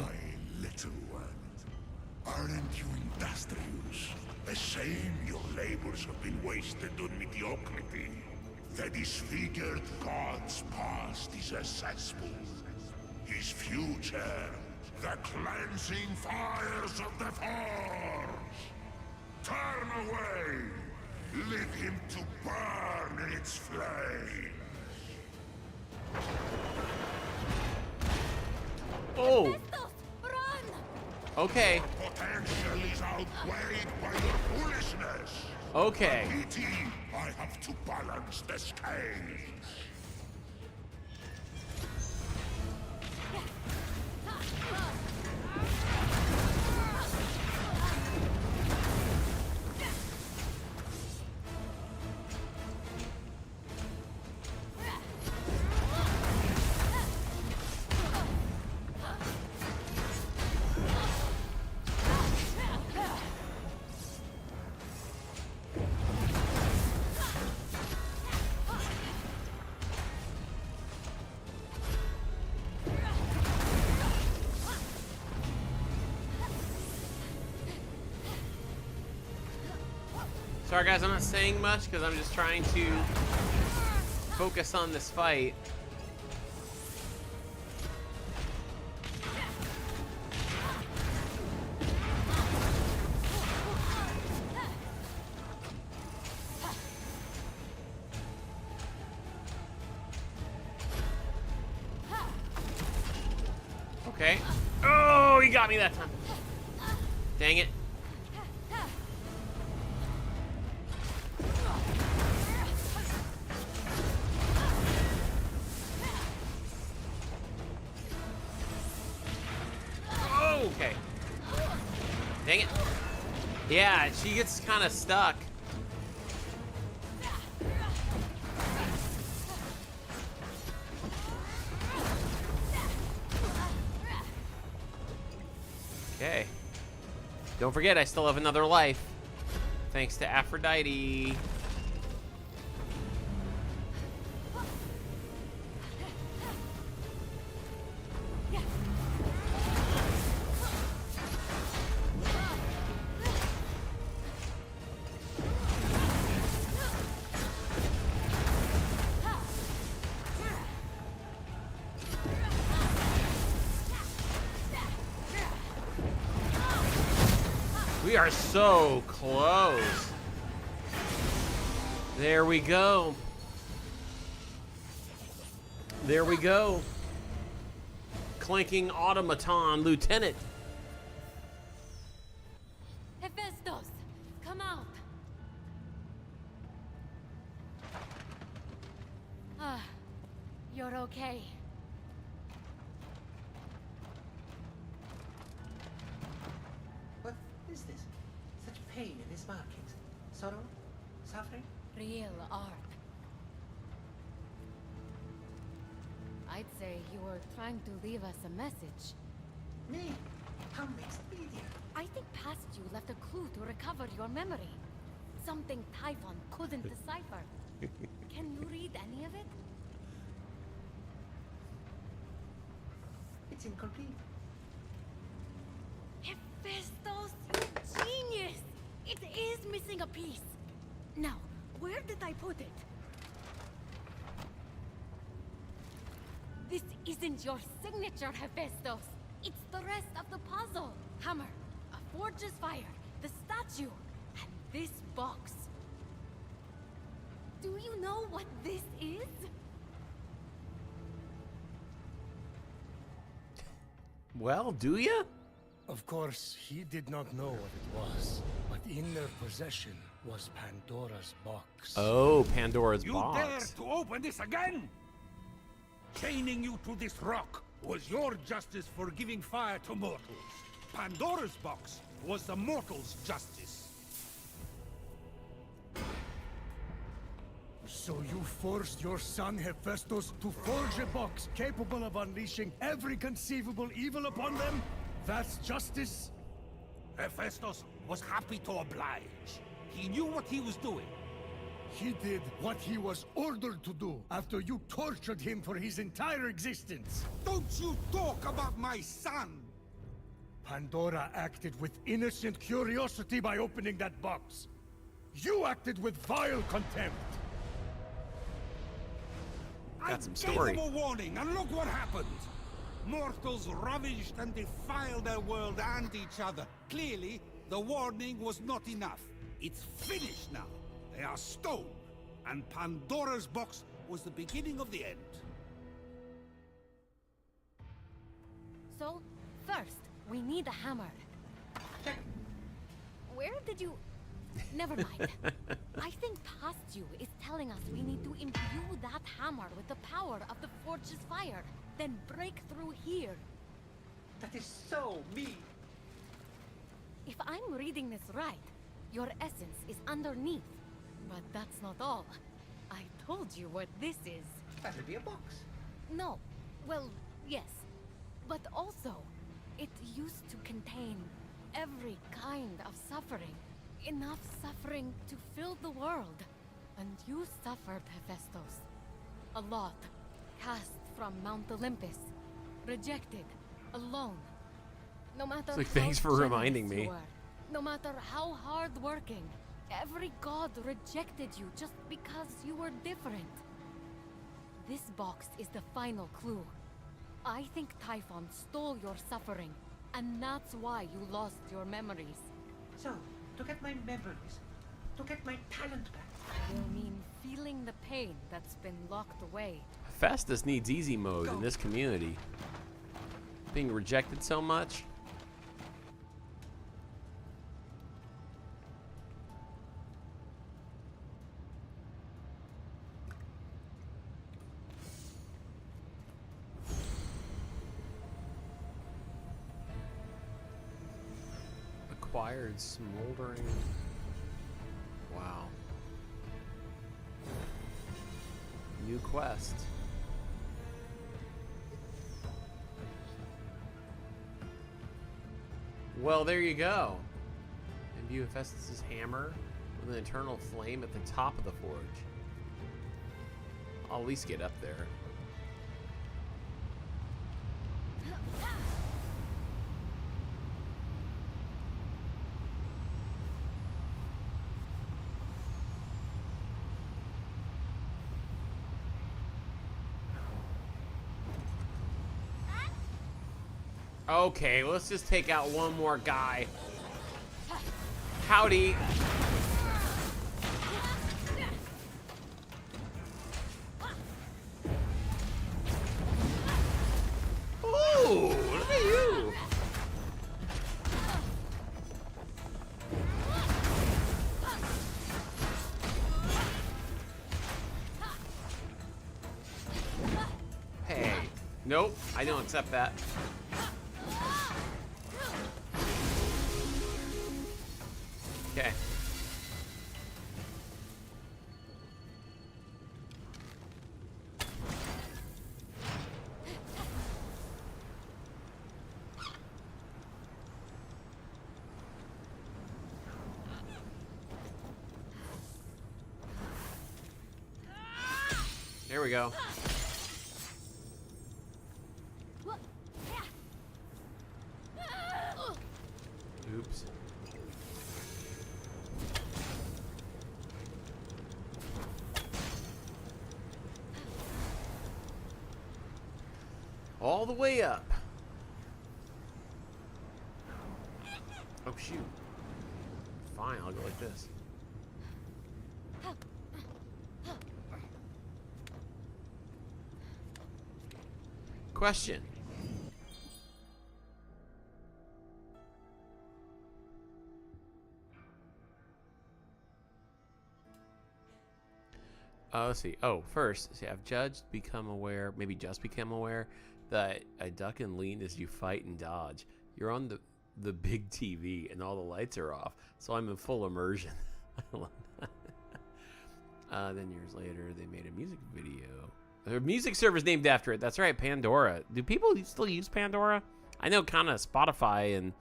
Aren't you industrious? A shame your labors have been wasted on mediocrity. The disfigured god's past is a cesspool. His future, the cleansing fires of the Forge. Turn away! Leave him to burn in its flames.
Oh,
Hephaestus, run!
okay,
Potential is outweighed by your foolishness.
okay.
Pity, I have to balance the scales.
Sorry guys, I'm not saying much because I'm just trying to focus on this fight. Okay. Oh, he got me that time. Dang it. Okay. Dang it. Yeah, she gets kind of stuck. Okay. Don't forget, I still have another life. Thanks to Aphrodite. We are so close. There we go. There we go. Clanking automaton lieutenant.
Hephaestus, come out. Ah, you're okay.
What is this? Such pain in his markings. Sorrow? Suffering?
Real art. I'd say you were trying to leave us a message.
Me? How mixed media?
I think past you left a clue to recover your memory. Something Typhon couldn't decipher. Can you read any of it?
It's incomplete.
Hephaestus, you genius! It is missing a piece. Now, where did I put it? This isn't your signature, Hephaestus. It's the rest of the puzzle. Hammer, a forge's fire, the statue, and this box. Do you know what this is?
Well, do ya?
Of course, he did not know what it was, but in their possession was Pandora's box.
Oh, Pandora's
You
box.
dare to open this again? Chaining you to this rock was your justice for giving fire to mortals. Pandora's box was the mortals' justice.
So you forced your son Hephaestus to forge a box capable of unleashing every conceivable evil upon them? That's justice?
Hephaestus was happy to oblige. He knew what he was doing.
He did what he was ordered to do after you tortured him for his entire existence.
Don't you talk about my son!
Pandora acted with innocent curiosity by opening that box. You acted with vile contempt.
Got some
I
story.
gave them a warning, and look what happened. Mortals ravaged and defiled their world and each other. Clearly, the warning was not enough. It's finished now. They are stone. And Pandora's box was the beginning of the end.
So, first, we need a hammer. Where did you... Never mind. I think past you is telling us we need to imbue that hammer with the power of the forge's fire, then break through here.
That is so mean.
If I'm reading this right, your essence is underneath. But that's not all. I told you what this is.
That'll be a box.
No. Well, yes. But also, it used to contain every kind of suffering. Enough suffering to fill the world. And you suffered, Hephaestus. A lot. Cast from Mount Olympus. Rejected. Alone. No matter
It's like,
how
thanks for
generous
reminding me.
you were, no matter how hard-working, every god rejected you just because you were different. This box is the final clue. I think Typhon stole your suffering, and that's why you lost your memories.
So, to get my memories, to get my talent back.
Will mean feeling the pain that's been locked away.
Festus needs easy mode in this community. Being rejected so much. Acquired smoldering. Wow. New quest. Well, there you go. Imbue Hephaestus' hammer with an eternal flame at the top of the forge. I'll at least get up there. Okay, let's just take out one more guy. Howdy. Ooh, look at you. Hey. Nope, I don't accept that. Okay. There we go. Oops. All the way up. Oh shoot. Fine, I'll go like this. Question. Let's see. Oh, first, see, I've judged, become aware, maybe just become aware that I duck and lean as you fight and dodge. You're on the big TV and all the lights are off, so I'm in full immersion. I love that. Then years later, they made a music video. A music service named after it. That's right, Pandora. Do people still use Pandora? I know kind of Spotify and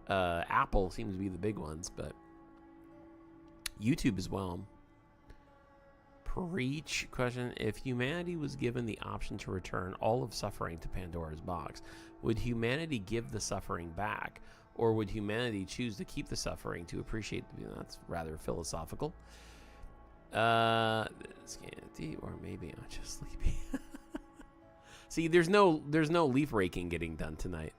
Apple seem to be the big ones, but YouTube as well. Preach. Question: if humanity was given the option to return all of suffering to Pandora's box, would humanity give the suffering back, or would humanity choose to keep the suffering to appreciate the? That's rather philosophical. Or maybe I'm just sleepy. See, there's no leaf raking getting done tonight.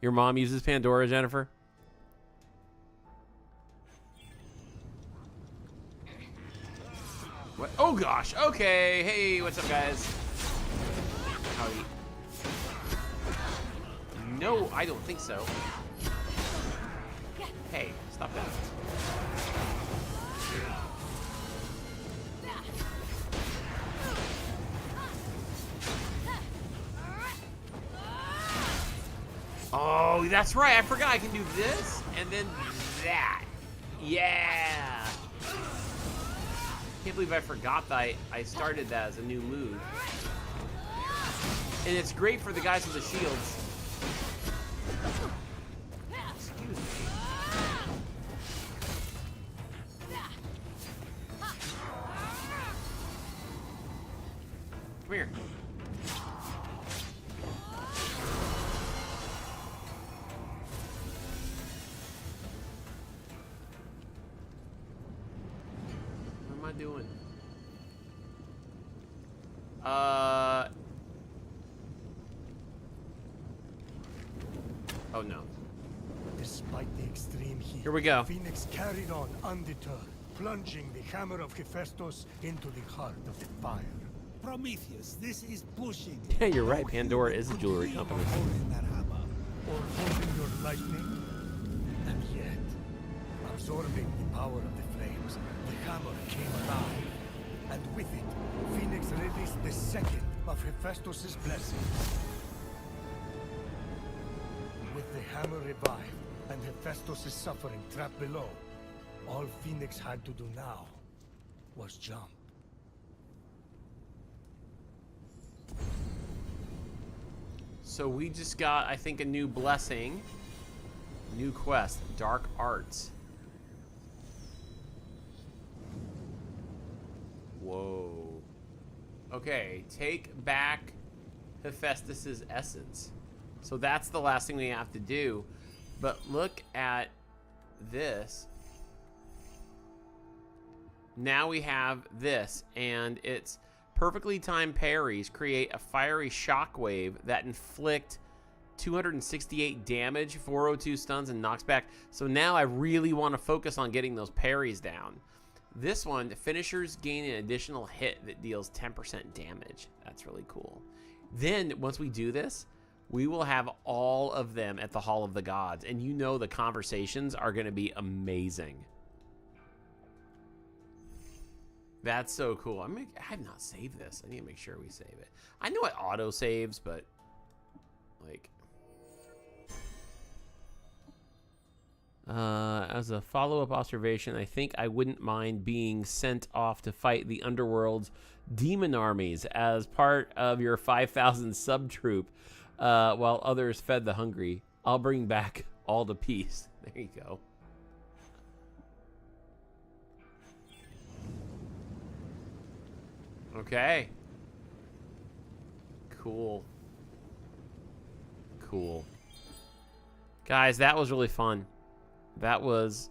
Your mom uses Pandora, Jennifer? What? Oh gosh. Okay. Hey, what's up, guys? Howdy. No, I don't think so. Hey, stop that. Oh, that's right. I forgot I can do this and then that. Yeah. Can't believe I forgot that I started that as a new move. And it's great for the guys with the shields. Excuse me. Come here. What am I doing? Oh no.
Despite the extreme heat,
Here we go.
Phoenix carried on undeterred, plunging the hammer of Hephaestus into the heart of the fire.
Prometheus, this is pushing.
Yeah, you're right. Pandora is a jewelry company.
Holding that hammer.
Or holding your lightning. And yet, absorbing the power of the flames, the hammer came alive. And with it, Phoenix released the second of Hephaestus' blessings. With the hammer revived and Hephaestus' suffering trapped below, all Phoenix had to do now was jump.
So we just got, I think, a new blessing. New quest, Dark Arts. Whoa. Okay, take back Hephaestus' essence. So that's the last thing we have to do. But look at this. Now we have this, and it's perfectly timed parries create a fiery shockwave that inflict 268 damage, 402 stuns, and knocks back. So now I really want to focus on getting those parries down. This one, finishers gain an additional hit that deals 10% damage. That's really cool. Then, once we do this, we will have all of them at the Hall of the Gods. And you know the conversations are going to be amazing. That's so cool. I have not saved this. I need to make sure we save it. I know it auto saves, but like, as a follow-up observation, I think I wouldn't mind being sent off to fight the Underworld's demon armies as part of your 5,000 sub troop, while others fed the hungry. I'll bring back all the peace. There you go. Okay. Cool. Cool. Guys, that was really fun. That was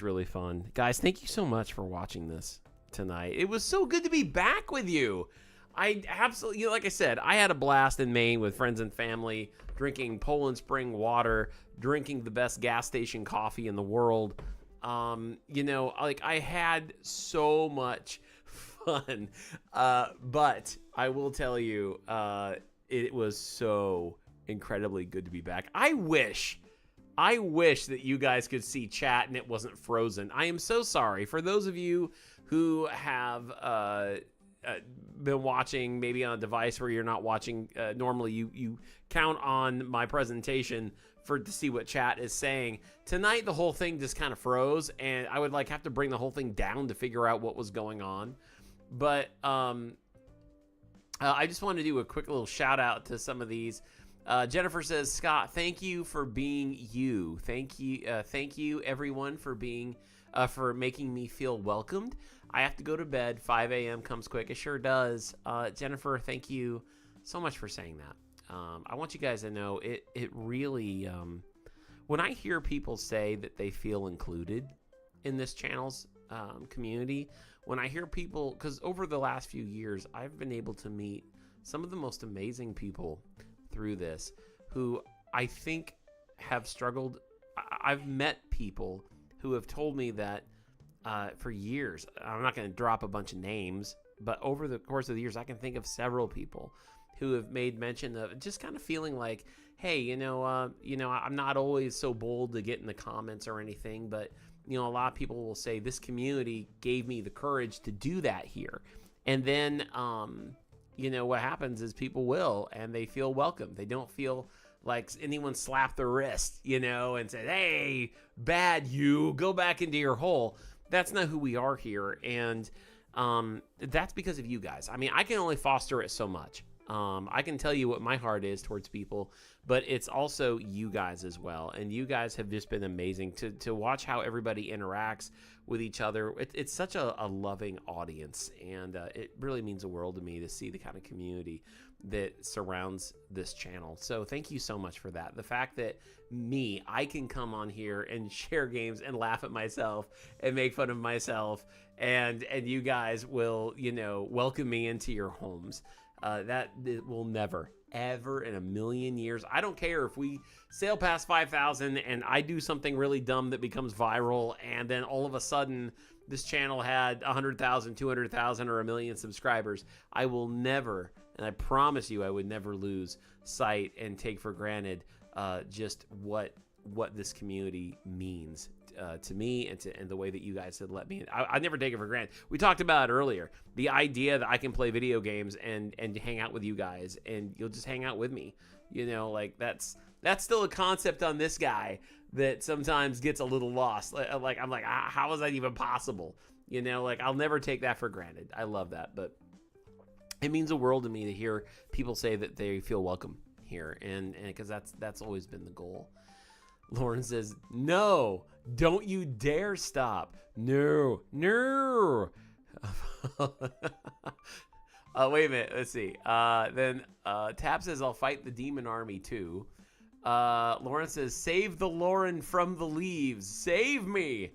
really fun. Guys, thank you so much for watching this tonight. It was so good to be back with you. I absolutely, like I said, I had a blast in Maine with friends and family, drinking Poland Spring water, drinking the best gas station coffee in the world. Like I had so much fun. But I will tell you, it was so incredibly good to be back. I wish that you guys could see chat and it wasn't frozen. I am so sorry for those of you who have been watching maybe on a device where you're not watching. Normally you count on my presentation to see what chat is saying. Tonight the whole thing just kind of froze, and I would have to bring the whole thing down to figure out what was going on. But I just want to do a quick little shout out to some of these. Jennifer says, Scott, thank you for being you. Thank you everyone for being for making me feel welcomed. I have to go to bed. 5 a.m. comes quick. It sure does. Jennifer, thank you so much for saying that. I want you guys to know it really, when I hear people say that they feel included in this channel's community, when I hear people, because over the last few years, I've been able to meet some of the most amazing people through this who I think have struggled. I've met people who have told me that for years, I'm not going to drop a bunch of names, but over the course of the years, I can think of several people who have made mention of just kind of feeling like, hey, I'm not always so bold to get in the comments or anything, but a lot of people will say this community gave me the courage to do that here. And then, what happens is people will, and they feel welcome. They don't feel like anyone slapped their wrist, and said, hey, bad you, go back into your hole. That's not who we are here. And that's because of you guys. I mean, I can only foster it so much. I can tell you what my heart is towards people, but it's also you guys as well. And you guys have just been amazing to watch how everybody interacts with each other. It's such a loving audience, and it really means the world to me to see the kind of community that surrounds this channel. So thank you so much for that. The fact that I can come on here and share games and laugh at myself and make fun of myself, and you guys will, welcome me into your homes. That will never, ever in a million years. I don't care if we sail past 5,000 and I do something really dumb that becomes viral, and then all of a sudden this channel had 100,000, 200,000, or 1 million subscribers. I will never, and I promise you I would never lose sight and take for granted just what this community means to me, and the way that you guys had let me in. I never take it for granted. We talked about it earlier. The idea that I can play video games and hang out with you guys, and you'll just hang out with me. That's still a concept on this guy that sometimes gets a little lost. I'm like, how is that even possible? I'll never take that for granted. I love that, but it means the world to me to hear people say that they feel welcome here, and because that's always been the goal. Lauren says, no, don't you dare stop. No. Wait a minute. Let's see. Then Tab says, I'll fight the demon army too. Lauren says, save the Lauren from the leaves. Save me.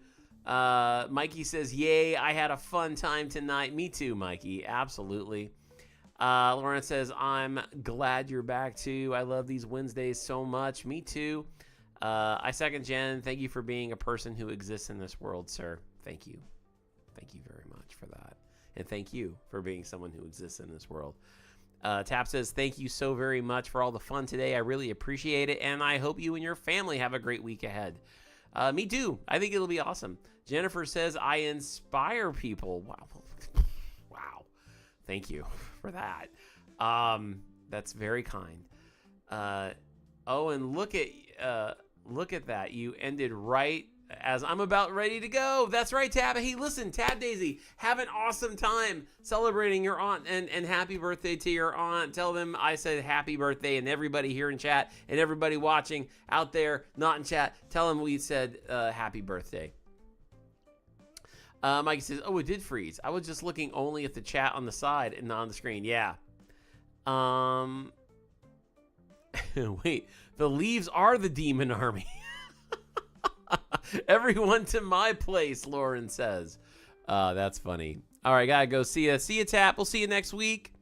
Mikey says, yay, I had a fun time tonight. Me too, Mikey. Absolutely. Lauren says, I'm glad you're back too. I love these Wednesdays so much. Me too. I second Jen. Thank you for being a person who exists in this world, sir. Thank you. Thank you very much for that. And thank you for being someone who exists in this world. Tap says, thank you so very much for all the fun today. I really appreciate it. And I hope you and your family have a great week ahead. Me too. I think it'll be awesome. Jennifer says, I inspire people. Wow. Wow. Thank you for that. That's very kind. Oh, and look at that. You ended right as I'm about ready to go. That's right, Tab. Hey, listen, Tab Daisy, have an awesome time celebrating your aunt, and happy birthday to your aunt. Tell them I said happy birthday, and everybody here in chat and everybody watching out there, not in chat, tell them we said happy birthday. Mikey says, oh, it did freeze. I was just looking only at the chat on the side and not on the screen. Yeah. Wait, the leaves are the demon army. Everyone to my place, Lauren says. That's funny. All right, gotta go. See ya, Tap. We'll see you next week.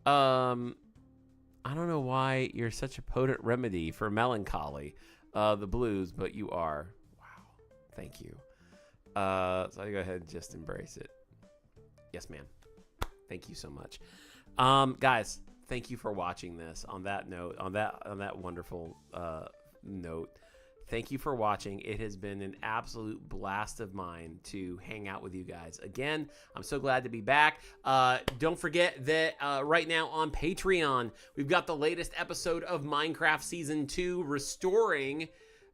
I don't know why you're such a potent remedy for melancholy, the blues, but you are. Wow. Thank you. So I go ahead and just embrace it. Yes, ma'am. Thank you so much. Guys, thank you for watching this. On that note, on that wonderful note, thank you for watching. It has been an absolute blast of mine to hang out with you guys. Again, I'm so glad to be back. Don't forget that right now on Patreon, we've got the latest episode of Minecraft Season 2, restoring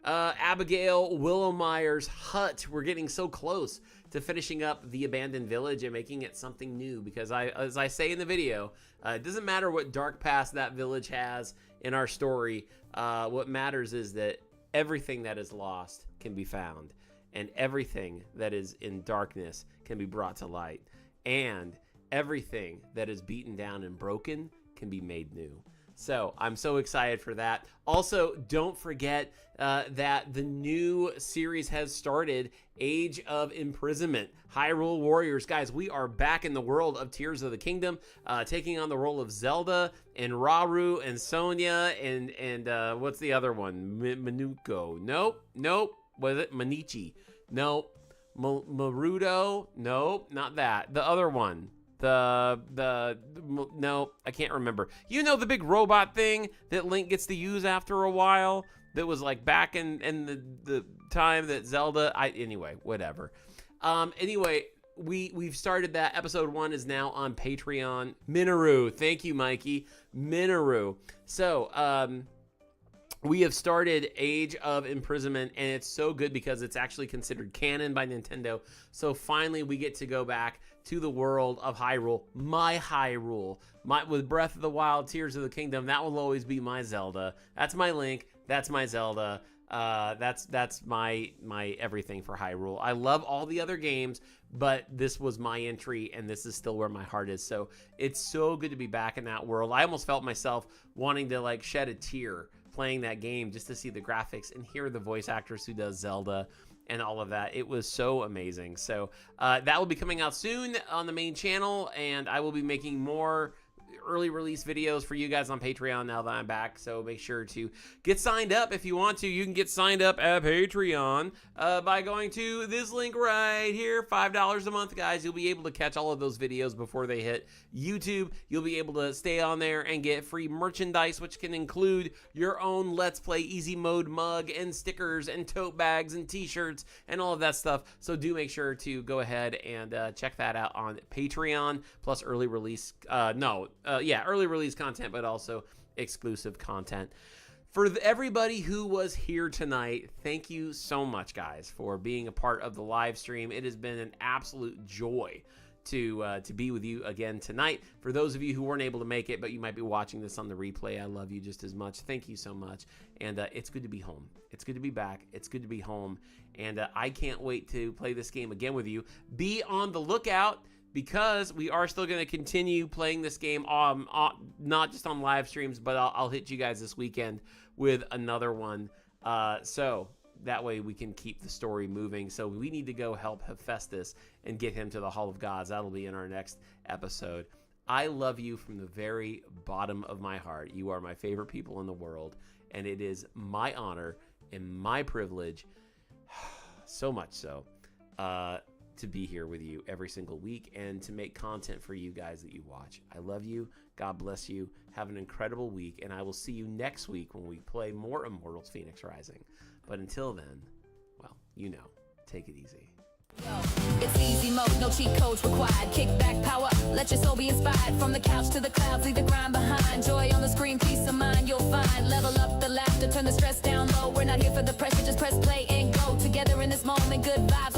Abigail Willowmire's hut. We're getting so close to finishing up the abandoned village and making it something new, because as I say in the video, it doesn't matter what dark past that village has in our story. What matters is that everything that is lost can be found, and everything that is in darkness can be brought to light, and everything that is beaten down and broken can be made new. So I'm so excited for that. Also, don't forget that the new series has started, Age of Imprisonment, Hyrule Warriors. Guys, we are back in the world of Tears of the Kingdom, taking on the role of Zelda and Rauru and Sonya and what's the other one? Minuko. Nope. Was it Manichi? Nope. Marudo? Nope, not that. The other one. No, I can't remember. You know, the big robot thing that Link gets to use after a while, that was like back in the time that Zelda, anyway, whatever. Anyway, we've started that. Episode 1 is now on Patreon. Minoru, thank you, Mikey. Minoru. So, we have started Age of Imprisonment, and it's so good because it's actually considered canon by Nintendo. So finally, we get to go back to the world of Hyrule, my Hyrule. With Breath of the Wild, Tears of the Kingdom, that will always be my Zelda. That's my Link. That's my Zelda. That's my everything for Hyrule. I love all the other games, but this was my entry, and this is still where my heart is. So it's so good to be back in that world. I almost felt myself wanting to like shed a tear playing that game just to see the graphics and hear the voice actress who does Zelda and all of that. It was so amazing. So that will be coming out soon on the main channel, and I will be making more early release videos for you guys on Patreon now that I'm back. So make sure to get signed up if you want to. You can get signed up at Patreon by going to this link right here. $5 a month, guys. You'll be able to catch all of those videos before they hit YouTube. You'll be able to stay on there and get free merchandise, which can include your own Let's Play Easy Mode mug and stickers and tote bags and t-shirts and all of that stuff. So do make sure to go ahead and check that out on Patreon, plus early release early release content, but also exclusive content. For everybody who was here tonight, thank you so much, guys, for being a part of the live stream. It has been an absolute joy to be with you again tonight. For those of you who weren't able to make it, but you might be watching this on the replay, I love you just as much. Thank you so much. And it's good to be home. It's good to be back. It's good to be home. And I can't wait to play this game again with you. Be on the lookout, because we are still going to continue playing this game, not just on live streams, but I'll hit you guys this weekend with another one. So that way we can keep the story moving. So we need to go help Hephaestus and get him to the Hall of Gods. That'll be in our next episode. I love you from the very bottom of my heart. You are my favorite people in the world, and it is my honor and my privilege, so much so, to be here with you every single week and to make content for you guys that you watch. I love you. God bless you. Have an incredible week, and I will see you next week when we play more Immortals Fenyx Rising. But until then, well, you know, take it easy.
It's easy mode, no cheat codes required. Kick back, power, let your soul be inspired. From the couch to the clouds, leave the grind behind. Joy on the screen, peace of mind you'll find. Level up the laughter, turn the stress down low. We're not here for the pressure, just press play and go. Together in this moment, good vibes.